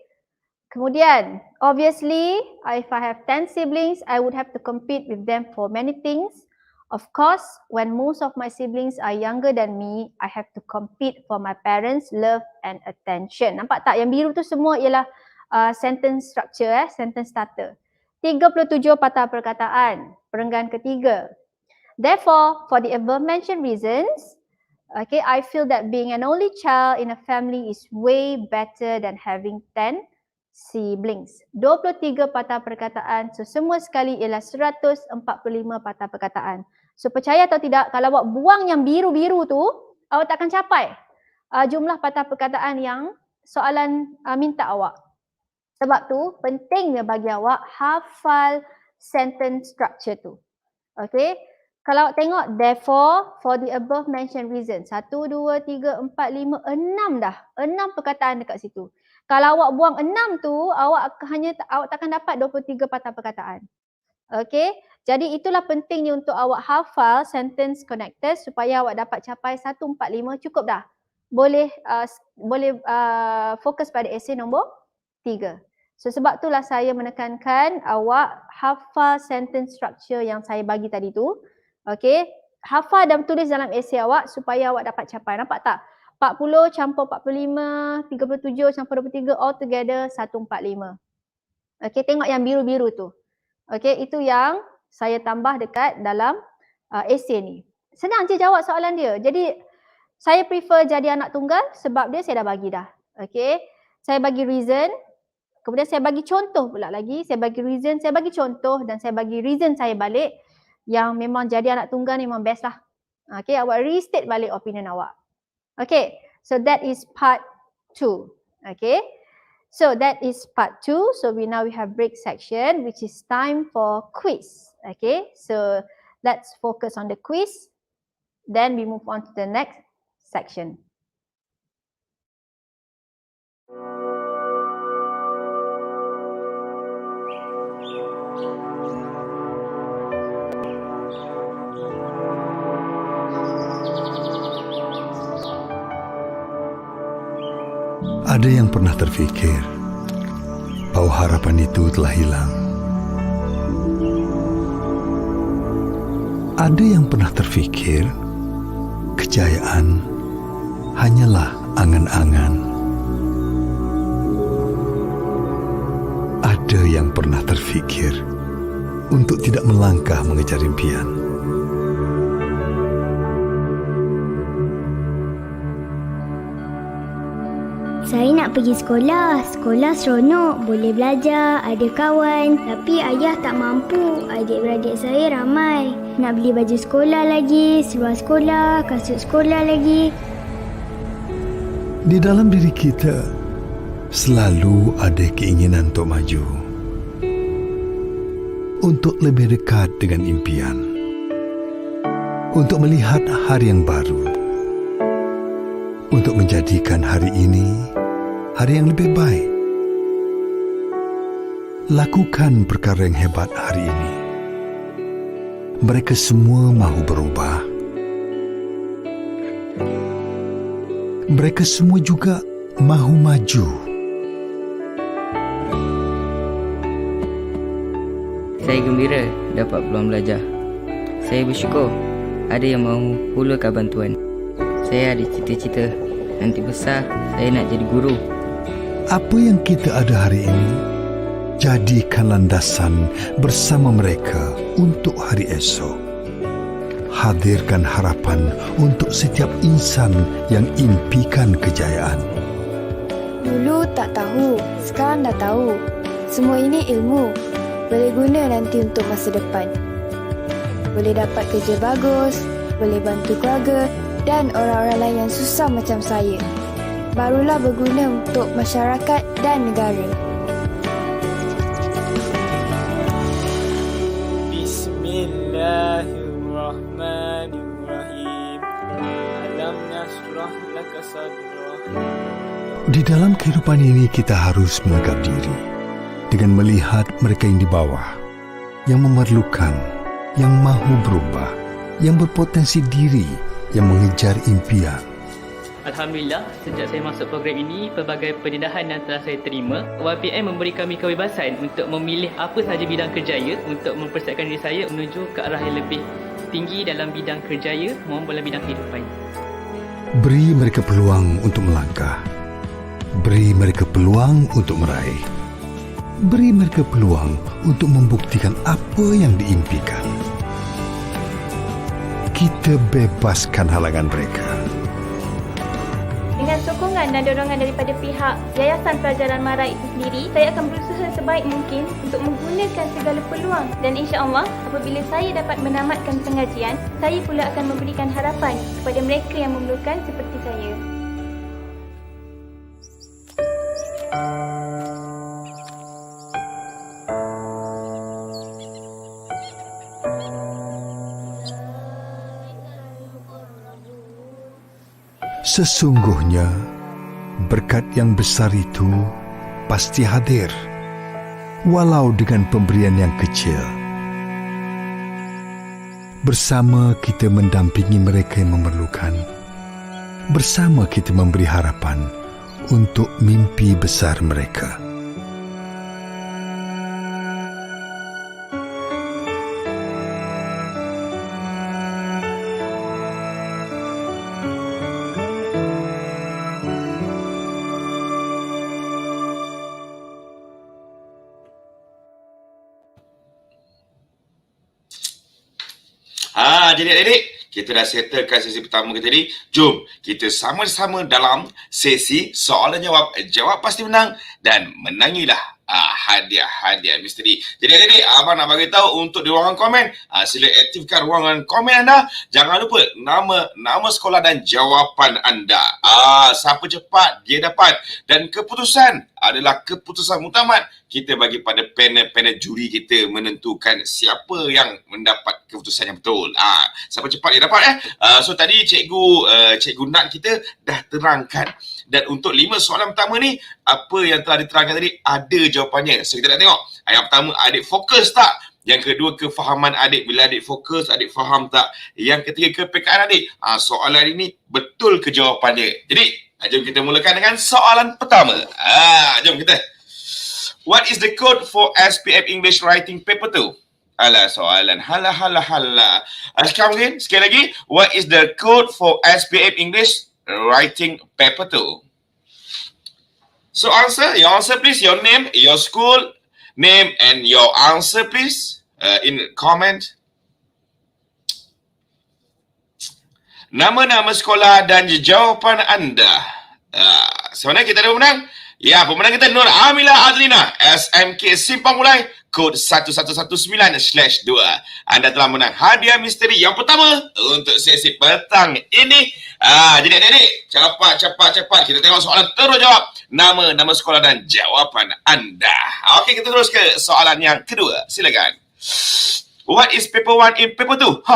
Kemudian, obviously, if I have 10 siblings, I would have to compete with them for many things. Of course, when most of my siblings are younger than me, I have to compete for my parents' love and attention. Nampak tak? Yang biru tu semua ialah sentence structure, sentence starter. 37 patah perkataan, perenggan ketiga. Therefore, for the above mentioned reasons, okay, I feel that being an only child in a family is way better than having 10 siblings. 23 patah perkataan, so semua sekali ialah 145 patah perkataan. So percaya atau tidak, kalau awak buang yang biru-biru tu, awak takkan capai jumlah patah perkataan yang soalan minta awak. Sebab tu pentingnya bagi awak hafal sentence structure tu. Okay, kalau awak tengok therefore for the above mentioned reason, 1, 2, 3, 4, 5, 6 dah. 6 perkataan dekat situ. Kalau awak buang 6 tu, awak takkan dapat 23 patah perkataan. Okay, jadi itulah pentingnya untuk awak hafal sentence connectors supaya awak dapat capai 145 cukup dah. Boleh fokus pada esay nombor 3. So sebab itulah saya menekankan awak hafal sentence structure yang saya bagi tadi tu. Okay, hafal dan tulis dalam esay awak supaya awak dapat capai. Nampak tak? 40 campur 45, 37 campur 23, all together 145. Okay, tengok yang biru-biru tu. Okay, itu yang saya tambah dekat dalam esay ni. Senang je jawab soalan dia. Jadi Saya prefer jadi anak tunggal sebab dia saya dah bagi dah. Okay. Saya bagi reason. Kemudian saya bagi contoh pula lagi. Saya bagi reason, saya bagi contoh dan saya bagi reason saya balik yang memang jadi anak tunggal ni memang best lah. Okay, awak restate balik opinion awak. Okay, so that is part 2. Okay, so that is part 2. So now we have break section which is time for quiz. Okay, so let's focus on the quiz. Then we move on to the next section. Ada yang pernah terfikir bahwa harapan itu telah hilang. Ada yang pernah terfikir kejayaan hanyalah angan-angan. Ada yang pernah terfikir untuk tidak melangkah mengejar impian. Saya nak pergi sekolah. Sekolah seronok, boleh belajar, ada kawan. Tapi ayah tak mampu. Adik-beradik saya ramai. Nak beli baju sekolah lagi, seluar sekolah, kasut sekolah lagi. Di dalam diri kita selalu ada keinginan untuk maju, untuk lebih dekat dengan impian, untuk melihat hari yang baru, untuk menjadikan hari ini hari yang lebih baik. Lakukan perkara yang hebat hari ini. Mereka semua mahu berubah. Mereka semua juga mahu maju. Saya gembira dapat peluang belajar. Saya bersyukur ada yang mahu hulurkan bantuan. Saya ada cita-cita nanti besar saya nak jadi guru. Apa yang kita ada hari ini, jadikan landasan bersama mereka untuk hari esok. Hadirkan harapan untuk setiap insan yang impikan kejayaan. Dulu tak tahu, sekarang dah tahu. Semua ini ilmu, boleh guna nanti untuk masa depan. Boleh dapat kerja bagus, boleh bantu keluarga dan orang-orang lain yang susah macam saya. Barulah berguna untuk masyarakat dan negara. Bismillahirrahmanirrahim. Alam nasrah laka sadrah. Di dalam kehidupan ini kita harus menegak diri dengan melihat mereka yang di bawah, yang memerlukan, yang mahu berubah, yang berpotensi diri, yang mengejar impian. Alhamdulillah, sejak saya masuk program ini, pelbagai pendedahan yang telah saya terima, YPM memberi kami kebebasan untuk memilih apa sahaja bidang kerjaya untuk mempersiapkan diri saya menuju ke arah yang lebih tinggi dalam bidang kerjaya maupun dalam bidang kehidupan. Beri mereka peluang untuk melangkah. Beri mereka peluang untuk meraih. Beri mereka peluang untuk membuktikan apa yang diimpikan. Kita bebaskan halangan mereka. Dengan sokongan dan dorongan daripada pihak Yayasan Pelajaran Mara itu sendiri, saya akan berusaha sebaik mungkin untuk menggunakan segala peluang dan insya-Allah apabila saya dapat menamatkan pengajian, saya pula akan memberikan harapan kepada mereka yang memerlukan seperti saya. Sesungguhnya, berkat yang besar itu pasti hadir, walau dengan pemberian yang kecil. Bersama kita mendampingi mereka yang memerlukan. Bersama kita memberi harapan untuk mimpi besar mereka. Jadi adik-adik, kita dah settlekan sesi pertama kita ni. Jom kita sama-sama dalam sesi soalan jawab. Jawab pasti menang dan menangilah hadiah misteri. Jadi adik-adik, abang nak bagi tahu untuk di ruangan komen, sila aktifkan ruangan komen anda. Jangan lupa nama sekolah dan jawapan anda. Siapa cepat dia dapat, dan keputusan adalah keputusan muktamad. Kita bagi pada panel juri kita menentukan siapa yang mendapat keputusan yang betul. Siapa cepat dia dapat. So tadi cikgu Nat kita dah terangkan. Dan untuk 5 soalan pertama ni, apa yang telah diterangkan tadi ada jawapannya. So kita nak tengok. Yang pertama, adik fokus tak? Yang kedua, kefahaman adik. Bila adik fokus, adik faham tak? Yang ketiga, kepekaan adik. Soalan ini betul ke jawapannya? Jadi, jom kita mulakan dengan soalan pertama. Jom kita. What is the code for SPM English Writing Paper 2? Alah, soalan. Halah. Sekarang mungkin, sekali lagi. What is the code for SPM English Writing Paper 2? So your answer please, your name, your school name and your answer please in comment. Nama-nama sekolah dan jawapan anda. Sebenarnya kita ada pemenang. Ya, pemenang kita Nur Amila Adlina, SMK Simpang Mulai, kod 1119/2. Anda telah menang hadiah misteri yang pertama untuk sesi petang ini. Jadi adik-adik, cepat. Kita tengok soalan terus jawab. Nama sekolah dan jawapan anda. Okey, kita terus ke soalan yang kedua. Silakan. What is paper 1 in paper 2?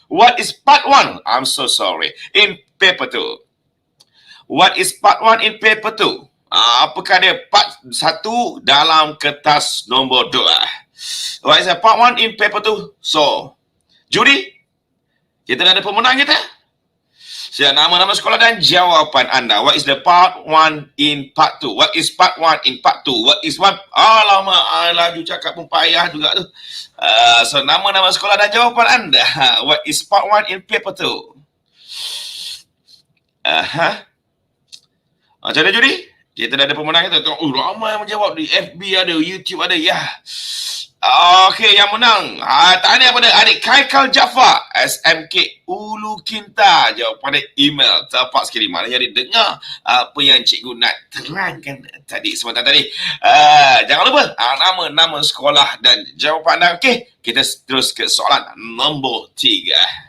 What is part 1? I'm so sorry. In paper 2. What is part 1 in paper 2? Apakah dia part 1 dalam kertas nombor 2? What is the part 1 in paper 2? So, juri, kita dah ada pemenang kita. Sila nama-nama sekolah dan jawapan anda. What is the part 1 in part 2? What is part 1 in part 2? What is one? Alamak, laju cakap pun payah juga tu. So, nama-nama sekolah dan jawapan anda. What is part 1 in paper 2? Macam mana juri? Kita dah ada pemenang kita. Tengok, ramai yang menjawab di FB ada, YouTube ada. Ya. Okey, yang menang. Tahniah pada adik Kaikal Jafar, SMK Ulu Kinta. Jawab pada email. Tepat sekali. Maknanya dia dengar apa yang Cikgu Nat terangkan tadi, sebentar tadi. Jangan lupa nama sekolah dan jawapan anda. Okey, kita terus ke soalan nombor 3.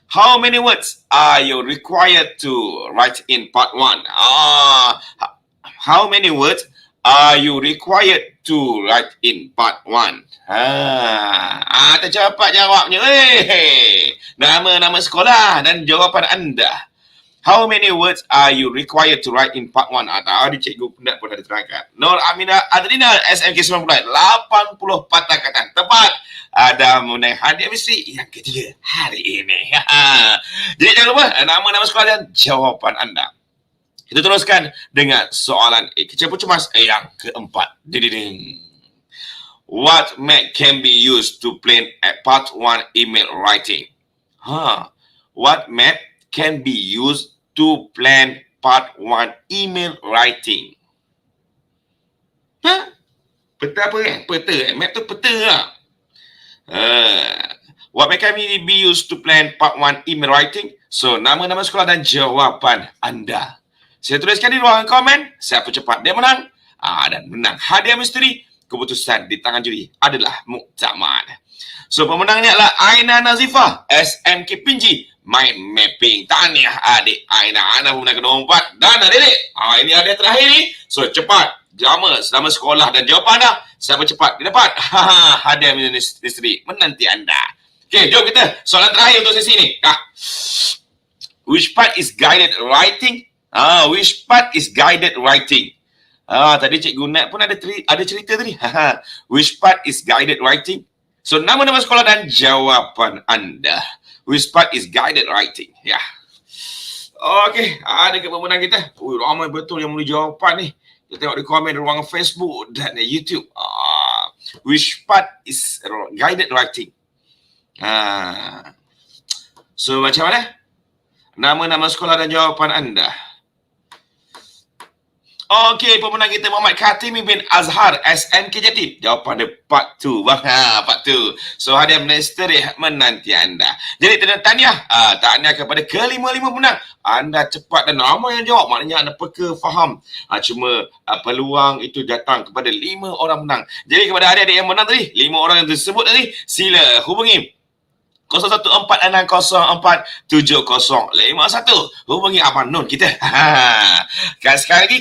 How many words are you required to write in part 1? How many words are you required to write in part 1? Tercepat jawabnya. Nama sekolah dan jawapan anda. How many words are you required to write in part 1? Tadi Cikgu Pendat pun ada terangkan. Nur Amina Adrina, SMK 90, 80 patah kata tepat. Ada mengenai hadiah misteri yang ketiga hari ini. Jadi jangan lupa nama-nama sekolah dan jawapan anda. Kita teruskan dengan soalan kecil pun cemas yang keempat. What method can be used to plan at part 1 email writing? What method can be used to plan part 1 email writing? Peta apa kan? Peta. Map tu peta lah. What method can be used to plan part 1 email writing? So, nama-nama sekolah dan jawapan anda. Saya tuliskan di ruangan komen. Siapa cepat dia menang. Dan menang hadiah misteri. Keputusan di tangan juri adalah muktamad. So, pemenangnya adalah Aina Nazifah, SMK Pinji, main mapping. Tahniah adik Aina. Aina pemenang kedua 4. Dan adik-adik, ini hadiah terakhir ni. So, cepat. Nama sekolah dan jawapan anda. Siapa cepat dia dapat hadiah misteri menanti anda. Okey, jom kita soalan terakhir untuk sesi ni. Which part is guided writing? Which part is guided writing? Tadi Cikgu Nat pun ada cerita tadi. Which part is guided writing? So, nama-nama sekolah dan jawapan anda. Which part is guided writing? Ya. Okey, ada ke pemenang kita? Ramai betul yang boleh jawapan ni. Kita tengok di komen di ruangan Facebook dan YouTube. Which part is guided writing? So, macam mana? Nama-nama sekolah dan jawapan anda. Okey, pemenang kita Muhammad Khatimi bin Azhar SMK Jatim. Jawapan dia part 2. Part 2. So hadiah misteri menanti anda. Jadi tahniah. Tahniah kepada kelima-lima pemenang. Anda cepat dan ramai yang jawab. Maknanya anda peka faham. Cuma peluang itu datang kepada 5 orang menang. Jadi kepada adik-adik yang menang tadi, 5 orang yang tersebut tadi, sila hubungi 0146407051. Hubungi Abang Nun kita. Kan sekali lagi,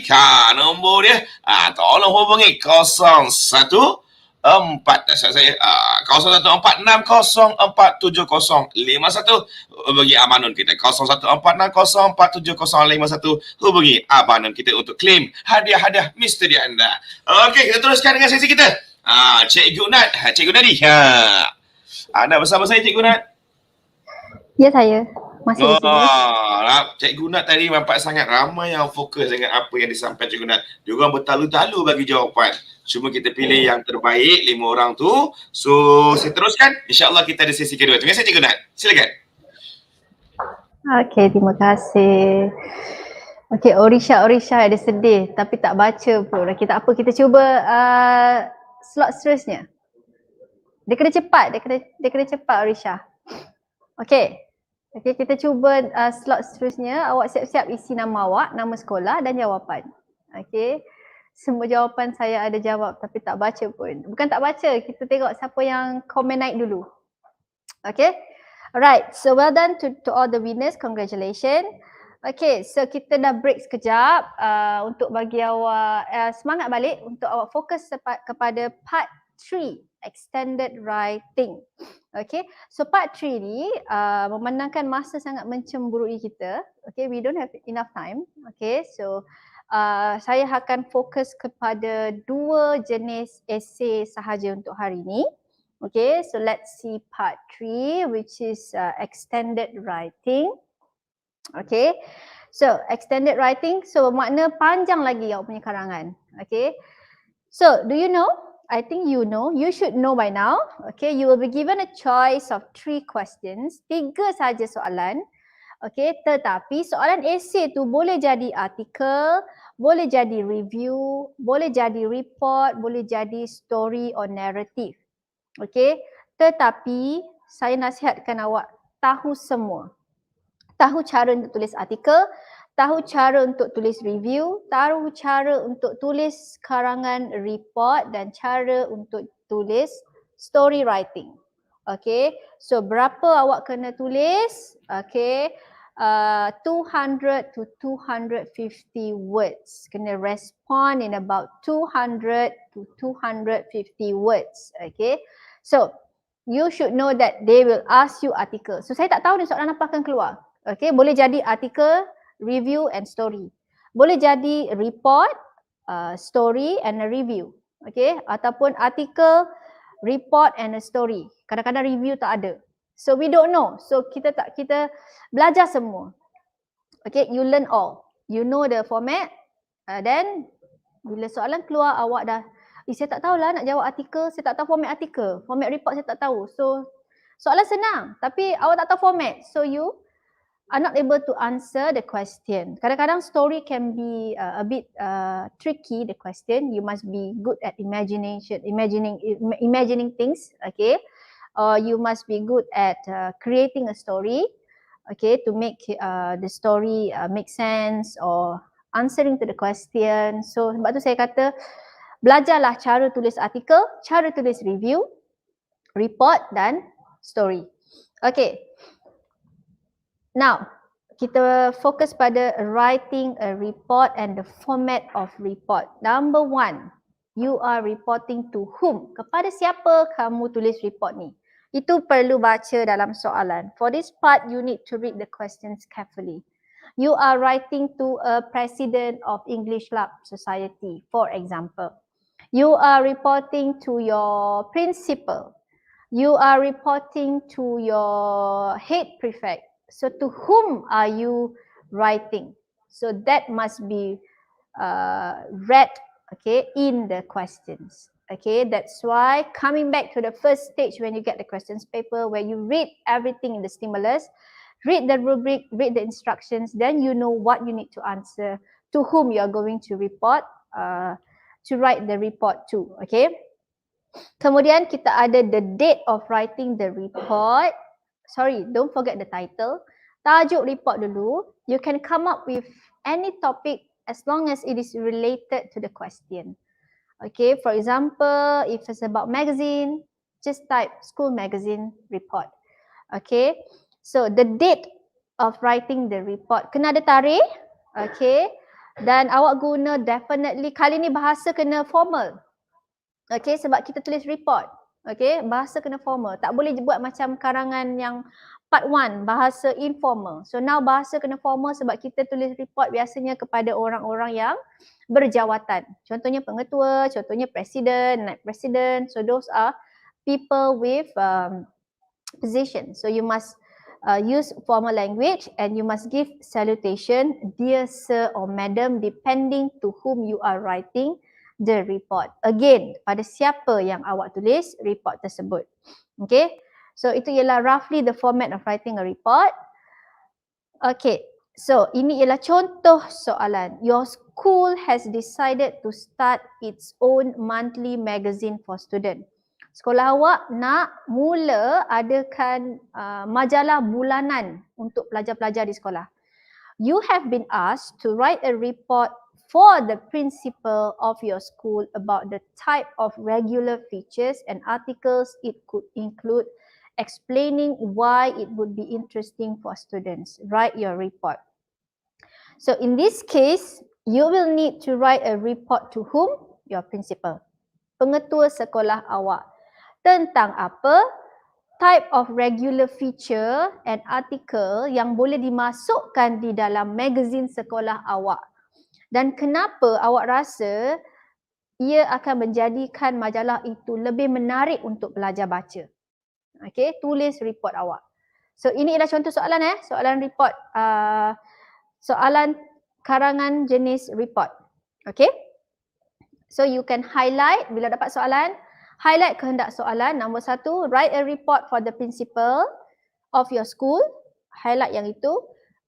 nombor dia. Tolong hubungi 0146407051. Hubungi Abang Nun kita. 0146407051. Hubungi Abang Nun kita untuk claim hadiah-hadiah misteri anda. Okey, kita teruskan dengan sesi kita. Cikgu Nat. Cikgu Nadi. Anda bersama saya, Cikgu Nat? Ya, saya. Masih di sini. Cikgu Nat tadi nampak sangat ramai yang fokus dengan apa yang disampaikan Cikgu Nat. Diorang bertalu-talu bagi jawapan. Cuma kita pilih yang terbaik, 5 orang tu. So, saya teruskan. InsyaAllah kita ada sesi kedua. Terima kasih, Cikgu Nat. Silakan. Okey, terima kasih. Okey, Orisha ada sedih tapi tak baca pun. Okey, tak apa. Kita cuba slot seterusnya. Dia kena cepat, dia kena cepat Orisha. Okey. Okey, kita cuba slot seterusnya. Awak siap-siap isi nama awak, nama sekolah dan jawapan. Okey. Semua jawapan saya ada jawab tapi tak baca pun. Bukan tak baca, kita tengok siapa yang komen naik dulu. Okey. Alright, so well done to all the winners. Congratulations. Okay, so kita dah break sekejap untuk bagi awak semangat balik untuk awak fokus kepada part 3. Extended writing. Okay, so part 3 ni memandangkan masa sangat mencemburui kita. Okay, we don't have enough time. Okay, so saya akan fokus kepada 2 jenis esei sahaja untuk hari ini. Okay, so let's see part 3 which is extended writing. Okay, so extended writing, so makna panjang lagi awak punya karangan. Okay, so do you know? I think you know, you should know by now. Okay, you will be given a choice of 3 questions. 3 saja soalan. Okay, tetapi soalan esei tu boleh jadi artikel, boleh jadi review, boleh jadi report, boleh jadi story or narrative. Okay, tetapi saya nasihatkan awak tahu semua. Tahu cara untuk tulis artikel, tahu cara untuk tulis review, tahu cara untuk tulis karangan report dan cara untuk tulis story writing. Okay, so berapa awak kena tulis? Okay, 200 to 250 words. Kena respond in about 200 to 250 words. Okay, so you should know that they will ask you article. So saya tak tahu ni soalan apa akan keluar. Okay, boleh jadi artikel, review and story. Boleh jadi report, story and a review. Okay, ataupun artikel, report and a story. Kadang-kadang review tak ada. So we don't know. So kita belajar semua. Okay, you learn all. You know the format. Then bila soalan keluar awak dah, saya tak tahulah nak jawab artikel, saya tak tahu format artikel. Format report saya tak tahu. So soalan senang tapi awak tak tahu format. So you are not able to answer the question. Kadang-kadang story can be a bit tricky, the question. You must be good at imagining things, okay? Or you must be good at creating a story, okay, to make the story make sense or answering to the question. So sebab tu saya kata belajarlah cara tulis artikel, cara tulis review, report dan story. Okay. Now, kita fokus pada writing a report and the format of report. Number 1, you are reporting to whom? Kepada siapa kamu tulis report ni? Itu perlu baca dalam soalan. For this part, you need to read the questions carefully. You are writing to a president of English Club Society, for example. You are reporting to your principal. You are reporting to your head prefect. So to whom are you writing? So that must be read, okay, in the questions. Okay, that's why coming back to the first stage when you get the questions paper, where you read everything in the stimulus, read the rubric, read the instructions, then you know what you need to answer. to whom you are going to report, to write the report to. Okay. Kemudian kita ada the date of writing the report. Sorry, don't forget the title. Tajuk report dulu. You can come up with any topic as long as it is related to the question. Okay, for example, if it's about magazine, just type school magazine report. Okay, so the date of writing the report kena ada tarikh. Okay, dan awak guna definitely, kali ni bahasa kena formal. Okay, sebab kita tulis report. Okay, bahasa kena formal. Tak boleh buat macam karangan yang part 1, bahasa informal. So now bahasa kena formal sebab kita tulis report biasanya kepada orang-orang yang berjawatan. Contohnya pengetua, contohnya presiden, naib presiden. So those are people with position. So you must use formal language and you must give salutation, dear sir or madam, depending to whom you are writing the report. Again, pada siapa yang awak tulis report tersebut. Okay, so itu ialah roughly the format of writing a report. Okay, so ini ialah contoh soalan. Your school has decided to start its own monthly magazine for student. Sekolah awak nak mula adakan majalah bulanan untuk pelajar-pelajar di sekolah. You have been asked to write a report for the principal of your school about the type of regular features and articles it could include, explaining why it would be interesting for students. Write your report. So in this case, you will need to write a report to whom? Your principal. Pengetua sekolah awak. Tentang apa? Type of regular feature and article yang boleh dimasukkan di dalam magazine sekolah awak. Dan kenapa awak rasa ia akan menjadikan majalah itu lebih menarik untuk pelajar baca. Okay, tulis report awak. So ini adalah contoh soalan soalan report. Soalan karangan jenis report. Okay. So you can highlight bila dapat soalan. Highlight kehendak soalan. Nombor 1, write a report for the principal of your school. Highlight yang itu.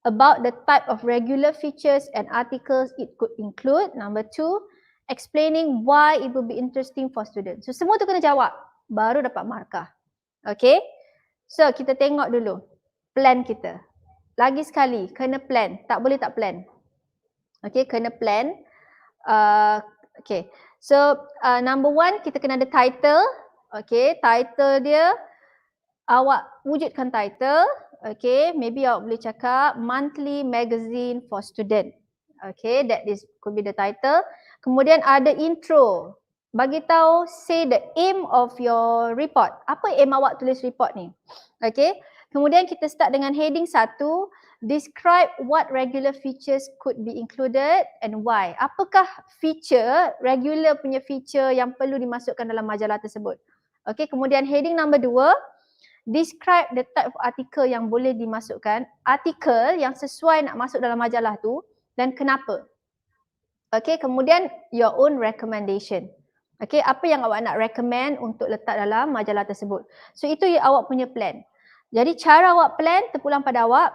About the type of regular features and articles it could include. Number 2, explaining why it would be interesting for students. So semua tu kena jawab. Baru dapat markah. Okay. So kita tengok dulu plan kita. Lagi sekali, kena plan. Tak boleh tak plan. Okay, kena plan. Okay. So number 1, kita kena ada title. Okay, title dia, awak wujudkan title. Okay, maybe awak boleh cakap monthly magazine for student. Okay, that is could be the title. Kemudian ada intro. Bagi tahu, say the aim of your report. Apa aim awak tulis report ni? Okay, kemudian kita start dengan heading 1. Describe what regular features could be included and why. Apakah feature, regular punya feature yang perlu dimasukkan dalam majalah tersebut. Okay, kemudian heading number 2. Describe the type of article yang boleh dimasukkan. Artikel yang sesuai nak masuk dalam majalah tu dan kenapa. Okay, kemudian your own recommendation. Okay, apa yang awak nak recommend untuk letak dalam majalah tersebut. So itu awak punya plan. Jadi cara awak plan terpulang pada awak.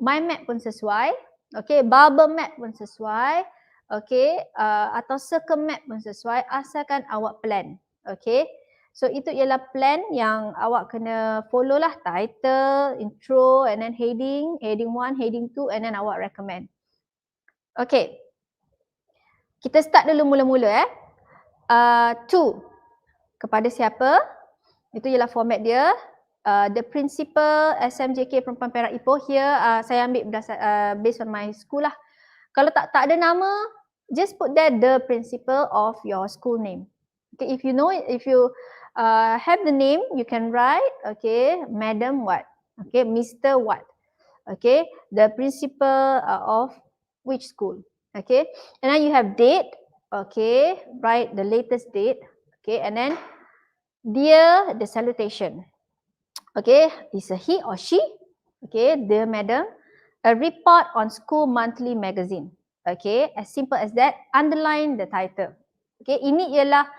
Mind map pun sesuai. Okay, bubble map pun sesuai. Okay, atau circle map pun sesuai asalkan awak plan. Okay. So itu ialah plan yang awak kena follow lah. Title, intro and then heading. Heading 1, heading 2 and then awak recommend. Okay. Kita start dulu mula-mula to. Kepada siapa? Itu ialah format dia. The principal SMJK Perempuan Perak Ipoh. Here saya ambil based on my school lah. Kalau tak ada nama, just put there the principal of your school name. Okay, if you know it, if you have the name, you can write, okay, Madam what, okay, Mr. what, okay, the principal of which school, okay, and then you have date, okay, write the latest date, okay, and then dear, the salutation, okay, is a he or she, okay, dear madam, a report on school monthly magazine, okay, as simple as that. Underline the title, okay, ini ialah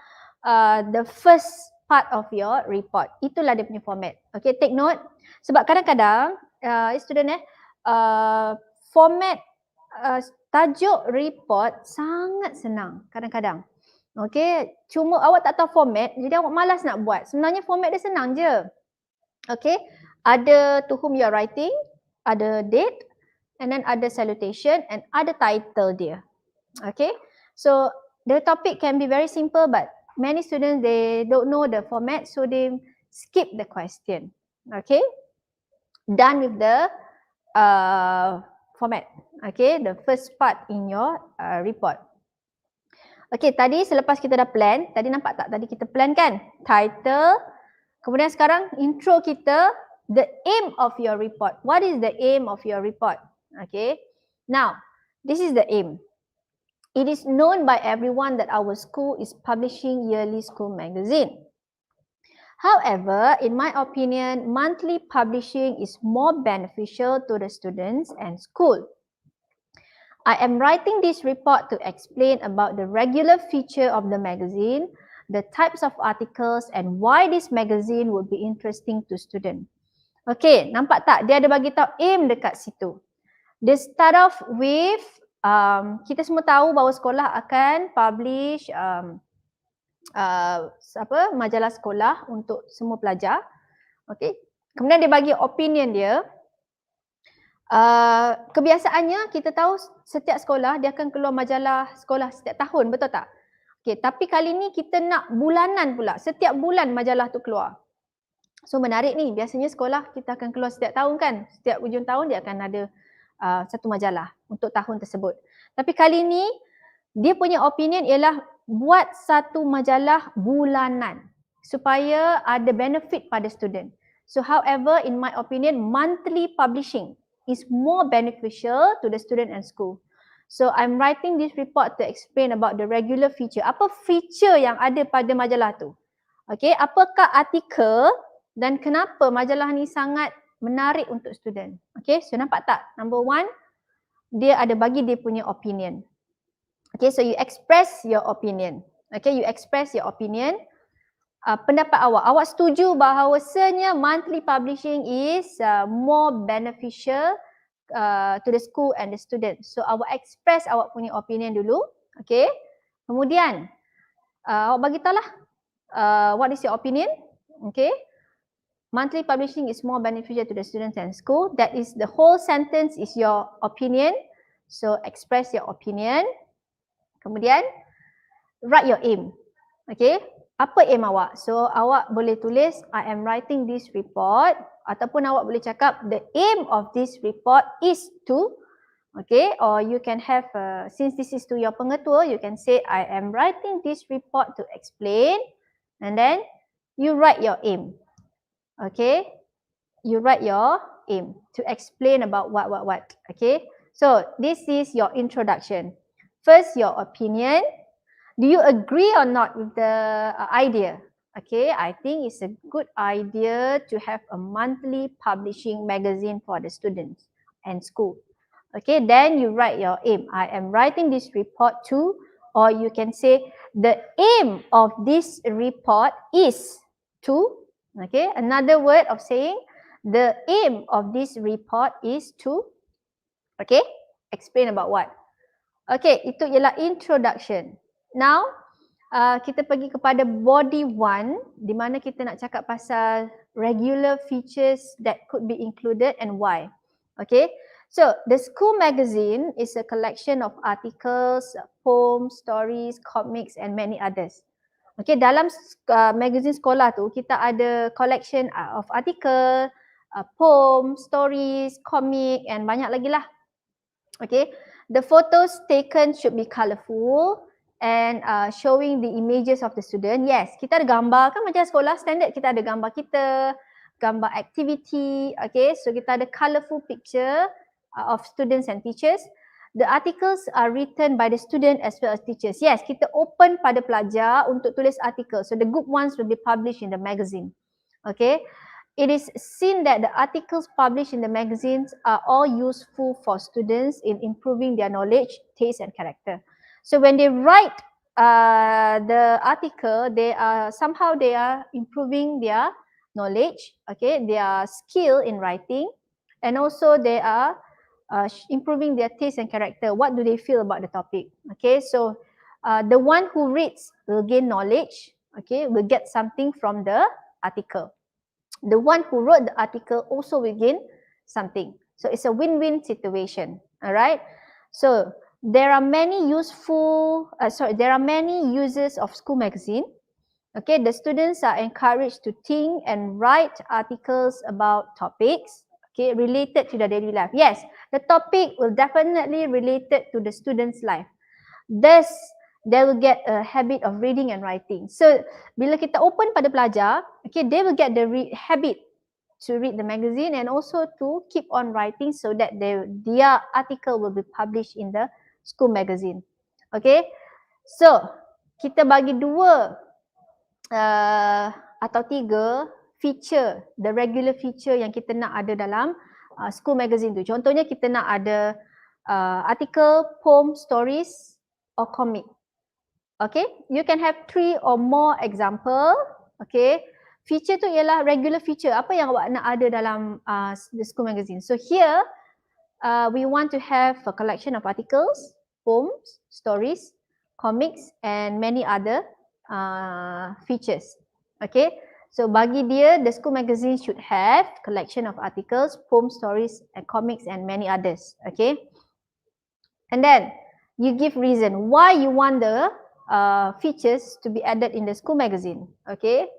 the first part of your report. Itulah dia punya format. Okay, take note. Sebab kadang-kadang student format tajuk report sangat senang kadang-kadang. Okay, cuma awak tak tahu format, jadi awak malas nak buat. Sebenarnya format dia senang je. Okay, ada to whom you are writing, ada date, and then ada salutation, and ada title dia. Okay, so the topic can be very simple, but many students, they don't know the format, so they skip the question. Okay, done with the format. Okay, the first part in your report. Okay, tadi selepas kita dah plan, tadi nampak tak? Tadi kita plan kan? Title, kemudian sekarang intro kita, the aim of your report. What is the aim of your report? Okay, now this is the aim. It is known by everyone that our school is publishing yearly school magazine. However, in my opinion, monthly publishing is more beneficial to the students and school. I am writing this report to explain about the regular feature of the magazine, the types of articles, and why this magazine would be interesting to students. Okay, nampak tak? Dia ada bagi tahu aim dekat situ. They start off with, kita semua tahu bahawa sekolah akan publish majalah sekolah untuk semua pelajar. Okay, kemudian dia bagi opinion dia. Kebiasaannya kita tahu setiap sekolah dia akan keluar majalah sekolah setiap tahun, betul tak? Okay, tapi kali ni kita nak bulanan pula, setiap bulan majalah tu keluar. So menarik ni, biasanya sekolah kita akan keluar setiap tahun kan, setiap hujung tahun dia akan ada satu majalah untuk tahun tersebut. Tapi kali ni dia punya opinion ialah buat satu majalah bulanan supaya ada benefit pada student. So however, in my opinion, monthly publishing is more beneficial to the student and school. So I'm writing this report to explain about the regular feature. Apa feature yang ada pada majalah tu? Okay, apakah artikel dan kenapa majalah ni sangat menarik untuk student? Okay, so nampak tak? Number one, dia ada bagi dia punya opinion. Okay, so you express your opinion. Okay, you express your opinion. Pendapat awak. Awak setuju bahawasanya monthly publishing is more beneficial to the school and the student. So awak express awak punya opinion dulu. Okay. Kemudian awak bagi tahu lah what is your opinion. Okay. Monthly publishing is more beneficial to the students and school. That is the whole sentence is your opinion. So express your opinion. Kemudian write your aim. Okay. Apa aim awak? So awak boleh tulis I am writing this report ataupun awak boleh cakap the aim of this report is to, okay, or you can have since this is to your pengetua, you can say I am writing this report to explain, and then you write your aim. Okay, you write your aim to explain about what. Okay, so this is your introduction. First, your opinion. Do you agree or not with the idea? Okay, I think it's a good idea to have a monthly publishing magazine for the students and school. Okay, then you write your aim. I am writing this report to, or you can say the aim of this report is to. Okay, another word of saying the aim of this report is to. Okay, explain about what. Okay, itu ialah introduction. Now, kita pergi kepada body 1 di mana kita nak cakap pasal regular features that could be included and why. Okay, so the school magazine is a collection of articles, poems, stories, comics and many others. Okay, dalam magazine sekolah tu kita ada collection of article, poem, stories, comic and banyak lagi lah. Okay, the photos taken should be colourful and showing the images of the student. Yes, kita ada gambar kan macam sekolah standard, kita ada gambar kita, gambar activity. Okay, so kita ada colourful picture of students and teachers. The articles are written by the student as well as teachers. Yes, kita open pada pelajar untuk tulis artikel. So the good ones will be published in the magazine. Okay, it is seen that the articles published in the magazines are all useful for students in improving their knowledge, taste and character. So when they write the article, they are improving their knowledge, okay, their skill in writing, and also they are improving their taste and character. What do they feel about the topic? Okay, so the one who reads will gain knowledge, okay, will get something from the article. The one who wrote the article also will gain something. So it's a win-win situation, all right? So there are many there are many users of school magazine. Okay, the students are encouraged to think and write articles about topics, okay, related to their daily life. Yes, the topic will definitely related to the student's life. Thus, they will get a habit of reading and writing. So, bila kita open pada pelajar, okay, they will get the habit to read the magazine and also to keep on writing so that their article will be published in the school magazine. Okay, so kita bagi dua atau tiga feature, the regular feature yang kita nak ada dalam school magazine tu. Contohnya kita nak ada article, poem, stories or comic. Okay, you can have 3 or more example. Okay, feature tu ialah regular feature. Apa yang awak nak ada dalam the school magazine. So here, we want to have a collection of articles, poems, stories, comics and many other features. Okay, so bagi dia, the school magazine should have collection of articles, poems, stories and comics and many others. Okay, and then you give reason why you want the features to be added in the school magazine. Okay,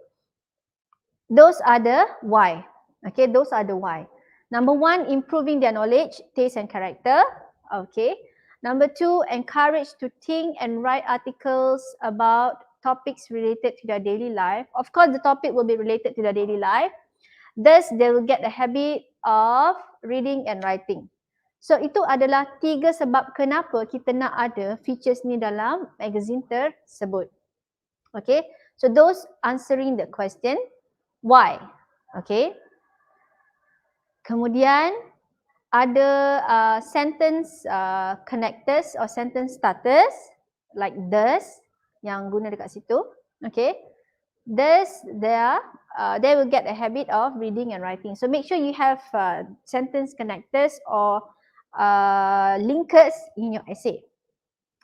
those are the why. Okay, those are the why. Number 1, improving their knowledge, taste and character. Okay. Number 2, encourage to think and write articles about topics related to their daily life. Of course, the topic will be related to their daily life. Thus, they will get a habit of reading and writing. So, itu adalah 3 sebab kenapa kita nak ada features ni dalam magazine tersebut. Okay, so those answering the question, why? Okay. Kemudian, ada sentence connectors or sentence starters like thus yang guna dekat situ. Okay, thus they will get a habit of reading and writing. So make sure you have sentence connectors or linkers in your essay.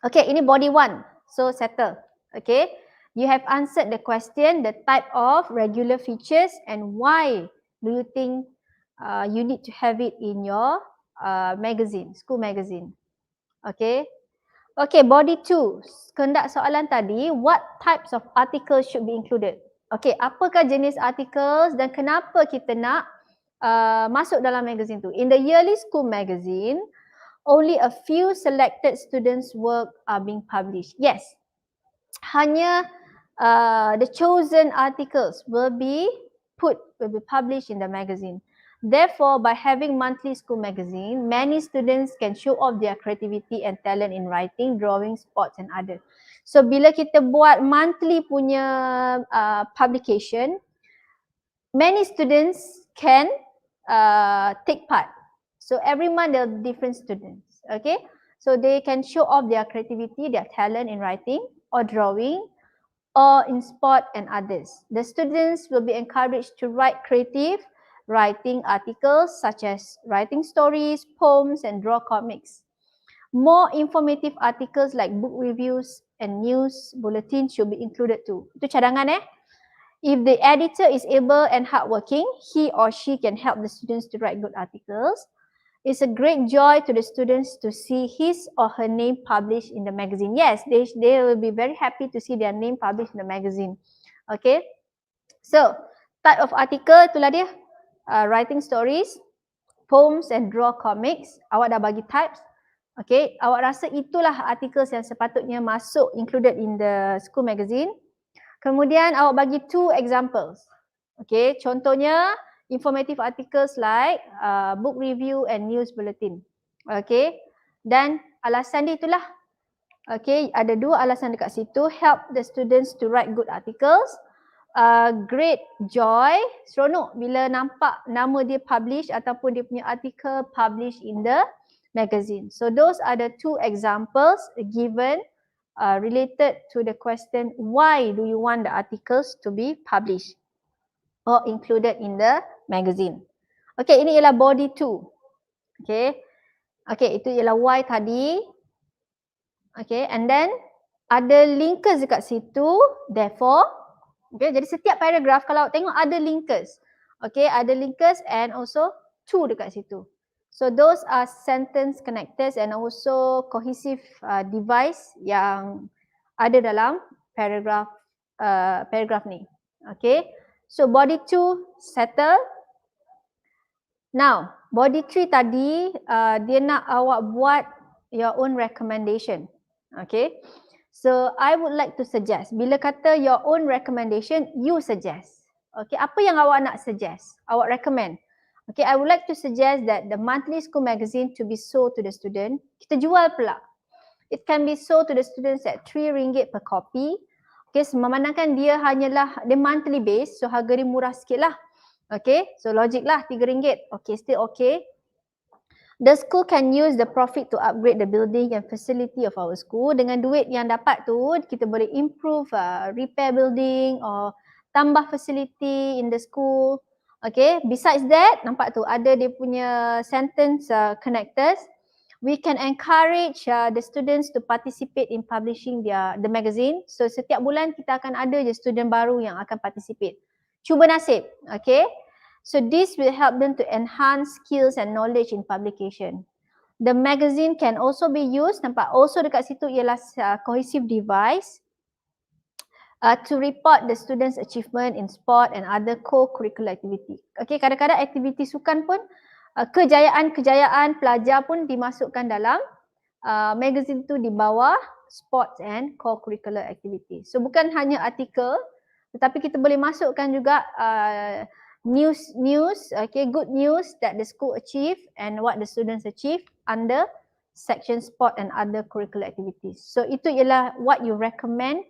Okay, ini body 1. So settle. Okay, you have answered the question, the type of regular features and why do you think you need to have it in your magazine, school magazine. Okay. Okay, body 2. Kendak soalan tadi, what types of articles should be included? Okay, apakah jenis articles dan kenapa kita nak masuk dalam magazine tu? In the yearly school magazine, only a few selected students' work are being published. Yes, hanya the chosen articles will be published in the magazine. Therefore, by having monthly school magazine, many students can show off their creativity and talent in writing, drawing, sports and other. So, bila kita buat monthly punya publication, many students can take part. So, every month there are different students. Okay, so they can show off their creativity, their talent in writing or drawing or in sport and others. The students will be encouraged to write creative writing articles such as writing stories, poems and draw comics. More informative articles like book reviews and news bulletins should be included too. Itu cadangan If the editor is able and hardworking, he or she can help the students to write good articles. It's a great joy to the students to see his or her name published in the magazine. Yes, they will be very happy to see their name published in the magazine. Okay. So, type of article itulah dia. Writing stories, poems and draw comics. Awak dah bagi types. Okay, awak rasa itulah articles yang sepatutnya masuk included in the school magazine. Kemudian awak bagi 2 examples. Okay, contohnya informative articles like book review and news bulletin. Okay, dan alasan dia itulah. Okay, ada 2 alasan dekat situ. Help the students to write good articles. Great joy, seronok bila nampak nama dia publish ataupun dia punya article publish in the magazine. So those are the 2 examples given related to the question, why do you want the articles to be published or included in the magazine? Okay, ini ialah body 2. Okay, Okay, itu ialah Y tadi. Okay, and then ada linkers dekat situ, therefore. Okay, jadi setiap paragraf kalau tengok ada linkers. Okay, ada linkers and also to dekat situ. So those are sentence connectors and also cohesive device yang ada dalam paragraf ni. Okay, so body 2 settle. Now, body 3 tadi dia nak awak buat your own recommendation. Okay, so I would like to suggest, bila kata your own recommendation, you suggest. Okay, apa yang awak nak suggest? Awak recommend. Okay, I would like to suggest that the monthly school magazine to be sold to the student. Kita jual pula. It can be sold to the students at RM3 per copy. Okay, memandangkan dia hanyalah, dia monthly base, so harga dia murah sikit lah. Okay, so logic lah RM3. Okay, still okay. The school can use the profit to upgrade the building and facility of our school. Dengan duit yang dapat tu, kita boleh improve, repair building or tambah facility in the school. Okay, besides that, nampak tu ada dia punya sentence connectors. We can encourage the students to participate in publishing the magazine. So setiap bulan kita akan ada je student baru yang akan participate. Cuba nasib, okay. So this will help them to enhance skills and knowledge in publication. The magazine can also be used, nampak also dekat situ ialah cohesive device to report the students' achievement in sport and other co-curricular activity. Okay, kadang-kadang aktiviti sukan pun, kejayaan-kejayaan pelajar pun dimasukkan dalam magazine tu di bawah sports and co-curricular activity. So bukan hanya artikel, tetapi kita boleh masukkan juga news, okay, good news that the school achieve and what the students achieve under section sport and other curricular activities. So itu ialah what you recommend.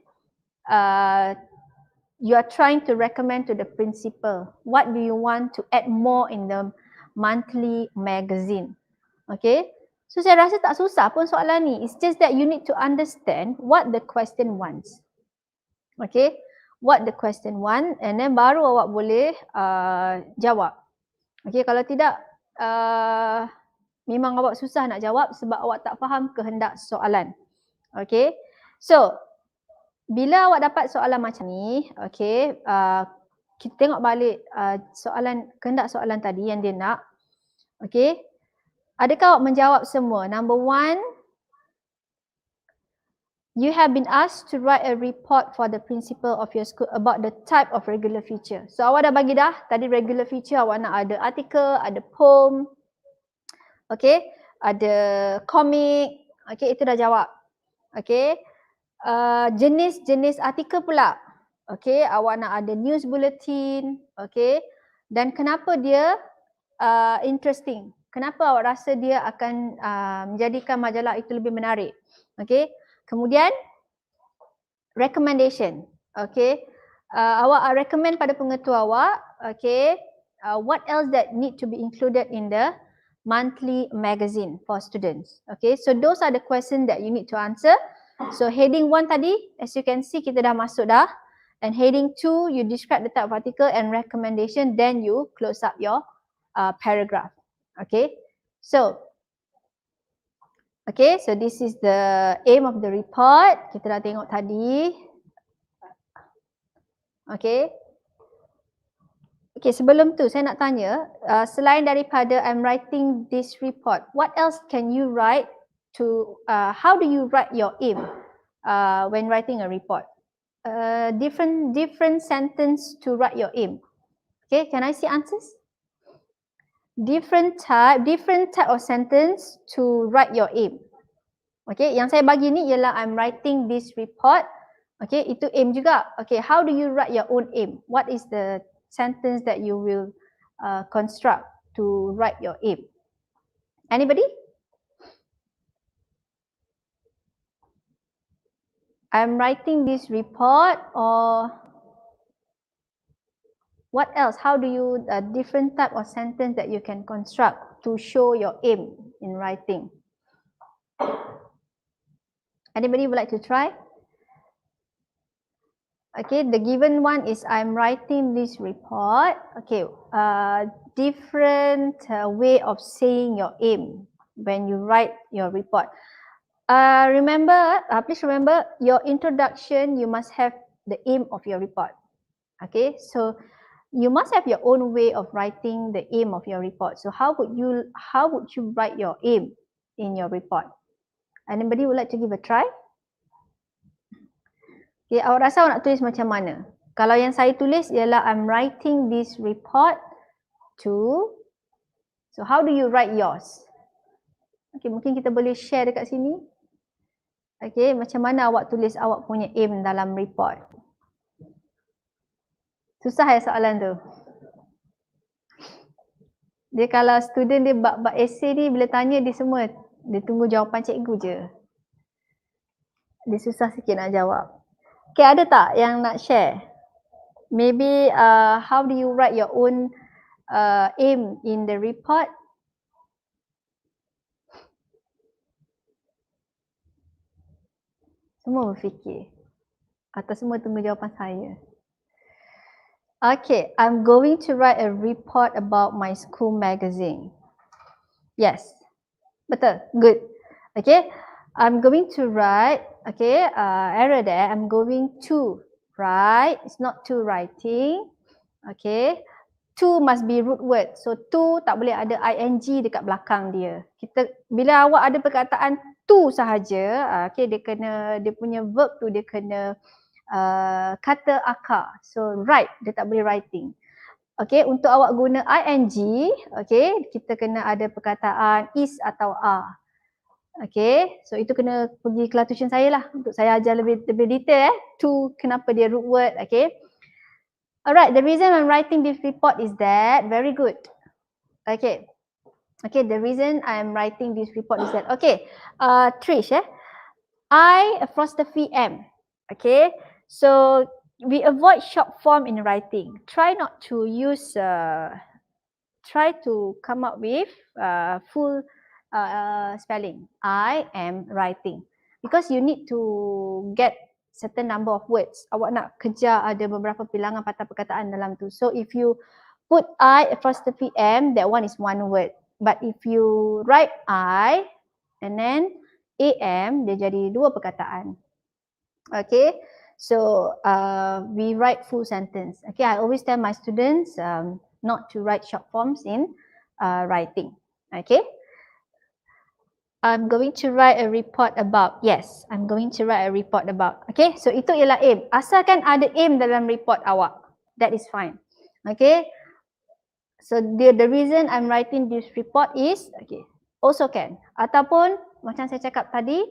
You are trying to recommend to the principal. What do you want to add more in the monthly magazine? Okay. So saya rasa tak susah pun soalan ni. It's just that you need to understand what the question wants. Okay. What the question want, and then baru awak boleh jawab. Okay, kalau tidak memang awak susah nak jawab sebab awak tak faham kehendak soalan. Okay, so bila awak dapat soalan macam ni, okay, kita tengok balik soalan, kehendak soalan tadi yang dia nak. Okay, adakah awak menjawab semua? Number 1, you have been asked to write a report for the principal of your school about the type of regular feature. So awak dah bagi dah, tadi regular feature awak nak ada artikel, ada poem, okay, ada komik, okay, itu dah jawab. Okay, jenis-jenis artikel pula, okay, awak nak ada news bulletin, okay, dan kenapa dia interesting, kenapa awak rasa dia akan menjadikan majalah itu lebih menarik, okay. Kemudian recommendation, okay. Awak recommend pada pengetua awak, okay, what else that need to be included in the monthly magazine for students. Okay, so those are the questions that you need to answer. So heading 1 tadi, as you can see kita dah masuk dah. And heading 2, you describe the type of article and recommendation, then you close up your paragraph. Okay, so okay, so this is the aim of the report. Kita dah tengok tadi. Okay. Okay, sebelum tu saya nak tanya, selain daripada I'm writing this report, what else can you write to, how do you write your aim when writing a report? Different sentence to write your aim. Okay, can I see answers? Different type of sentence to write your aim. Okay, yang saya bagi ni ialah I'm writing this report. Okay, itu aim juga. Okay, how do you write your own aim? What is the sentence that you will construct to write your aim? Anybody? I'm writing this report, or what else? How do you, different type of sentence that you can construct to show your aim in writing? Anybody would like to try? Okay, the given one is I'm writing this report. Okay, different way of saying your aim. when you write your report. Please remember your introduction, you must have the aim of your report. Okay, so you must have your own way of writing the aim of your report. So how would you write your aim in your report? Anybody would like to give a try? Okay, awak rasa awak nak tulis macam mana? Kalau yang saya tulis ialah I'm writing this report to. So how do you write yours? Okay, mungkin kita boleh share dekat sini. Okay, macam mana awak tulis awak punya aim dalam report? Susah ya soalan tu? Dia kalau student dia bab essay ni bila tanya dia semua, dia tunggu jawapan cikgu je. Dia susah sikit nak jawab. Okay, ada tak yang nak share? Maybe how do you write your own aim in the report? Semua berfikir? Atau semua tunggu jawapan saya? Okay, I'm going to write a report about my school magazine. Yes, betul, good. Okay, I'm going to write, okay, error there, I'm going to write, it's not to writing. Okay, to must be root word. So to tak boleh ada ing dekat belakang dia. Bila awak ada perkataan to sahaja, okay, dia punya verb tu dia kena kata akar. So write, dia tak boleh writing. Okay, untuk awak guna ing, okay, kita kena ada perkataan is atau are. Okay, so itu kena pergi kelas tuition saya lah untuk saya ajar lebih detail to kenapa dia root word. Okay, alright, the reason I'm writing this report is that, very good. Okay, the reason I'm writing this report is that, okay, Trish, I apostrophe M. Okay, so we avoid short form in writing. Try not to use, try to come up with full spelling. I am writing. Because you need to get certain number of words. Awak nak kejar ada beberapa bilangan patah perkataan dalam tu. So if you put I apostrophe M, that one is one word. But if you write I and then AM, dia jadi dua perkataan. Okay, so we write full sentence. Okay, I always tell my students not to write short forms in writing. Okay, I'm going to write a report about. Yes, I'm going to write a report about. Okay, so itu ialah aim. Asalkan ada aim dalam report awak, that is fine. Okay, so the reason I'm writing this report is, okay, also can. Ataupun macam saya cakap tadi,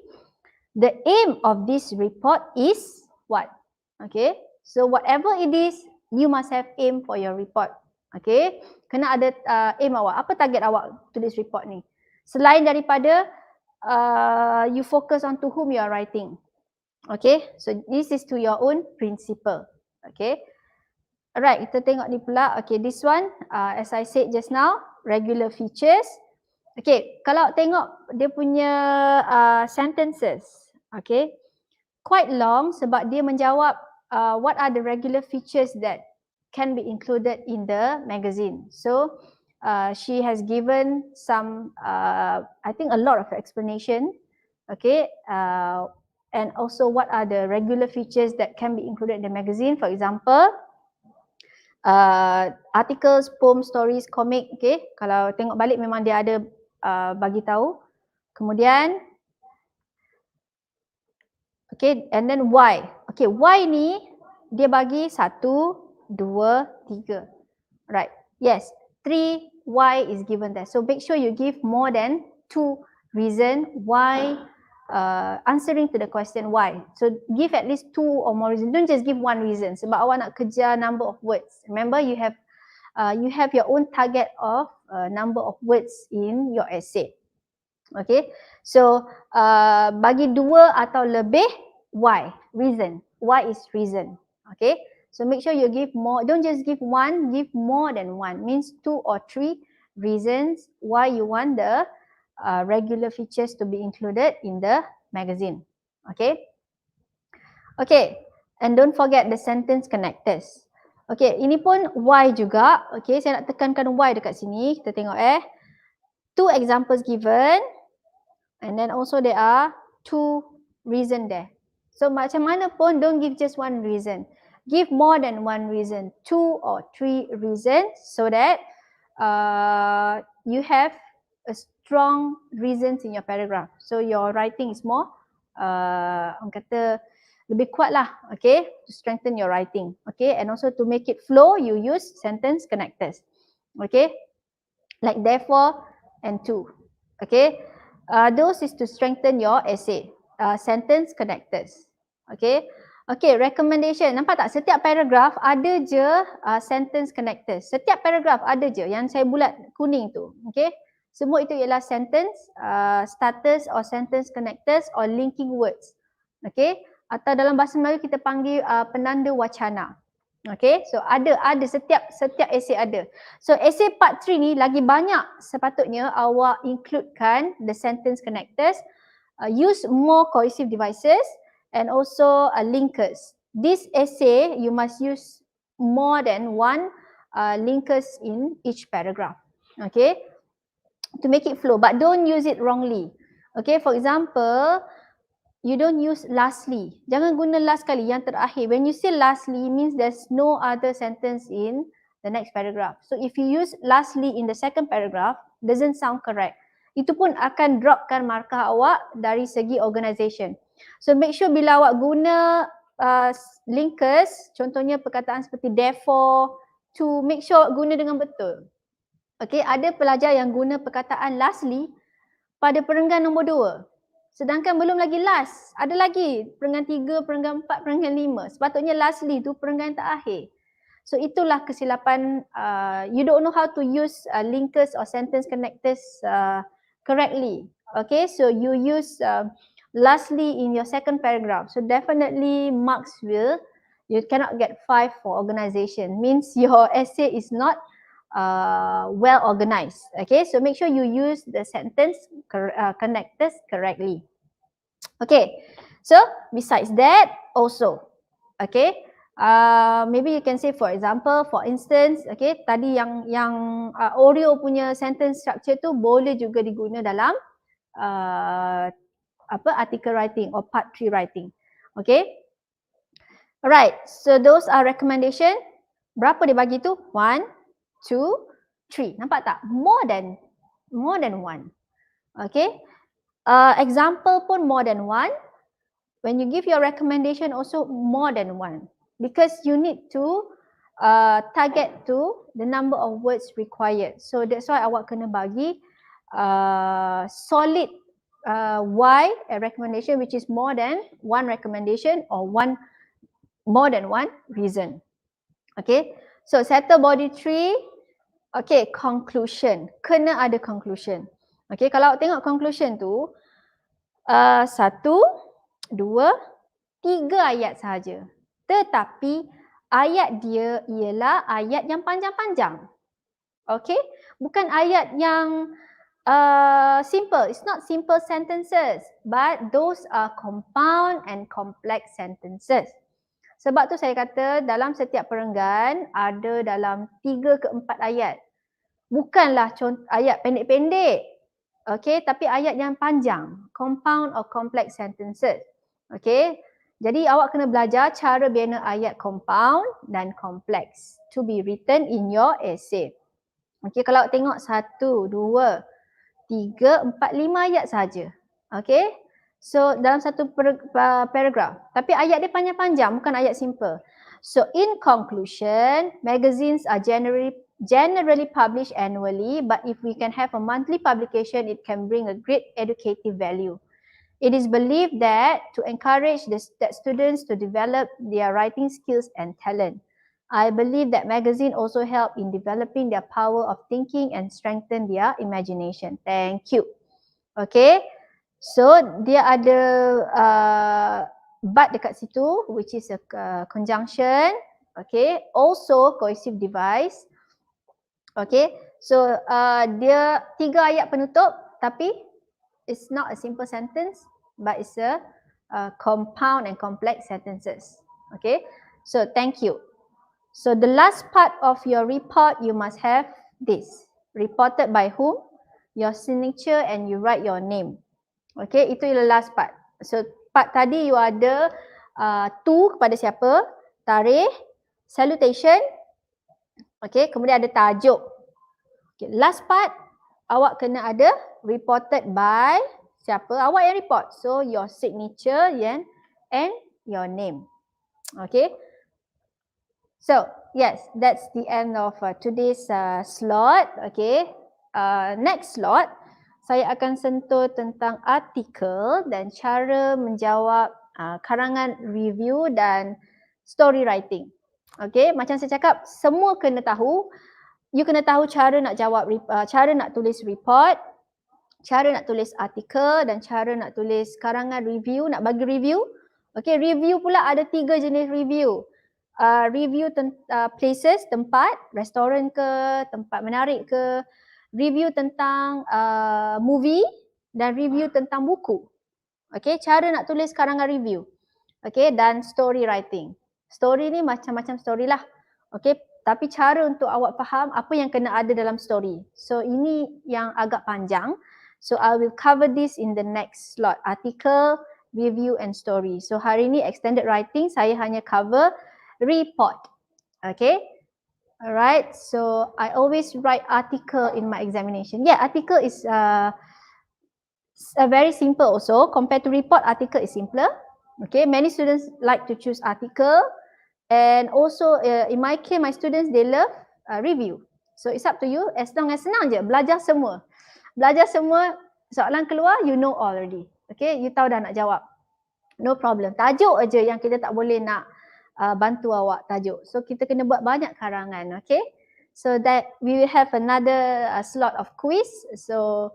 the aim of this report is what? Okay, so whatever it is, you must have aim for your report. Okay, kena ada aim awak. Apa target awak tulis report ni? Selain daripada you focus on to whom you are writing. Okay, so this is to your own principle. Okay, alright, kita tengok ni pula. Okay, this one, as I said just now, regular features. Okay, kalau tengok dia punya sentences, okay, quite long sebab dia menjawab what are the regular features that can be included in the magazine. So she has given some, I think a lot of explanation, okay, and also what are the regular features that can be included in the magazine. For example, articles, poems, stories, comic. Okay, kalau tengok balik memang dia ada bagi tahu. Kemudian, okay, and then why. Okay, why ni dia bagi 1, 2, 3. Right, yes, 3 why is given there. So make sure you give more than 2 reason why answering to the question why. So give at least 2 or more reasons. Don't just give 1 reason sebab awak nak kejar number of words. Remember you have your own target of number of words in your essay. Okay, so bagi 2 atau lebih, why, reason. Why is reason. Okay, so make sure you give more. Don't just give 1, give more than 1. Means 2 or 3 reasons why you want the regular features to be included in the magazine. Okay, okay, and don't forget the sentence connectors. Okay, ini pun why juga. Okay, saya nak tekankan why dekat sini. Kita tengok 2 examples given. And then also there are 2 reason there. So macam mana pun don't give just one reason. Give more than one reason, 2 or 3 reasons so that you have a strong reasons in your paragraph. So your writing is more orang kata lebih kuat lah, okay, to strengthen your writing, okay, and also to make it flow, you use sentence connectors, okay, like therefore and to, okay. Those is to strengthen your essay, sentence connectors, okay. Okay, recommendation. Nampak tak? Setiap paragraf ada je sentence connectors. Setiap paragraf ada je yang saya bulat kuning tu, okay. Semua itu ialah sentence starters or sentence connectors or linking words, okay. Atau dalam bahasa Melayu kita panggil penanda wacana. Okay, so ada setiap essay ada. So essay part 3 ni lagi banyak sepatutnya awak includekan the sentence connectors, use more cohesive devices and also linkers. This essay you must use more than one linkers in each paragraph. Okay, to make it flow, but don't use it wrongly. Okay, for example, you don't use lastly. Jangan guna last kali, yang terakhir. When you say lastly, means there's no other sentence in the next paragraph. So if you use lastly in the second paragraph, doesn't sound correct. Itu pun akan dropkan markah awak dari segi organisation. So make sure bila awak guna linkers, contohnya perkataan seperti therefore, to, make sure awak guna dengan betul. Okay, ada pelajar yang guna perkataan lastly pada perenggan nombor 2. Sedangkan belum lagi last, ada lagi perenggan 3, perenggan 4, perenggan 5. Sepatutnya lastly tu perenggan terakhir. So itulah kesilapan, you don't know how to use linkers or sentence connectors correctly. Okay, so you use lastly in your second paragraph. So definitely marks you cannot get 5 for organisation. Means your essay is not well organized. Okay, so make sure you use the sentence connectors correctly. Okay, so besides that also, okay, maybe you can say for example, for instance, okay, tadi yang Oreo punya sentence structure tu boleh juga diguna dalam article writing or part 3 writing. Okay, alright, so those are recommendation. Berapa dia bagi tu? 1, 2, 3. Nampak tak? More than one. Okay. Example pun more than one. When you give your recommendation also more than one. Because you need to target to the number of words required. So that's why awak kena bagi solid why a recommendation which is more than one recommendation or more than one reason. Okay. So settle body 3. Okay, conclusion. Kena ada conclusion. Okay, kalau awak tengok conclusion tu 1, 2, 3 ayat sahaja. Tetapi ayat dia ialah ayat yang panjang-panjang. Okay, bukan ayat yang simple. It's not simple sentences, but those are compound and complex sentences. Sebab tu saya kata dalam setiap perenggan ada dalam 3 ke 4 ayat. Bukanlah ayat pendek-pendek, okay, tapi ayat yang panjang, compound or complex sentences, okay. Jadi awak kena belajar cara bina ayat compound dan complex to be written in your essay. Okay, kalau awak tengok 1, 2, 3, 4, 5 ayat saja, okay. So dalam satu paragraph, tapi ayat dia panjang-panjang, bukan ayat simple. So in conclusion, magazines are generally published annually, but if we can have a monthly publication, it can bring a great educative value. It is believed that to encourage that students to develop their writing skills and talent. I believe that magazine also help in developing their power of thinking and strengthen their imagination. Thank you. Okay, so dia ada but dekat situ, which is a conjunction. Okay, also cohesive device. Okay, so dia 3 ayat penutup, tapi it's not a simple sentence, but it's a compound and complex sentences. Okay, so thank you. So the last part of your report, you must have this. Reported by whom? Your signature and you write your name. Okay, itu ialah last part. So part tadi you ada to kepada siapa, tarikh, salutation, okay, kemudian ada tajuk. Okay, last part awak kena ada reported by siapa, awak yang report. So your signature and your name. Okay. So yes, that's the end of today's slot. Okay. Next slot, saya akan sentuh tentang artikel dan cara menjawab karangan review dan story writing. Okay, macam saya cakap, semua kena tahu. You kena tahu cara nak jawab, cara nak tulis report, cara nak tulis artikel dan cara nak tulis karangan review, nak bagi review. Okay, review pula ada 3 jenis review. Review places, tempat, restoran ke, tempat menarik ke, review tentang movie dan review tentang buku. Okay, cara nak tulis karangan review. Okay, dan story writing. Story ni macam-macam story lah. Okay, tapi cara untuk awak faham apa yang kena ada dalam story. So ini yang agak panjang. So I will cover this in the next slot. Article, review and story. So hari ni extended writing saya hanya cover report. Okay. Alright. So I always write article in my examination. Yeah, article is very simple also. Compared to report, article is simpler. Okay. Many students like to choose article. And also in my case, my students, they love review. So it's up to you. As long as senang je. Belajar semua. Belajar semua, soalan keluar, you know already. Okay, you tahu dah nak jawab. No problem. Tajuk aja yang kita tak boleh nak bantu awak tajuk. So kita kena buat banyak karangan, okay. So that we will have another slot of quiz. So,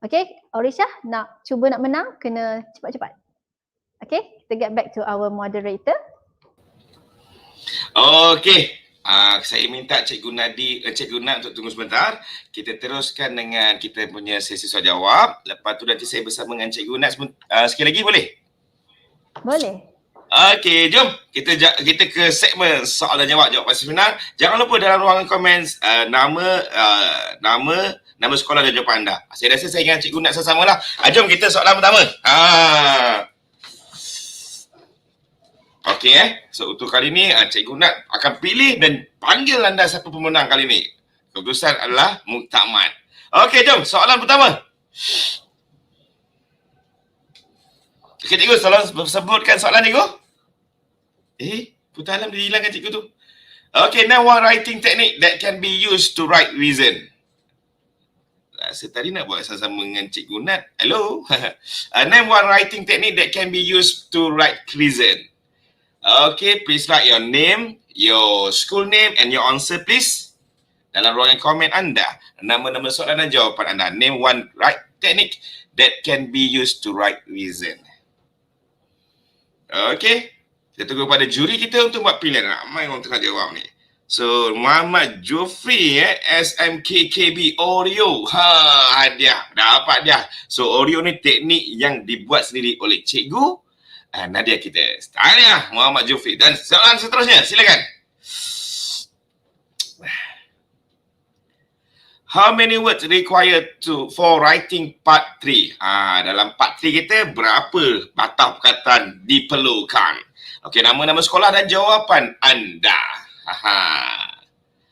okay, Orisha nak cuba nak menang, kena cepat-cepat. Okay, kita get back to our moderator. Okay. Saya minta Cikgu Nat untuk tunggu sebentar. Kita teruskan dengan kita punya sesi soal jawab. Lepas tu nanti saya bersama dengan Cikgu Nat sekali lagi, boleh? Boleh. Okey, jom kita ke segmen soalan jawab pasti benar. Jangan lupa dalam ruangan komen nama sekolah dan jawapan anda. Saya rasa saya dengan Cikgu Nat sama-sama lah. Jom kita soalan pertama. Okey so untuk kali ni Cikgu Nat akan pilih dan panggil anda siapa pemenang kali ni. Keputusan adalah muktamad. Okey, jom soalan pertama. Okey cikgu, sebutkan soalan cikgu. Putaran dia hilangkan cikgu tu. Okey, name one writing technique that can be used to write reason. Rasa tadi nak buat sama-sama dengan Cikgu Nat. Hello. Name one writing technique that can be used to write reason. Okay, please write your name, your school name and your answer please. Dalam ruangan komen anda, nama-nama soalan dan jawapan anda. Name one right technique that can be used to write reason. Okay, kita tunggu pada juri kita untuk buat pilihan. Ramai orang tengah jawab ni. So, Muhammad Jofri SMKKB Oreo. Hadiah. Dapat dia. So, Oreo ni teknik yang dibuat sendiri oleh cikgu Nadia kita. Tahniah Muhammad Jofri. Dan soalan seterusnya, silakan. How many words required for writing part 3? Dalam part 3 kita berapa patah perkataan diperlukan? Okey, nama-nama sekolah dan jawapan anda.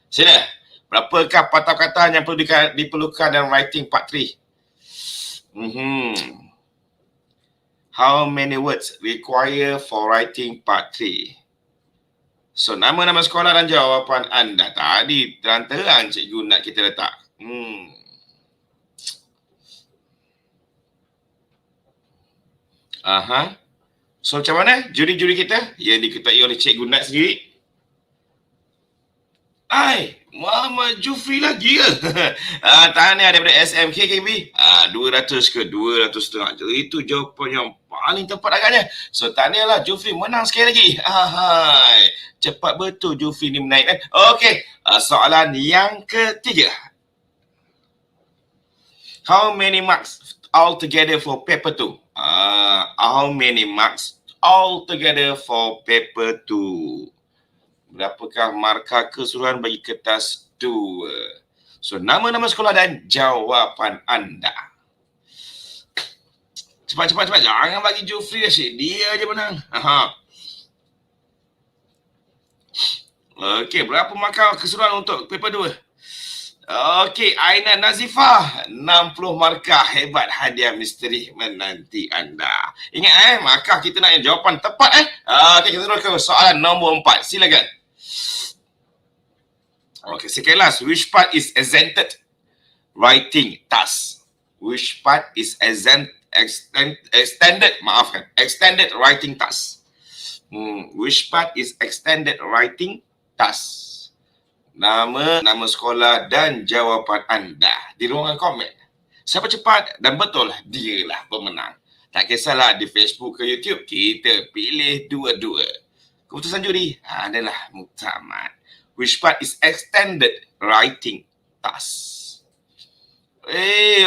Sila. Berapakah patah perkataan yang perlu diperlukan dalam writing part 3? How many words require for writing part 3? So, nama-nama sekolah dan jawapan anda. Tadi terang-terang cikgu nak kita letak. So, macam mana juri-juri kita yang diketuai oleh Cikgu Nat sendiri? Muhammad Jufri lagi ke? Tahniah daripada SMKKB. 200 ke 200.5. Itu jawapan yang paling tepat agaknya. So, tahniahlah Jufri menang sekali lagi. Cepat betul Jufri ni menaik kan? Okey, soalan yang ketiga. How many marks altogether for paper 2? How many marks altogether for paper 2? Berapakah markah keseluruhan bagi kertas 2? So, nama-nama sekolah dan jawapan anda. Cepat. Jangan bagi Jufri asyik. Dia je menang. Okey, berapa markah keseluruhan untuk paper 2? Okey, Aina Nazifah 60 markah. Hebat, hadiah misteri menanti anda. Ingat markah kita nak yang jawapan tepat Okey, kita terus ke soalan nombor 4. Silakan. Okey, sekali last. Which part is exempted writing task? Which part is extended writing task? Which part is extended writing task? Nama sekolah dan jawapan anda di ruangan komen. Siapa cepat dan betul, dialah pemenang. Tak kisahlah di Facebook ke YouTube, kita pilih dua-dua. Keputusan juri adalah muktamad. Which part is extended writing task?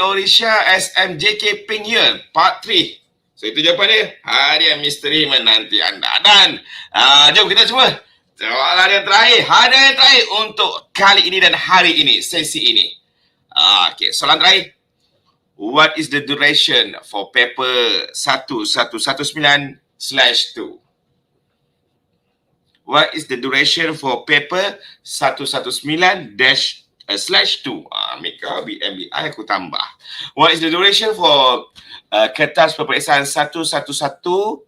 Orisha SMJK Ping Year, part 3. So itu jawapan dia. Hadiah misteri menanti anda. Dan jom kita cuba. Soalan yang terakhir, hadiah yang terakhir untuk kali ini dan hari ini, sesi ini. Okey, soalan terakhir. What is the duration for paper 1119/2? What is the duration for paper 119-/2? Mika BMBI aku tambah. What is the duration for kertas peperiksaan 1119-2?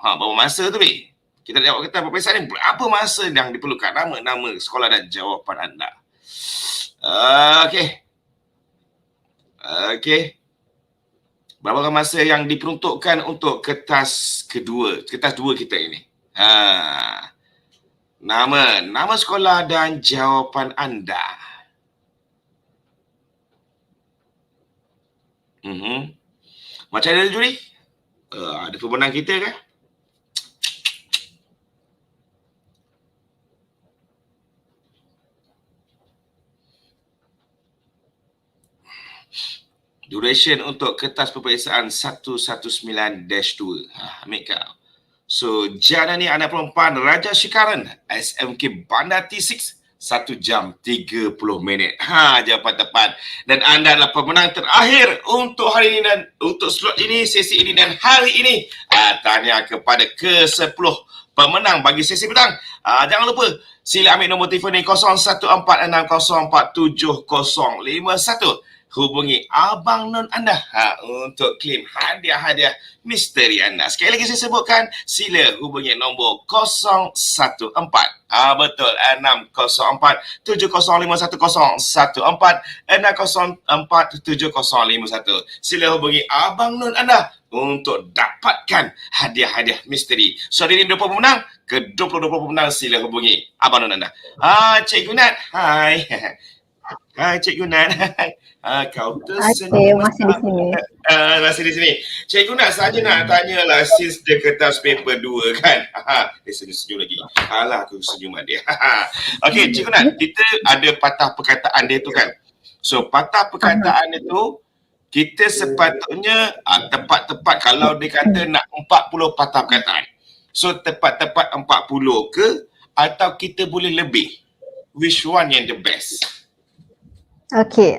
Berapa masa tu, Bi? Kita jawab kertas peperiksaan ni berapa masa yang diperlukan? Nama sekolah dan jawapan anda. Okey. Berapa masa yang diperuntukkan untuk kertas kedua, kertas 2 kita ini? Nama sekolah dan jawapan anda. Macam mana juri? Ada pemenang kita kan? Duration untuk kertas peperiksaan 119-2. Ambil kau. So, jana ni anak perempuan Raja Syikaran, SMK Bandar T6, 1 jam 30 minit. Jawapan tepat. Dan anda adalah pemenang terakhir untuk hari ini dan untuk slot ini, sesi ini dan hari ini. Tanya kepada ke-10 pemenang bagi sesi petang. Jangan lupa, sila ambil nombor telefon ni 0146047051. Hubungi Abang Non anda untuk klaim hadiah-hadiah misteri anda. Sekali lagi saya sebutkan, sila hubungi nombor 014 betul 604-705101 sila hubungi Abang Non anda untuk dapatkan hadiah-hadiah misteri. So, hari ini 20 pemenang, ke-20 pemenang sila hubungi Abang Non anda. Cikgu Nat, hai. Hai Cikgu Nat. Kau tersenyum. Masih di sini. Masih di sini. Cikgu Nat saja nak tanyalah since dia kertas paper 2 kan. Dia senyum-senyum lagi. Alah aku senyuman dia. Okey Cikgu Nat, kita ada patah perkataan dia tu kan. So patah perkataan itu kita sepatutnya tepat-tepat kalau dia kata nak 40 patah perkataan. So tepat-tepat 40 ke atau kita boleh lebih? Which one yang the best? Okey,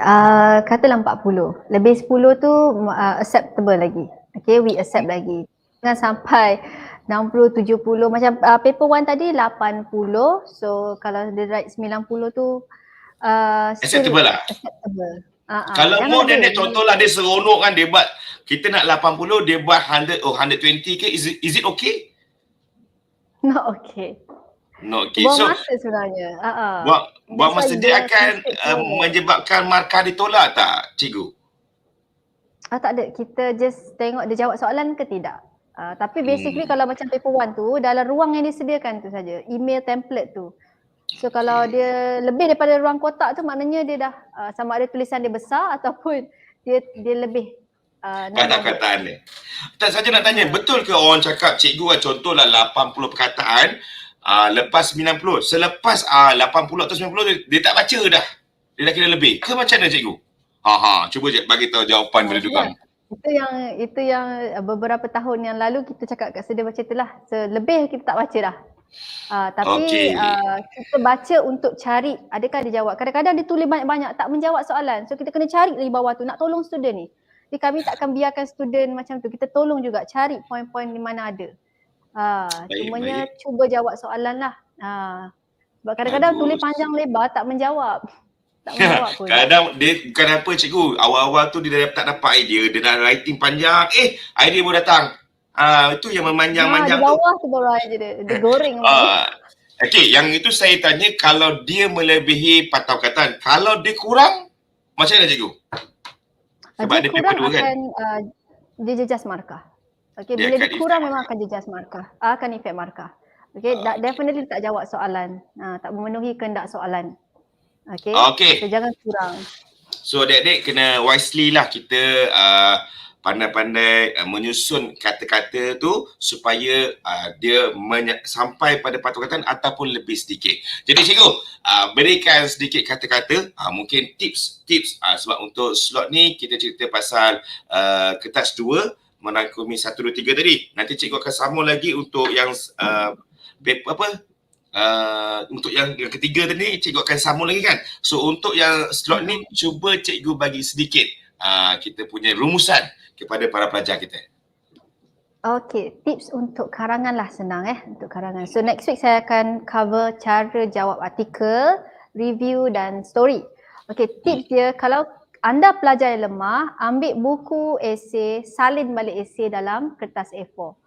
katalah 40. Lebih 10 tu acceptable lagi. Okay, we accept lagi. Jangan sampai 60, 70. Macam paper 1 tadi 80. So kalau dia write 90 tu acceptable lah. Acceptable. Kalau more than that, contohlah dia seronok kan, dia buat, kita nak 80, dia buat 100 or 120 ke, is it okay? Not okay. Not okay. Buang So, masa sebenarnya. buang masa dia akan menyebabkan markah ditolak tak, cikgu? Tak ada. Kita just tengok dia jawab soalan ke tidak. Tapi basically kalau macam paper 1 tu, dalam ruang yang disediakan tu saja, email template tu. So kalau dia lebih daripada ruang kotak tu, maknanya dia dah sama ada tulisan dia besar ataupun dia lebih kata-kataan dia. Tak saja nak tanya, betul ke orang cakap cikgu contohlah 80 perkataan, lepas 90, selepas 80 atau 90 dia tak baca dah. Dia dah kira lebih. Ke macam mana cikgu? Cuba je bagi tahu jawapan pada tukang. Itu yang beberapa tahun yang lalu kita cakap kat sedia baca itulah. Lebih kita tak baca dah. Tapi kita baca untuk cari adakah dia jawab. Kadang-kadang dia tulis banyak-banyak tak menjawab soalan. So kita kena cari di bawah tu nak tolong student ni. Jadi kami tak akan biarkan student macam tu. Kita tolong juga cari poin-poin di mana ada. Cumanya cuba jawab soalan lah. Sebab kadang-kadang tulis panjang lebar tak menjawab. Tak menjawab pun. Kadang dia bukan apa cikgu, awal-awal tu dia tak dapat idea, dia nak writing panjang, idea baru datang. Itu yang memanjang-manjang Di bawah tu baru aja dia goreng. Okey, yang itu saya tanya kalau dia melebihi pataukan. Kalau dia kurang, macam mana cikgu? Sebab dia ada paper kurang 2 kan? Dia jejas markah. Okey, bila dia kurang memang akan jejas markah. Akan efek markah. Okey, definitely tak jawab soalan. Tak memenuhi kehendak soalan. Okey. So jangan kurang. So adik-adik kena wisely lah kita pandai-pandai menyusun kata-kata tu supaya dia sampai pada pataukan ataupun lebih sedikit. Jadi cikgu, berikan sedikit kata-kata, mungkin tips sebab untuk slot ni kita cerita pasal kertas 2 merangkumi 1, 2, 3 tadi. Nanti cikgu akan sambung lagi untuk yang untuk yang ketiga tadi cikgu akan sambung lagi kan. So untuk yang slot ni cuba cikgu bagi sedikit kita punya rumusan kepada para pelajar kita. Okey, tips untuk karangan lah senang untuk karangan. So next week saya akan cover cara jawab artikel, review dan story. Okey, tips dia kalau anda pelajar yang lemah, ambil buku esei, salin balik esei dalam kertas A4.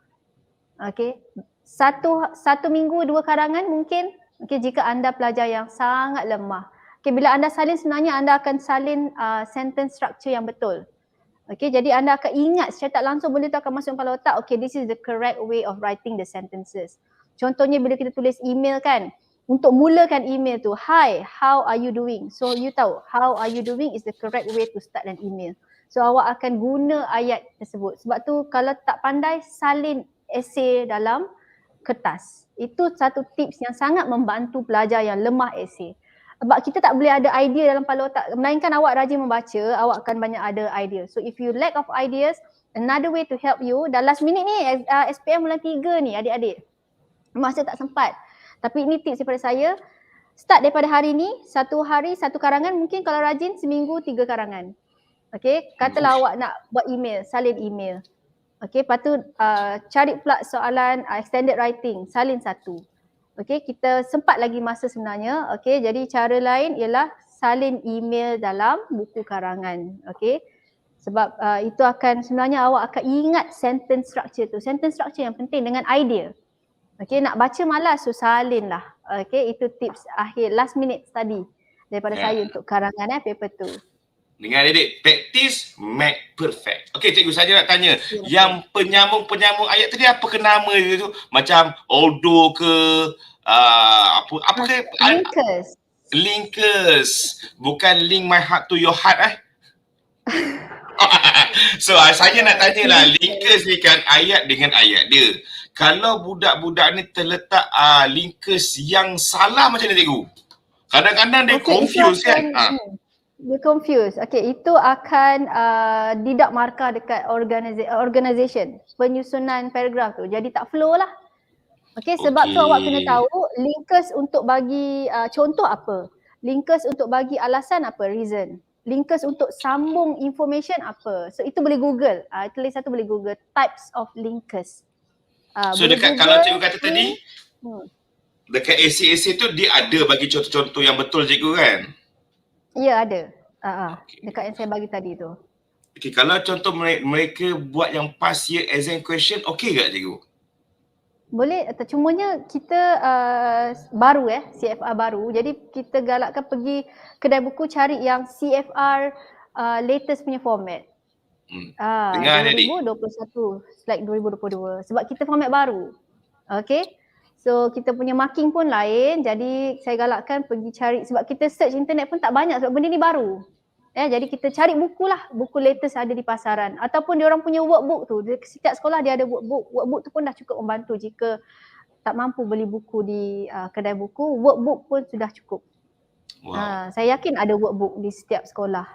Okey, satu minggu 2 karangan mungkin. Okey, jika anda pelajar yang sangat lemah. Okey, bila anda salin sebenarnya anda akan salin sentence structure yang betul. Okey, jadi anda akan ingat secara tak langsung benda tu akan masuk kepala otak. Okay, this is the correct way of writing the sentences. Contohnya bila kita tulis email kan, untuk mulakan email tu, hi, how are you doing? So you tahu, how are you doing is the correct way to start an email. So awak akan guna ayat tersebut. Sebab tu kalau tak pandai, salin esei dalam kertas. Itu satu tips yang sangat membantu pelajar yang lemah esei. Sebab kita tak boleh ada idea dalam kepala otak. Melainkan awak rajin membaca, awak akan banyak ada idea. So if you lack of ideas, another way to help you, dah last minute ni, SPM bulan 3 ni adik-adik. Masa tak sempat. Tapi ini tips daripada saya. Start daripada hari ni, 1 hari 1 karangan, mungkin kalau rajin seminggu 3 karangan. Okay, katalah awak nak buat email, salin email. Okay, lepas tu cari pula soalan extended writing, salin 1. Okay, kita sempat lagi masa sebenarnya. Okay, jadi cara lain ialah salin email dalam buku karangan. Okay, sebab itu akan sebenarnya awak akan ingat sentence structure tu. Sentence structure yang penting dengan idea. Okay, nak baca malas, so salin lah. Okay, itu tips akhir last minute study daripada saya untuk karangan paper tu. Dengan adik, practice make perfect. Okey cikgu, saya nak tanya, yang penyambung-penyambung ayat tadi apa ke nama dia tu? Macam Odo ke apa ke? Linkers. Bukan link my heart to your heart So saya nak tanya lah, linkers ni kan ayat dengan ayat dia. Kalau budak-budak ni terletak linkers yang salah macam mana cikgu? Kadang-kadang dia confuse kan? Dia confuse. Okay, itu akan deduct markah dekat organisation, penyusunan paragraf tu. Jadi tak flow lah. Okay, sebab tu awak kena tahu linkers untuk bagi contoh apa. Linkers untuk bagi alasan apa, reason. Linkers untuk sambung information apa. So itu boleh Google. Itu lagi satu boleh Google. Types of linkers. So dekat Google, kalau cikgu kata tadi, dekat essay tu dia ada bagi contoh-contoh yang betul cikgu kan? Ya, ada. Dekat yang saya bagi tadi tu. Okay, kalau contoh mereka buat yang past year exam question, okey tak cikgu? Boleh, cumanya kita baru CFR baru. Jadi kita galakkan pergi kedai buku cari yang CFR latest punya format. Dengan 2021, slide 2022. Sebab kita format baru. Okay. So kita punya marking pun lain, jadi saya galakkan pergi cari, sebab kita search internet pun tak banyak sebab benda ni baru. Jadi kita cari buku lah, buku latest ada di pasaran. Ataupun diorang punya workbook tu, setiap sekolah dia ada workbook. Workbook tu pun dah cukup membantu jika tak mampu beli buku di kedai buku, workbook pun sudah cukup. Wow. Saya yakin ada workbook di setiap sekolah.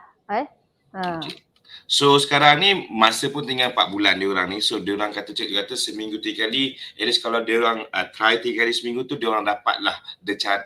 So sekarang ni masa pun tinggal 4 bulan diorang ni. So diorang cikgu kata seminggu 3 kali. At least kalau diorang try 3 kali seminggu tu, diorang dapatlah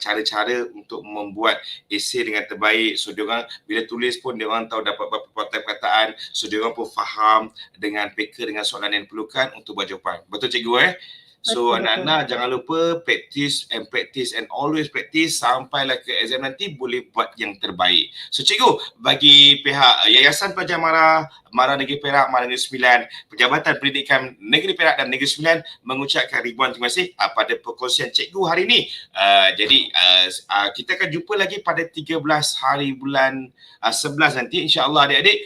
cara-cara untuk membuat esei dengan terbaik. So diorang bila tulis pun diorang tahu dapat berapa perkataan. So diorang pun faham dengan peka dengan soalan yang diperlukan untuk buat jawapan. Betul cikgu So Betul, anak-anak jangan lupa practice and always practice sampailah ke exam nanti boleh buat yang terbaik. So cikgu, bagi pihak Yayasan Pelajar Mara Negeri Perak, Mara Negeri Sembilan, Penjabatan Pendidikan Negeri Perak dan Negeri Sembilan mengucapkan ribuan terima kasih pada perkongsian cikgu hari ini. Jadi kita akan jumpa lagi pada 13 hari bulan 11 nanti, insya-Allah adik-adik.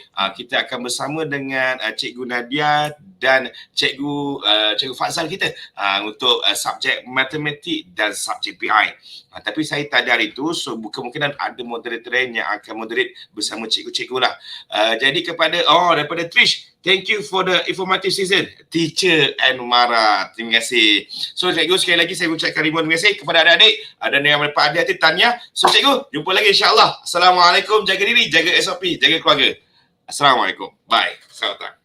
Kita akan bersama dengan Cikgu Nadia dan Cikgu Fazal kita untuk subjek matematik dan subjek PI. Tapi saya tak ada hari itu, so kemungkinan ada moderator lain yang akan moderate bersama cikgu-cikgu lah. Jadi daripada Trish, thank you for the informative season, Teacher and Mara. Terima kasih. So cikgu, sekali lagi saya ucapkan ribuan terima kasih kepada adik-adik dan yang mendapat hadiah tanya. So cikgu, jumpa lagi insya-Allah. Assalamualaikum, jaga diri, jaga SOP, jaga keluarga. Assalamualaikum. Bye. Selamat datang.